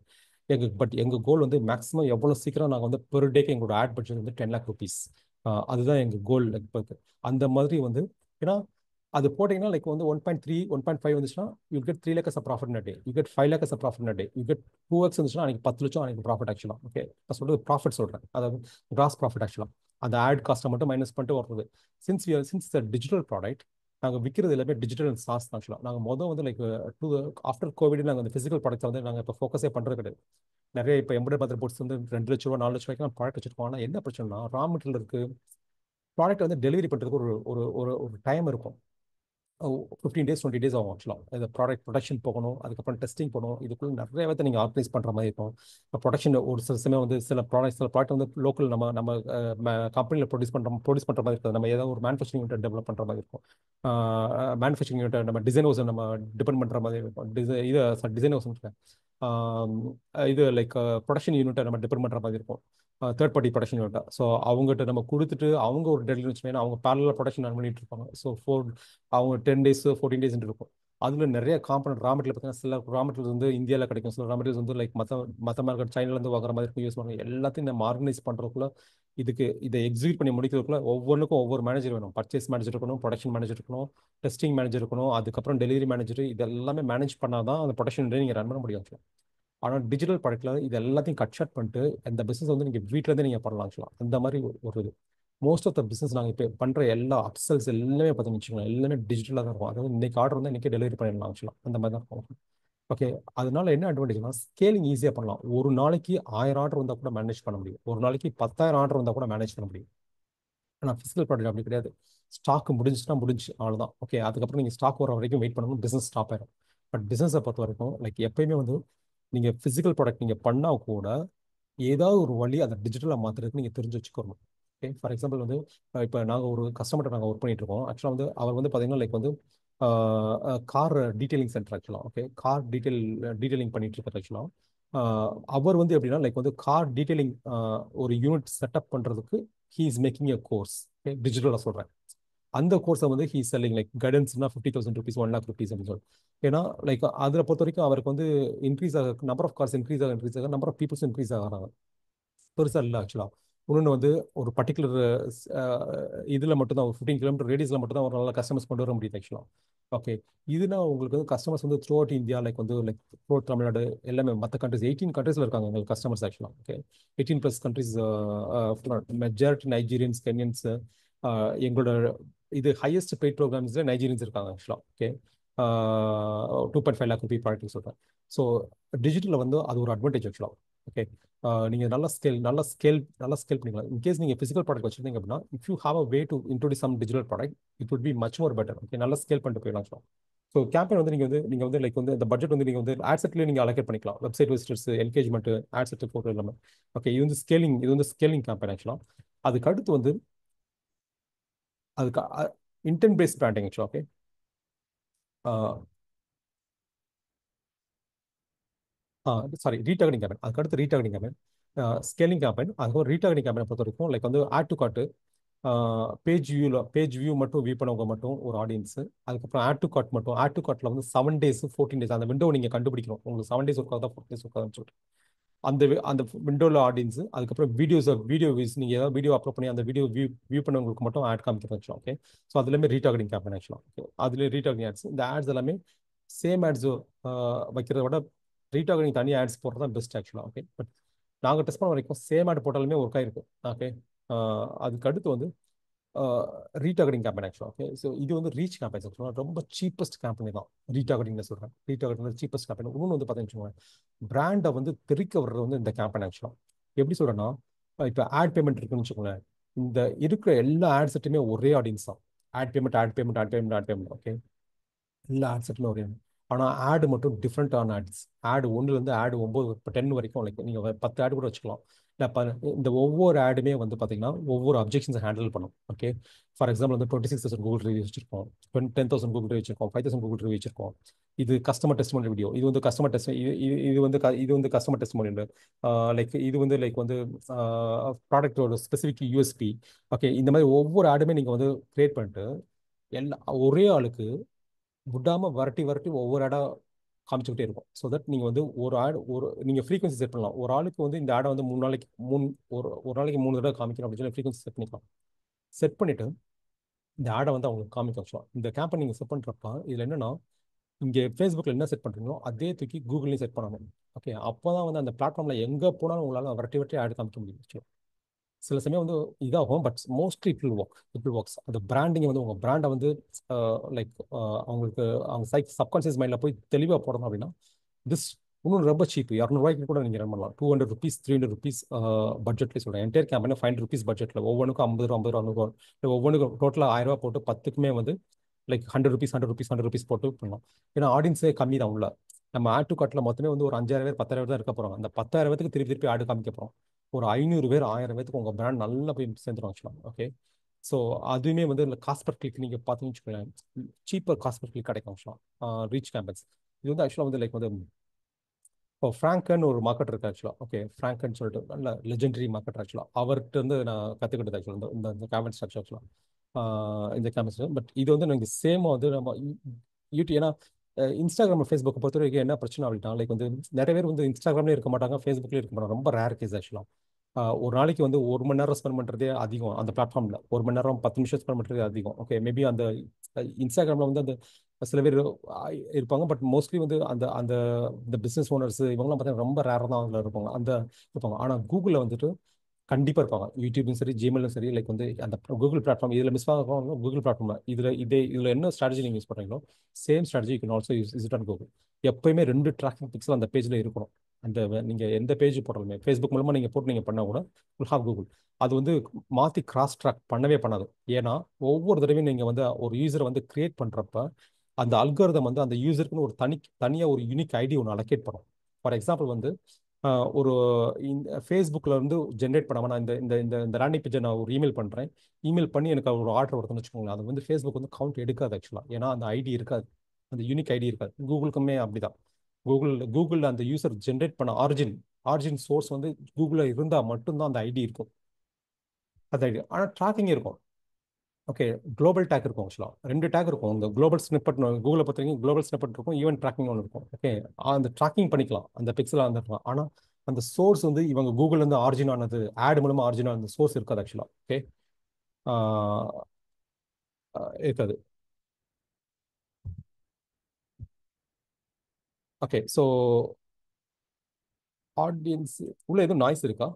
எங்கள் கோல் வந்து மேக்ஸிமம் எவ்வளோ சீக்கிரம் நாங்கள் வந்து பெர் டேக்கு எங்களோட ஆட் பட்ஜெட் வந்து 10 lakh rupees. அதுதான் எங்கள் கோல். இப்போ அந்த மாதிரி வந்து ஏன்னா அது போட்டிங்கன்னா லைக் வந்து 1.3 1.5 வந்துச்சுன்னா you get 3 lakhs profit day, you get 5 lakhs profit day, you get 2x வந்துச்சுன்னா அன்றைக்கி 10 லட்சம் அன்றைக்கி ப்ராஃபிட் ஆக்சுவலாக. ஓகே, நான் சொல்கிறது ப்ராஃபிட் சொல்கிறேன், அதாவது கிராஸ் ப்ராஃபிட் ஆக்சுவலாக. அந்த ஆட் காஸ்ட்டை மட்டும் மைனஸ் பண்ணிட்டு வர்றது. சின்ஸ் த டிஜிட்டல் ப்ராடக்ட் நாங்கள் விற்கிறது எல்லாமே டிஜிட்டல் அண்ட் சாஸ் தான் ஆக்சுவலாக. நாங்கள் வந்து லைக் ஆஃப்டர் கோவிட் நாங்கள் அந்த ஃபிசிக்கல் ப்ராடக்ட்ஸை வந்து நாங்கள் இப்போ ஃபோக்கஸே பண்ணுறது கிடையாது. நிறைய இப்போ எம்பர்டர் மதர் போர்ட்ஸ் வந்து 2 லட்ச ரூபா 4 லட்ச ரூபாய்க்கு ப்ராடக்ட் வச்சிருக்கோம். ஆனால் என்ன பிரச்சனைனா ரா மெட்டீரியல் இருக்குது, ப்ராடக்ட் வந்து டெலிவரி பண்ணுறதுக்கு ஒரு ஒரு ஒரு ஒரு டைம் இருக்கும். 15 days 20 days ஆகும் ஆக்சுவலாக. இந்த ப்ராடக்ட் ப்ரொடக்ஷன் போகணும், அதுக்கப்புறம் டெஸ்டிங் போகணும், இதுக்குள்ள நிறைய விதத்தை நீங்கள் ஆர்கனைஸ் பண்ணுற மாதிரி இருக்கும். இப்போ ப்ரொடக்ஷன் ஒரு சில சமயம் வந்து சில ப்ராடக்ட் வந்து லோக்கல் நம்ம கம்பெனியில் ப்ரொடியூஸ் பண்ணுற மாதிரி இருக்காது. நம்ம ஏதாவது ஒரு மேனுஃபேக்சரிங் யூனிட் டெவலப் பண்ணுற மாதிரி இருக்கும். மேனுஃபேக்சரிங் யூனிட் நம்ம டிசைன் ஹவுஸ் நம்ம டிபெண்ட் பண்ணுற மாதிரி இருக்கும். டிசைன் ஹவுஸ் இது லைக் ப்ரொடக்ஷன் யூனிட்டை நம்ம டிபெண்ட் பண்ணுற மாதிரி இருக்கும். தேர்ட் பார்ட்டி ப்ரொடக்ஷன் யூனிட்டா. ஸோ அவங்ககிட்ட நம்ம கொடுத்துட்டு அவங்க ஒரு டெலிவரி வச்சுன்னா அவங்க பேரலாக ப்ரொடக்ஷன் ரன் பண்ணிட்டு இருப்பாங்க. ஸோ அவங்க 10 days 14 days இருக்கும். அதில் நிறைய காம்பனண்ட் ரா மெட்டீரியல் பார்த்தீங்கன்னா சில ரா மெட்டீரியல்ஸ் வந்து இந்தியாவில் கிடைக்கும், சில ரா மெட்டீரியல்ஸ் வந்து லைக் மற்ற மார்க்கெட் சைனாலேருந்து வாங்குற மாதிரி இருக்கும், யூஸ் பண்ணுவாங்க. எல்லாத்தையும் நம்ம ஆர்கனைஸ் பண்ணுறதுக்குள்ள இதை எக்ஸிக்யூட் பண்ணி முடிக்கிறதுக்குள்ள ஒவ்வொன்றுக்கும் ஒவ்வொரு மேனேஜர் வேணும். பர்ச்சேஸ் மேனேஜர் இருக்கணும், ப்ரொடக்ஷன் மேனேஜர் இருக்கணும், டெஸ்டிங் மேனேஜர் இருக்கணும், அதுக்கப்புறம் டெலிவரி மேனேஜர். இது எல்லாமே மேனேஜ் பண்ணால் தான் அந்த ப்ரொடக்ஷன் நீங்கள் ரன் பண்ண முடியும். ஆனால் டிஜிட்டல் ப்ராடக்ட்ல இது எல்லாத்தையும் கட் ஷார்ட் பண்ணிட்டு அந்த பிஸ்னஸ் வந்து நீங்கள் வீட்டிலேருந்தே நீங்கள் பண்ணலாம் ஆக்சுவலாக. அந்த மாதிரி ஒரு இது மோஸ்ட் ஆஃப் த பிஸ்னஸ் நாங்கள் இப்போ பண்ணுற எல்லா அப்சல்ஸ் எல்லாமே பார்த்தீங்கன்னு வச்சுக்கோங்களேன், எல்லாமே டிஜிட்டலாக தான் இருக்கும். அதாவது இன்னைக்கு ஆர்டர் வந்து இன்றைக்கே டெலிவரி பண்ணிடலாம் ஆக்சுவலாக. அந்த மாதிரி தான் இருக்கும். ஓகே, அதனால என்ன அட்வான்டேஜ்னா ஸ்கேலிங் ஈஸியாக பண்ணலாம். ஒரு நாளைக்கு 1000 ஆர்டர் வந்தால் கூட மேனேஜ் பண்ண முடியும், ஒரு நாளைக்கு 10,000 ஆர்டர் வந்தால் கூட மேனேஜ் பண்ண முடியும். ஆனால் ஃபிசிக்கல் ப்ராடக்ட் அப்படி கிடையாது. ஸ்டாக் முடிஞ்சுன்னா முடிஞ்சு அவ்வளோதான். ஓகே, அதுக்கப்புறம் நீங்கள் ஸ்டாக் வர வரைக்கும் வெயிட் பண்ணணும், பிஸ்னஸ் ஸ்டாப் ஆயிடும். பட் பிஸ்னஸை பொறுத்த வரைக்கும் லைக் எப்பயுமே வந்து நீங்கள் ஃபிசிக்கல் ப்ராடக்ட் நீங்கள் பண்ணால் கூட ஏதாவது ஒரு வழி அதை டிஜிட்டலாக மாற்றுறதுக்கு நீங்கள் தெரிஞ்சு வச்சுக்கணும். ஓகே, ஃபார் எக்ஸாம்பிள் வந்து இப்போ நாங்கள் ஒரு கஸ்டமர்கிட்ட நாங்கள் ஒர்க் பண்ணிட்டு இருக்கோம். ஆக்சுவலாக வந்து அவர் வந்து பார்த்தீங்கன்னா லைக் வந்து கார் டீட்டெயிலிங் சென்டர் ஆக்சுவலாக. ஓகே, கார் டீட்டெயிலிங் பண்ணிட்டு இருக்காரு ஆக்சுவலாக. அவர் வந்து எப்படின்னா லைக் வந்து கார் டீட்டெயிலிங் ஒரு யூனிட் செட்டப் பண்ணுறதுக்கு he is making a course. Okay, டிஜிட்டலாக சொல்கிறேன். அந்த கோர்ஸை வந்து ஹீ செல்லிங் லைக் கைடன்ஸ்னா 50,000 ருபீஸ், 1 lakh rupees அப்படின்னு சொல்லி. ஏன்னா லைக் அதில் பொறுத்த வரைக்கும் அவருக்கு வந்து இன்க்ரீஸ் ஆக நம்பர் ஆஃப் கார்ஸ் இன்க்ரீஸ் ஆக நம்பர் ஆஃப் பீப்புள்ஸ் இன்க்ரீஸ் ஆகிறாங்க. பெருசாக இல்லை ஆக்சுவலாக. இன்னொன்று வந்து ஒரு பர்டிகுலர் இதில் மட்டும்தான் ஒரு 15 km ரேடியஸில் மட்டும்தான் ஒரு நல்ல கஸ்டமர்ஸ் கொண்டு வர முடியுது ஆக்சுவலாக. ஓகே, இதுனா உங்களுக்கு வந்து கஸ்டமர்ஸ் வந்து த்ரூ அவுட் இந்தியா லைக் வந்து லைக் த்ரூ அவுட் தமிழ்நாடு எல்லாமே மற்ற கண்ட்ரிஸ் 18 கண்ட்ரீஸில் இருக்காங்க எங்களுக்கு கஸ்டமர்ஸ் ஆக்சுவலாக. Okay, 18+ countries, majority Nigerians, Kenyans. எங்களோட இது ஹையஸ்ட் பெய்ட் ப்ரோக்ராம்ஸில் நைஜீரியன்ஸ் இருக்காங்க ஆக்சுவலாக. ஓகே, 2.5 lakh ரூபி ப்ராடக்ட் சொல்கிறேன். ஸோ டிஜிட்டலில் வந்து அது ஒரு அட்வான்டேஜ் ஆக்சுவலாக. ஓகே, நீங்கள் நல்லா ஸ்கேல் பண்ணிக்கலாம். இன்கேஸ் நீங்கள் ஃபிசிக்கல் ப்ராடக்ட் வச்சிருந்தீங்க அப்படின்னா if you have a way to introduce some digital product it would be much more better. Okay, நல்லா ஸ்கேல் பண்ணிட்டு போயிடலாம். ஸோ கேம்பெயின் வந்து நீங்கள் வந்து லைக் வந்து இந்த பட்ஜெட் வந்து நீங்கள் வந்து ஆட் செட்லேயே நீங்கள் அலோகேட் பண்ணிக்கலாம். Website visitors, engagement, ad set photo எல்லாமே. ஓகே, இது வந்து ஸ்கேலிங் கேம்பெயின் ஆக்சுவலாக. அதுக்கு அடுத்து வந்து அதுக்கு இன்டென்ட் பேஸ்ட் பிராண்டிங் ஆக்சுவலாக. Okay, sorry, retargeting campaign. அதுக்கடுத்து ரீடார்கெட்டிங் கேம்பெயின், ஸ்கேலிங் கேம்பெயின். அதுக்கப்புறம் ரீடார்கெட்டிங் கேம்பெயின் பொறுத்த வரைக்கும் லைக் வந்து add to cart, page view மட்டும் வியூ பண்ணவங்க மட்டும் ஒரு ஆடியன்ஸ். அதுக்கப்புறம் ஆட் டு கார்ட்டில் வந்து 7 days 14 days அந்த விண்டோ நீங்கள் கண்டுபிடிக்கணும். உங்களுக்கு 7 days ஒர்க் ஆகுதா 14 days ஒர்க் ஆகுதுன்னு சொல்லிட்டு அந்த விண்டோவில் ஆடியன்ஸ். அதுக்கப்புறம் வீடியோ வியூஸ் நீங்கள் ஏதாவது வீடியோ அப்லோட் பண்ணி அந்த வீடியோ வியூ பண்ணவங்களுக்கு மட்டும் ஆட் காமிக்கிறது ஆக்சுவலாக. ஓகே, ஸோ அதுலேயுமே ரீடார்கெட்டிங் கேம்பெயின் ஆக்சுவலாக. ஓகே, அதுலேயே ரீடார்கெட்டிங் ஆட்ஸ். இந்த ஆட்ஸ் எல்லாமே சேம் ஆட்ஸ் வைக்கிறத விட ரீடார்கெட்டிங் தனி ஆட்ஸ் போடுறது தான் பெஸ்ட் ஆக்சுவலாக. ஓகே, பட் நாங்கள் டெஸ்ட் பண்ண வரைக்கும் சேம் ஆட் போட்டாலுமே ஒர்க் ஆயிருக்கு. ஓகே, அதுக்கு அடுத்து வந்து ரீடார்கெட்டிங் கேம்பெயின் ஆக்சுவலாக. ஓகே, ஸோ இது வந்து ரீச் கேம்பெயின் ஆக்சுவலாக ரொம்ப சீப்பஸ்ட் கேம்பெயின் தான் ரீடார்கெட்டிங் சொல்கிறேன். Retargeting cheapest campaign. இன்னொன்று வந்து பார்த்தீங்கன்னா பிராண்டை வந்து தெரிக்க வர்றது வந்து இந்த கேம்பெயின் ஆக்சுவலாக. எப்படி சொல்கிறேன்னா இப்போ ஆட் பேமெண்ட் இருக்குன்னு வச்சுக்கோங்களேன், இந்த இருக்கிற எல்லா ஆட் செட்டுமே ஒரே ஆடியன்ஸ் தான். Add payment, add payment, add payment, add payment. Okay, எல்லா ஆட் செட்டுமே ஒரே. ஆனால் ஆடு மட்டும் டிஃப்ரெண்ட்டான ஆட்ஸ். ஆடு 1லேருந்து ஆடு 9 இப்போ 10 வரைக்கும் லைக் நீங்கள் 10 ஆடு கூட வச்சுக்கலாம். இல்லை இந்த ஒவ்வொரு ஆடுமே வந்து பார்த்தீங்கன்னா ஒவ்வொரு அப்ஜெக்ஷன்ஸை ஹேண்டில் பண்ணும். ஓகே, ஃபார் எக்ஸாம்பிள் வந்து 26,000 கூகுள் ரிவ்யூ வச்சிருக்கோம், 10,000 கூகுள் ரிவ்யூ வச்சிருக்கோம், 5,000 கூகுள் ரிவ்யூ வச்சிருக்கோம். இது கஸ்டமர் டெஸ்டிமோனியல் வீடியோ. இது வந்து கஸ்டமர் டெஸ்ட் இது வந்து கஸ்டமர் டெஸ்டிமோனியல். லைக் இது வந்து லைக் வந்து ப்ராடக்டோட ஸ்பெசிஃபிக் யூஎஸ்பி. ஓகே, இந்த மாதிரி ஒவ்வொரு ஆடுமே நீங்கள் வந்து கிரியேட் பண்ணிட்டு எல்லா ஒரே ஆளுக்கு விடாம வரட்டி வரட்டி ஒவ்வொரு ஆடா காமிச்சுக்கிட்டே இருக்கும். ஸோ தட் நீங்கள் வந்து நீங்கள் ஃப்ரீக்வன்சி செட் பண்ணலாம். ஒரு ஆளுக்கு வந்து இந்த ஆடை வந்து 3 நாளைக்கு ஒரு நாளைக்கு 3 தடவை காமிக்கணும் அப்படின்னு சொல்லி ஃப்ரீக்வன்சி செட் பண்ணிக்கலாம். செட் பண்ணிட்டு இந்த ஆடை வந்து அவங்களுக்கு காமிக்க வச்சலாம். இந்த கேம்பை நீங்கள் செட் பண்ணுறப்ப இதில் என்னன்னா இங்கே ஃபேஸ்புக்கில் என்ன செட் பண்ணுறீங்களோ அதே தூக்கி கூகுள்லையும் செட் பண்ணணும். ஓகே, அப்போ தான் வந்து அந்த பிளாட்ஃபார்மில் எங்கே போனாலும் உங்களால் வரட்டி வரட்டி ஆடு காமிக்க முடியும். சில சமயம் வந்து இதாகும், but mostly it will works. அந்த பிராண்டிங் வந்து உங்கள் பிராண்டை வந்து லைக் அவங்களுக்கு அவங்க சப்கான்சியஸ் மைண்டில் போய் தெளிவாக போடணும் அப்படின்னா திஸ் இன்னும் ரொம்ப சீப். 200 ரூபாய்க்கு கூட நீங்கள் ரன் பண்ணலாம். 200 rupees, 300 rupees பட்ஜெட்லேயே சொல்கிறேன். என்டையர் கேம்பெயின் 500 rupees பட்ஜெட்டில் ஒவ்வொன்றுக்கும் 50 ரூபா 50 ரூபா 100 ரூபா இல்லை ஒவ்வொன்றுக்கும் டோட்டலாக 1000 ரூபா போட்டு 10க்குமே வந்து லைக் 100 rupees போட்டு பண்ணலாம். ஏன்னா ஆடியன்ஸே கம்மி தான் உள்ள. நம்ம ஆட் டு கார்ட்டில் மொத்தமே வந்து ஒரு 5,000 பேர் 10,000 பேர் தான் இருக்க போகிறோம். அந்த 10,000 பேருக்கு திருப்பி திருப்பி ஆடு காமிக்க போகிறோம். ஒரு 500 பேர் 1000 பேருக்கு உங்கள் பிராண்ட் நல்லா போய் சேர்ந்துடும் ஆக்சுவலாக. ஓகே, ஸோ அதுவுமே வந்து இந்த காஸ்ட் பர் கிளிக் நீங்கள் பார்த்தீங்கன்னு வச்சுக்கோங்களேன், சீப்பர் காஸ்ட் பர் கிளிக் கிடைக்கும் ஆக்சுவலாக ரீச் கேம்பெயின்ஸ். இது வந்து ஆக்சுவலாக வந்து லைக் வந்து இப்போ ஃப்ராங்கன் ஒரு மார்க்கெட் இருக்கு ஆக்சுவலாக. ஓகே, ஃப்ராங்கன் சொல்லிட்டு நல்ல லெஜெண்டரி மார்க்கெட் ஆக்சுவலாக. அவர்கிட்ட இருந்து நான் கற்றுக்கிட்டது ஆக்சுவலாக இந்த கேம்பெயின் ஸ்ட்ரக்சர் ஆக்சுவலாக. இந்த கேம்பெயின், பட் இது வந்து நீங்கள் சேமாக வந்து நம்ம யூடியூப் ஏன்னா இன்ஸ்டாகிராம் ஃபேஸ்புக்கை பொறுத்த வரைக்கும் என்ன பிரச்சனை அப்படின்னா லைக் வந்து நிறைய பேர் வந்து இன்ஸ்டாகிராம்லேயே இருக்க மாட்டாங்க, ஃபேஸ்புக்லேயே இருக்க மாட்டாங்க. ரொம்ப ரேர் கேஸ் ஆக்சுவலாக. ஒரு நாளைக்கு வந்து 1 மணி நேரம் ஸ்பெண்ட் பண்ணுறதே அதிகம் அந்த பிளாட்ஃபார்மில். 1 மணி நேரம் 10 நிமிஷம் ஸ்பெண்ட் பண்ணுறதே அதிகம். ஓகே, மேபி அந்த இன்ஸ்டாகிராமில் வந்து அந்த சில பேர் இருப்பாங்க. பட் மோஸ்ட்லி வந்து அந்த அந்த இந்த பிஸ்னஸ் ஓனர்ஸ் இவங்கலாம் பார்த்தீங்கன்னா ரொம்ப ரேராக தான் அதில் இருப்பாங்க, அந்த இருப்பாங்க. ஆனால் கூகுளில் வந்துட்டு கண்டிப்பாக இருப்பாங்க. யூடியூப்லையும் சரி, ஜிமெயிலும் சரி, லைக் வந்து அந்த கூகுள் பிளாட்ஃபார்ம் இதில் மிஸ் ஆகும். கூகுள் பிளாட்ஃபார்ம் இதில் என்ன ஸ்ட்ராட்டஜி நீங்கள் யூஸ் பண்ணுறீங்களோ same strategy you can also use it on Google. எப்பயுமே 2 ட்ராக்கிங் பிக்சல் அந்த பேஜில் இருக்கணும். அந்த நீங்கள் எந்த பேஜ் போட்டாலுமே ஃபேஸ்புக் மூலமாக நீங்கள் போட்டு நீங்கள் பண்ணால் கூட வில் ஹாவ் கூகுள். அது வந்து மாற்றி கிராஸ் ட்ராக் பண்ணவே பண்ணாது. ஏன்னா ஒவ்வொரு தடவையும் நீங்கள் வந்து ஒரு யூசரை வந்து கிரியேட் பண்ணுறப்ப அந்த அல்காரிதம் வந்து அந்த யூசருக்குன்னு ஒரு தனியாக ஒரு யூனிக் ஐடி ஒன்று அலோகேட் பண்ணும். ஃபார் எக்ஸாம்பிள் வந்து ஒரு இந்த ஃபேஸ்புக்கில் வந்து ஜென்ரேட் பண்ணாமல் நான் இந்த இந்த இந்த இந்த லேண்டிங் பேஜை நான் ஒரு இமெயில் பண்ணுறேன். இமெயில் பண்ணி எனக்கு ஒரு ஆர்டர் வருதுன்னு வச்சுக்கோங்களேன். அது வந்து ஃபேஸ்புக் வந்து கவுண்ட் எடுக்காது ஆக்சுவலாக. ஏன்னா அந்த ஐடி இருக்காது, அந்த யூனிக் ஐடி இருக்காது. கூகுளுக்குமே அப்படிதான். கூகுளில் அந்த யூசர் ஜென்ரேட் பண்ண ஆரிஜின் சோர்ஸ் வந்து கூகுளில் இருந்தால் மட்டும்தான் அந்த ஐடி இருக்கும். அந்த ஐடி ஆனால் ட்ராக்கிங் இருக்கும். ஓகே, குளோபல் டேக் இருக்கும் ஆக்சுவலாக. 2 டேக் இருக்கும். இந்த குளோபல் ஸ்னிப்பட் கூகுளை பொறுத்த வரைக்கும் குளோபல் ஸ்னிப்பட் இருக்கும், ஈவென்ட் ட்ராக்கிங் ஒன்று இருக்கும். ஓகே, அந்த ட்ராக்கிங் பண்ணிக்கலாம் அந்த பிக்சலாக இருந்துருக்கலாம். ஆனால் அந்த சோர்ஸ் வந்து இவங்க கூகுள்லேருந்து ஆரிஜின் ஆனது, ஆட் மூலமாக ஆரிஜின் ஆனது சோர்ஸ் இருக்காது ஆக்சுவலாக. ஓகே, இருக்காது. ஓகே, ஸோ ஆடியன்ஸ் உள்ள எதுவும் நாய்ஸ் இருக்கா?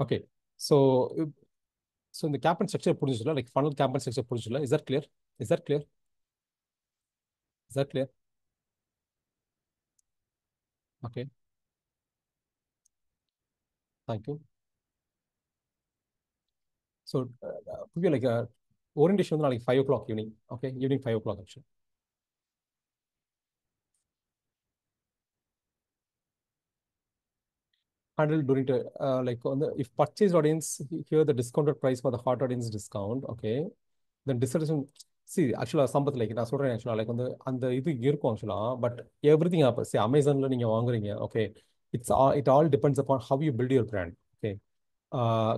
ஓகே, ஸோ ஸோ இந்த கேம்பன் ஸ்ட்ரக்சர் புரிஞ்சுல, லைக் ஃபனல் கேம்பன் ஸ்ட்ரக்சர் புரிஞ்சுல. Is that clear? Is that clear? Is that clear? Okay, thank you. So புரிய லைக் ஓரியன்டேஷன் வந்து நாளைக்கு 5 o'clock evening. Okay, evening 5 o'clock actually. Handle during the like on the if purchase audience hear the discounted price for the hot audience discount, okay, then discussion. See actually Sampath like நான் சொல்றேன் ஆக்சுவலா like வந்து அந்த இது இருக்கும் ஆக்சுவலா. But everything of சி அமேசான்ல நீங்க வாங்குறீங்க. Okay, it all depends upon how you build your brand. Okay,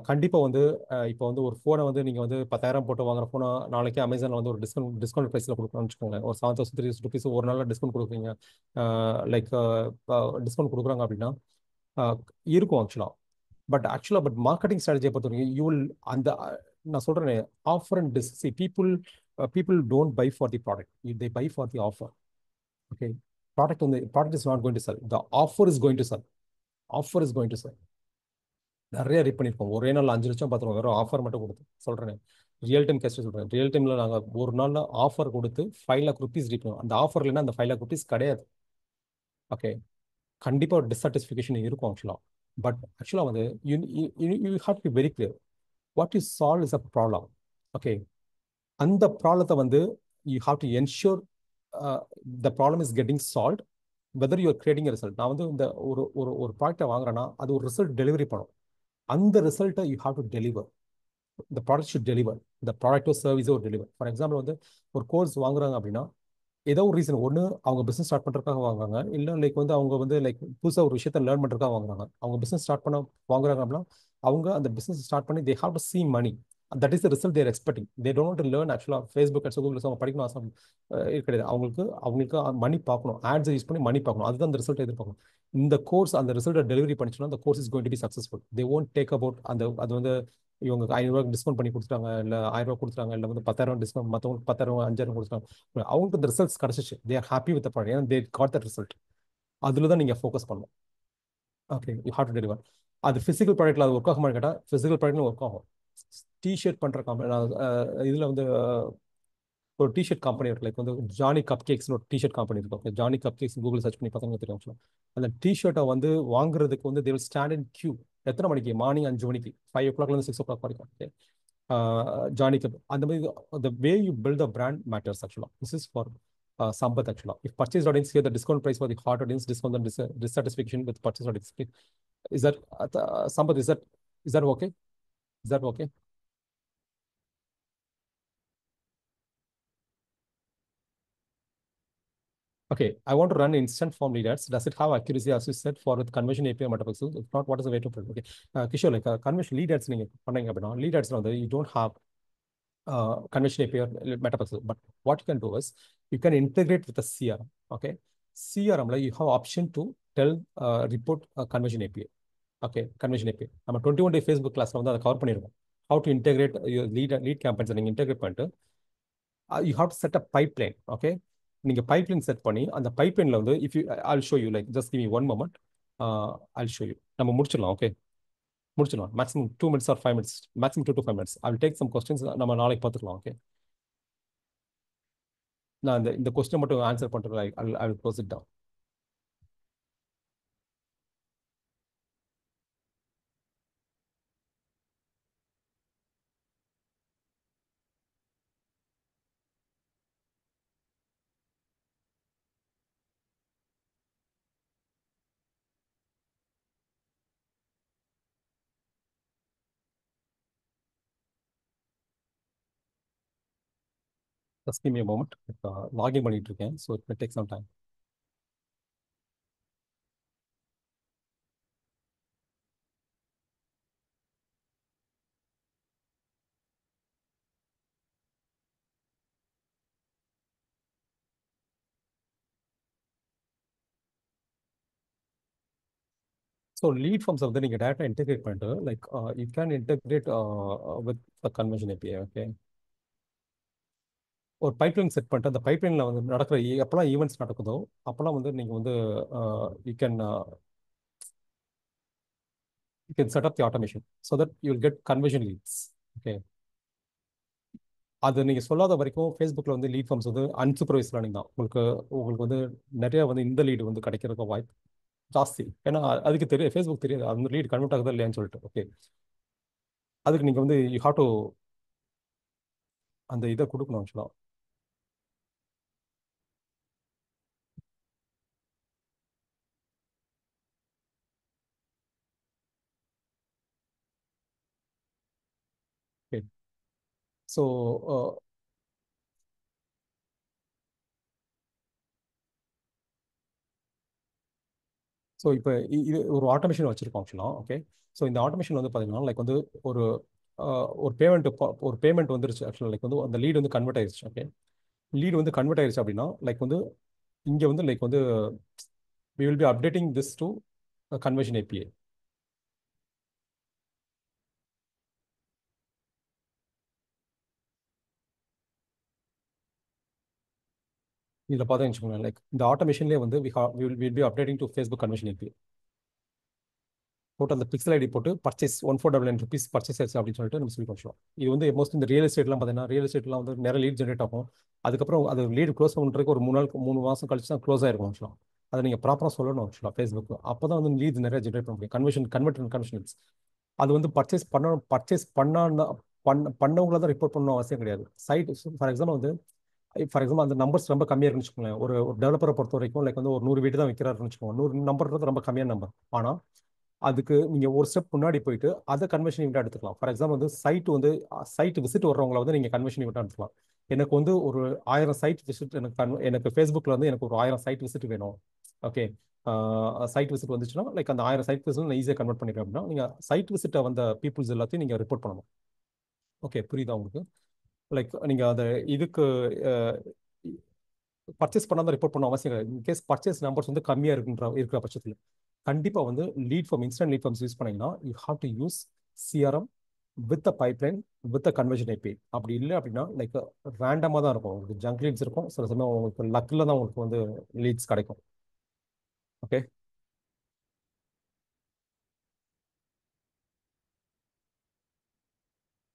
கண்டிப்பாக வந்து இப்போ வந்து ஒரு ஃபோனை வந்து நீங்கள் வந்து 10,000 போட்டு வாங்குற ஃபோனை நாளைக்கு அமேசானில் வந்து ஒரு டிஸ்கவுண்ட் ப்ரைஸில் கொடுக்குறோம்னு வச்சுக்கோங்களேன். ஒரு 7,300 rupees ஒரு நாளில் டிஸ்கவுண்ட் கொடுக்குறீங்க. லைக் டிஸ்கவுண்ட் கொடுக்குறாங்க அப்படின்னா ஆஹ் இருக்கும் ஆக்சுவலாக. பட் மார்க்கெட்டிங் ஸ்ட்ராட்டஜியை பொறுத்த வரைக்கும் யூ வில் அந்த நான் சொல்கிறேன் offer and see people don't buy for the product, they buy for the offer. Okay, product is not going to sell, the offer is going to sell. Offer is going to sell. நிறைய read பண்ணியிருக்கோம். ஒரே நாள் 5 லட்சம் பார்த்துருவோம் வெறும் offer மட்டும் கொடுத்து. சொல்கிறேன் ரியல் டைம் கேஸ்ட் சொல்கிறேன். ரியல் டைமில் நாங்கள் ஒரு நாளில் ஆஃபர் கொடுத்து 5 lakh rupees ரீட் பண்ணுவோம். அந்த ஆஃபர் இல்லைன்னா அந்த 5 lakh rupees கிடையாது. ஓகே, கண்டிப்பாக ஒரு டிஸாட்டிஸ்ஃபிகேஷன் இருக்கும் ஆக்சுவலாக. பட் ஆக்சுவலாக வந்து you have to be very clear what you solve is a problem. Okay, அந்த ப்ராப்ளத்தை வந்து you have to ensure the problem is getting solve whether you're creating result. நான் வந்து இந்த ஒரு ஒரு ஒரு ப்ராடக்ட்டை வாங்குறேன்னா அது ஒரு ரிசல்ட் டெலிவரி பண்ணும். அந்த ரிசல்ட்டை யூ ஹாவ் டு டெலிவர். இந்த ப்ராடக்ட் ஷுட் டெலிவர். இந்த ப்ராடக்ட்டோ சர்வீஸோ டெலிவர். ஃபார் எக்ஸாம்பிள் வந்து ஒரு கோர்ஸ் வாங்குறாங்க அப்படின்னா ஏதோ ஒரு ரீசன் ஒன்று அவங்க பிஸ்னஸ் ஸ்டார்ட் பண்ணுறதுக்காக வாங்குறாங்க, இல்லை லைக் வந்து அவங்க வந்து லைக் புதுசாக ஒரு விஷயத்தை லேர்ன் பண்ணுறதுக்காக வாங்குறாங்க. அவங்க பிஸ்னஸ் ஸ்டார்ட் பண்ண வாங்குறாங்க அப்படின்னா அவங்க அந்த பிஸ்னஸ் ஸ்டார்ட் பண்ணி they have to see money. That is the result they're expecting. They don't learn ஆக்சுவலாக ஃபேஸ்புக் அட்ஸ் கூகுள் அவங்க படிக்கணும் ஆசை கிடையாது. அவங்களுக்கு மணி பார்க்கணும், ஆட்ஸ் யூஸ் பண்ணி மணி பார்க்கணும். அதுதான் அந்த ரிசல்ட்டை எதிர்பார்க்கணும். இந்த கோர்ஸ் அந்த ரிசல்ட்டை டெலிவரி பண்ணிச்சுன்னா அந்த course is going to be successful. They won't take about அந்த அது வந்து இவங்க 500 ரூபா டிஸ்கவுண்ட் பண்ணி கொடுத்துட்டாங்க, இல்லை 1000 ரூபா கொடுத்துட்டாங்க, இல்லை வந்து 10,000 டிஸ்கவுண்ட் மற்றவங்களுக்கு 10,000 5,000 கொடுத்துட்டாங்க. அவங்களுக்கு இந்த ரிசல்ட்ஸ் கிடைச்சிச்சு, they are happy with product, ஏன்னா தே காட் த ரிசல்ட். அதில் தான் நீங்கள் ஃபோக்கஸ் பண்ணணும். Okay, you have to deliver. அது ஃபிசிக்கல் ப்ராடக்ட்ல அது ஒர்க் ஆகுமான்னு கேட்டால் ஃபிசிக்கல் ப்ராடக்ட்ல ஒர்க் ஆகும். டிஷர்ட் பண்ணுற கம்பெனி இதில் வந்து ஒரு டிஷர்ட் கம்பெனி இருக்கு. லைக் வந்து ஜானி கப் கேக்ஸ்னு ஒரு டிஷர்ட் கம்பெனி இருக்கும். Okay, Johnny cupcakes Google search பண்ணி பார்த்தா தெரியும் actually. அந்த டிஷர்ட்டை வந்து வாங்குறதுக்கு வந்து they will stand in queue. எத்தனை மணிக்கு? மார்னிங் 5 மணிக்கு, 5 o'clock 6 o'clock வரைக்கும். ஓகே, ஜானி கப் அந்த மாதிரி the way you build the brand matters actually. This is for Sampath actually. If purchase audience here the discount price for the hot audience discount and dissatisfaction with purchase audience. Is that Sampath? Is that okay? Is that okay? Okay, I want to run instant form lead ads. Does it have accuracy as you said for with conversion API metapixel? If not, what is the way to put it? Okay, Kishore, like conversion lead ads நீங்க பண்ணீங்க அப்படின்னா lead ads வந்து you don't have convention API or metapixel. But what you can do is you can integrate with the CRM. Okay, CRM you have option to tell report conversion API. Okay, convention API. நம்ம 21 day Facebook classல வந்து அதை cover பண்ணிருக்கோம். How to integrate your lead campaigns நீங்க integrate பண்ணிட்டு you have to set a pipeline. Okay, நீங்க pipeline set பண்ணி அந்த pipelineல வந்து if you I'll show you, like just give me one moment. I'll show you. நம்ம முடிச்சிடலாம். Okay, முடிச்சிடலாம். Maximum 2 minutes or 5 minutes. Maximum 2 to 5 minutes. I will take some questions. நம்ம நாளைக்கு பார்த்துக்கலாம். Okay, நான் இந்த கொஸ்டின் மட்டும் ஆன்சர் பண்ணிட்டு I will close it down. Just give me a moment. Login பண்ணிட்டு இருக்கேன். So it may take some time. So lead forms வந்து நீங்க டேரக்டா இன்டெகிரேட் பண்ணிட்டு like you can integrate with the conversion API. Okay, ஒரு pipeline set பண்ணிட்டு அந்த பைப்லைனில் வந்து நடக்கிற எப்போல்லாம் ஈவெண்ட்ஸ் நடக்குதோ அப்போல்லாம் வந்து நீங்கள் வந்து you can set up the automation so that you will get conversion leads. Okay, அது நீங்கள் சொல்லாத வரைக்கும் ஃபேஸ்புக்கில் வந்து லீட் ஃபார்ம்ஸ் வந்து அன்சூப்பர்வைஸ் லேர்னிங் தான். உங்களுக்கு உங்களுக்கு வந்து நிறைய வந்து இந்த லீடு வந்து கிடைக்கிறதுக்கு வாய்ப்பு ஜாஸ்தி. ஏன்னா அதுக்கு தெரியும், ஃபேஸ்புக் தெரியாது அந்த லீட் கன்வெர்ட் ஆகுதா இல்லையான்னு சொல்லிட்டு. ஓகே, அதுக்கு நீங்கள் வந்து யூ ஹாவ் டு அந்த இதை கொடுக்கணும் ஆக்சுவலாக. ஓகே, ஸோ ஸோ இப்போ இது ஒரு ஆட்டோமேஷன் வச்சுருக்கோம் ஆக்சுவலாக. ஓகே, ஸோ இந்த ஆட்டோமேஷன் வந்து பார்த்தீங்கன்னா லைக் வந்து ஒரு ஒரு பேமெண்ட் வந்துருச்சு ஆக்சுவலாக. லைக் வந்து அந்த லீடு வந்து கன்வெர்ட் ஆயிருச்சு. ஓகே, லீடு வந்து கன்வெர்ட் ஆயிருச்சு அப்படின்னா லைக் வந்து இங்கே வந்து லைக் வந்து we will be updating this to a conversion API. இதில் பார்த்தீங்கன்னு வச்சுக்கோங்களேன், லைக் இந்த ஆட்டோமேஷன்லேயே வந்து we will be updating to Facebook conversion API. போட்டு அந்த பிக்சல் ஐடி போட்டு பர்ச்சேஸ் 1499 rupees பர்ச்சேஸ் ஆச்சு அப்படின்னு சொல்லிட்டு நம்ம சொல்லி வச்சோம். இது வந்து மோஸ்ட் இந்த ரியல் எஸ்டேட்லாம் பார்த்தீங்கன்னா ரியல் எஸ்டேட்லாம் வந்து நிறைய லீட் ஜென்ரேட் ஆகும். அதுக்கப்புறம் அது லீடு க்ளோஸ் பண்ணுறதுக்கு ஒரு 3 மாதம் கழிச்சு தான் க்ளோஸ் ஆயிருக்கும் ஆக்சுவலாக. அதை நீங்கள் ப்ராப்பராக சொல்லணும் ஆக்சுவலாக ஃபேஸ்புக். அப்போ தான் வந்து லீட்ஸ் நிறைய ஜென்ரேட் பண்ண முடியும். கன்வெர்ஷன் லீட்ஸ் அது வந்து பண்ணவங்கள தான் ரிப்போர்ட் பண்ணணும் அவசியம் கிடையாது. சைட் ஃபார் எக்ஸாம்பிள் அந்த நம்பர்ஸ் ரொம்ப கம்மியாக இருக்குன்னு வச்சுக்கோங்களேன். ஒரு டெவலப்பரை பொறுத்த வரைக்கும் லைக் வந்து ஒரு 100 வீடு தான் விற்கிறாருன்னு வச்சுக்கோங்க. 100 நம்பர்ன்றது ரொம்ப கம்மியான நம்பர். ஆனால் அதுக்கு நீங்கள் ஒரு ஸ்டெப் முன்னாடி போயிட்டு அதை கன்வர்ஷன் யூனிட்டாக எடுத்துக்கலாம். ஃபார் எக்ஸாம்பிள் வந்து சைட் விசிட் வர்றவங்களை வந்து நீங்கள் கன்வர்ஷன் யூனிட்டாக எடுத்துக்கலாம். எனக்கு வந்து ஒரு 1000 சைட் விசிட் எனக்கு ஃபேஸ்புக்கில் வந்து எனக்கு ஒரு 1000 சைட் விசிட் வேணும். ஓகே, சைட் விசிட் வந்துச்சுன்னா லைக் அந்த 1000 சைட் விசிட் நான் ஈஸியாக கன்வெர்ட் பண்ணிடுறேன் அப்படின்னா நீங்கள் சைட் விசிட்டை வந்த பீப்புள்ஸ் எல்லாத்தையும் நீங்கள் ரிப்போர்ட் பண்ணணும். ஓகே, புரியுதா உங்களுக்கு? லைக் நீங்கள் அதை இதுக்கு பர்ச்சேஸ் பண்ணால் ரிப்போர்ட் பண்ண அவசியம் கிடையாது. இன்கேஸ் பர்ச்சேஸ் நம்பர்ஸ் வந்து கம்மியாக இருக்கிற பட்சத்தில் கண்டிப்பாக வந்து இன்ஸ்டன்ட் லீட் ஃபார்ம்ஸ் யூஸ் பண்ணீங்கன்னா you have to use CRM with a pipeline with a conversion API. அப்படி இல்லை அப்படின்னா லைக் ரேண்டமாக தான் இருக்கும். உங்களுக்கு ஜங்க் லீட்ஸ் இருக்கும். சில சமயம் உங்களுக்கு லக்கில் தான் உங்களுக்கு வந்து லீட்ஸ் கிடைக்கும். Okay,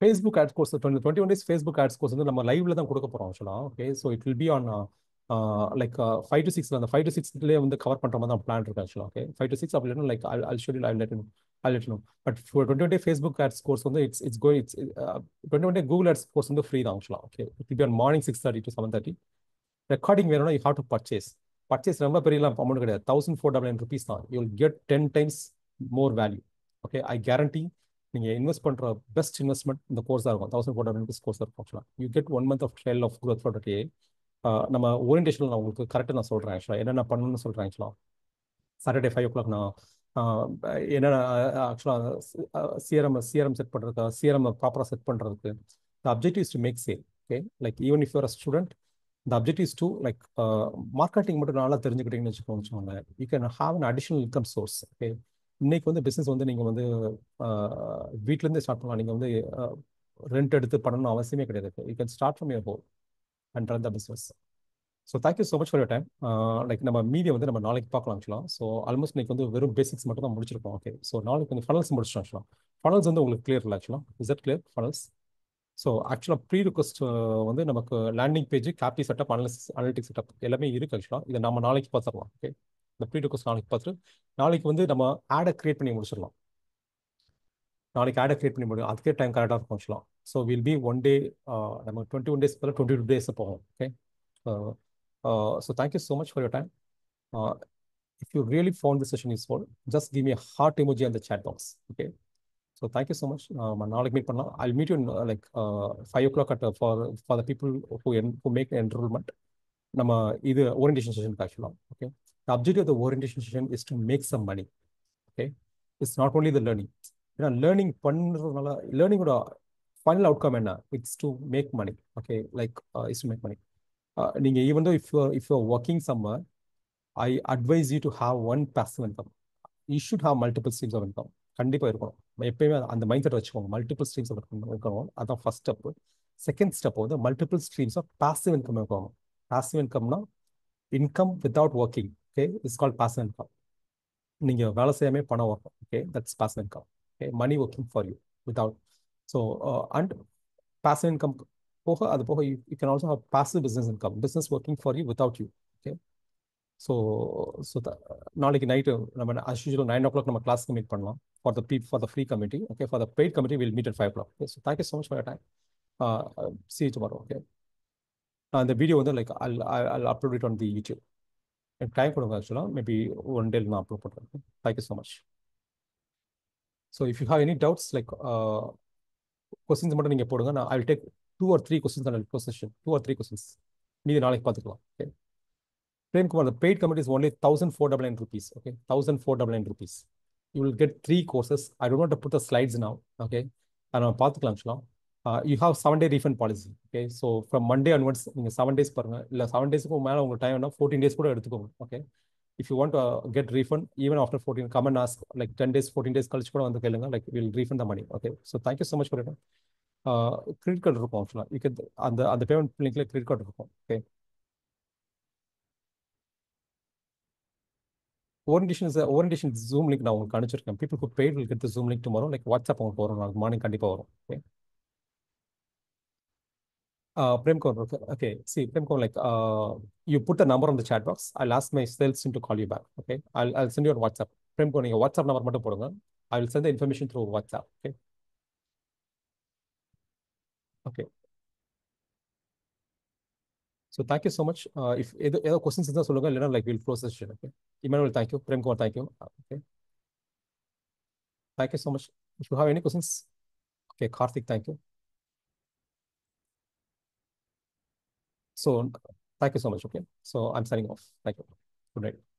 Facebook ads course 21 days Facebook ads course வந்து நம்ம லைவ்ல தான் கொடுக்க போகிறோம் ஆக்சுவலாக. Okay, so it will be on like 5 to 6 அந்த 5 to 6 வந்து கவர் பண்ணுற மாதிரி தான் பிளான் இருக்கு ஆக்சுவலாக. ஓகே, 5 to 6 அப்படி இல்லைன்னா like I'll schedule, I'll let you know. But for 21 day Facebook ads course வந்து it's 21 day Google ads course வந்து ஃப்ரீ தான் ஆக்சுவலாக. Okay, it will be on morning 6:30 to 7:30. Recording வேணும்னா யூ ஹாவ் டு பர்ச்சேஸ் ரொம்ப பெரிய amount கிடையாது. 1499 rupees தான். You will get 10 times more value. Okay, I guarantee நீங்கள் இன்வெஸ்ட் பண்ணுற பெஸ்ட் இன்வெஸ்ட்மெண்ட் இந்த கோர்ஸாக இருக்கும். 1499 rupees கோர்ஸ் இருக்கும் ஆக்சுவலாக. You get 1 month of trial of growth for the AI. நம்ம ஓரியன்டேஷனில் நான் உங்களுக்கு கரெக்டாக நான் சொல்கிறேன் ஆக்சுவலாக என்னென்ன பண்ணணும்னு சொல்கிறேன் ஆக்சுவலாக. சாட்டர்டே 5 o'clock நான் என்னென்ன ஆக்சுவலாக சிஆர்எம் செட் பண்ணுறதுக்கு, சிஆர்எம் ப்ராப்பராக செட் பண்ணுறதுக்கு, the objective is to make sale. Okay, like even if you're a student, the objective is to like marketing மட்டும் நல்லா தெரிஞ்சுக்கிட்டீங்கன்னு வச்சுக்கோங்க, you can have an additional income source. Okay, இன்னைக்கு வந்து business வந்து நீங்கள் வந்து வீட்டிலேருந்தே ஸ்டார்ட் பண்ணலாம். நீங்கள் வந்து ரெண்ட் எடுத்து பண்ணணும்னு அவசியமே கிடையாது. You can start from your home and run the business. So thank you so much for your time. Like நம்ம மீடியா வந்து நம்ம நாளைக்கு பார்க்கலாம் ஆக்சுவலாக. ஸோ ஆல்மோஸ்ட் இன்னைக்கு வந்து வெறும் பேசிக்ஸ் மட்டும் தான் முடிச்சிருக்கோம். ஓகே, ஸோ நாளைக்கு கொஞ்சம் ஃபனல்ஸ் முடிச்சிட்டோம் ஆக்சுவலாக. ஃபனல்ஸ் வந்து உங்களுக்கு கிளியர் இல்லை ஆக்சுவலாக. Is that clear funnels? So ஆக்சுவலாக ப்ரீ ரிக்வஸ்ட் வந்து நமக்கு landing page, copy setup, analytic setup எல்லாமே இருக்குது ஆக்சுவலாக. இதை நம்ம நாளைக்கு பார்த்துடலாம். ஓகே, இந்த ப்ரீ ரிக்வஸ்ட் நாளைக்கு பார்த்துட்டு நாளைக்கு வந்து நம்ம ஆடை கிரியேட் பண்ணி முடிச்சிடலாம். நாளைக்கு ஆடை கிரியேட் பண்ணி முடியும், அதுக்கே டைம் கரெக்டாக இருக்கும் ஆக்சுவலாக. So will be one day, நம்ம 21 days பதில் 22 days போகும். Okay, so thank you so much for your time. If you really found this session useful, just give me a heart emoji on the chat box. Okay. So thank you so much. நாளைக்கு meet பண்ணலாம். I'll meet you in 5 o'clock for the people who make enrollment. நம்ம இது orientation session ஆக்சுவலாக. Okay. The objective of the orientation session is to make some money. Okay. It's not only the learning. ஏன்னா learning பண்ணுறதுனால லேர்னிங்கோட final outcome என்ன? It's to make money. Okay, like it's to make money. நீங்கள் even though if you working summer, I advise you to have one passive income. You should have multiple streams of income. கண்டிப்பாக இருக்கணும். எப்பயுமே அந்த mind set வச்சுக்கோங்க. Multiple streams of இருக்கணும். அதான் first step. Second step வந்து multiple streams of passive income இருக்கணும். Passive இன்கம்னா income without working. Okay, it's called passive income. நீங்கள் வேலை செய்யாமே பணம் வரும். Okay, that's passive income. Okay, money working for you without. So and passive income போக அது போக you can also have passive business income, business working for you without you. Okay, so நாளைக்கு night நம்ம as usual 9 o'clock நம்ம கிளாஸ்க்கு meet பண்ணலாம் for the free committee. Okay, for the paid committee we'll meet at 5 o'clock. Okay, so thank you so much for your time. See you tomorrow. Okay, இந்த video வந்து like I'll upload it on the YouTube. எனக்கு time கொடுங்க ஆக்சுவலாக, maybe one டேல நான் upload பண்ணுறேன். Thank you so much. So if you have any doubts like questions மட்டும் நீங்கள் போடுங்க. நான் I will take 2 or 3 questions on a session. 2 or 3 questions மீதி நாளைக்கு பார்த்துக்கலாம். Okay, Prem Kumar, the paid committee is only 1,499 rupees. Okay, 1,499 rupees. You will get 3 courses. I don't want to put the slides now. Okay, and I'm பார்த்துக்கலாம். You have 7-day refund policy. Okay, so from Monday onwards, நீங்கள் 7 days பாருங்க. இல்லை 7 daysக்கு மேலே உங்களுக்கு time வேணா 14 days கூட எடுத்துக்கோங்க. Okay, if you want to get refund even after 14, come and ask. Like 10 days, 14 days கழிச்சு கூட வந்து கேளுங்க. Like we'll refund the money. Okay, so thank you so much for it. Credit card இருக்கும் ஆக்சுவலாக. You can அந்த payment லிங்க்ல credit card இருக்கும். Okay. Orientation Zoom link நான் உங்களுக்கு அனுப்பிச்சிருக்கேன். People who paid will get the Zoom link tomorrow. Like WhatsApp உங்களுக்கு வரும், நாளைக்கு மார்னிங் கண்டிப்பாக வரும். Okay, Prem Kaur, okay. See, Prem Kaur, like you put the number on the chat box. I'll ask my sales team to call you back. Okay, I'll send you on WhatsApp. Prem Kaur, நீங்கள் WhatsApp number மட்டும் போடுங்க. I will send the information through WhatsApp. Okay. Okay. So thank you so much. If ஏதோ questions இருந்தால் சொல்லுங்க, இல்லைன்னா like we'll close the session. Okay. Emmanuel, thank you. Prem Kaur, thank you. Okay. Thank you so much. If you have any questions, okay, Karthik, thank you. So thank you so much. Okay. So I'm signing off. Thank you. Good night.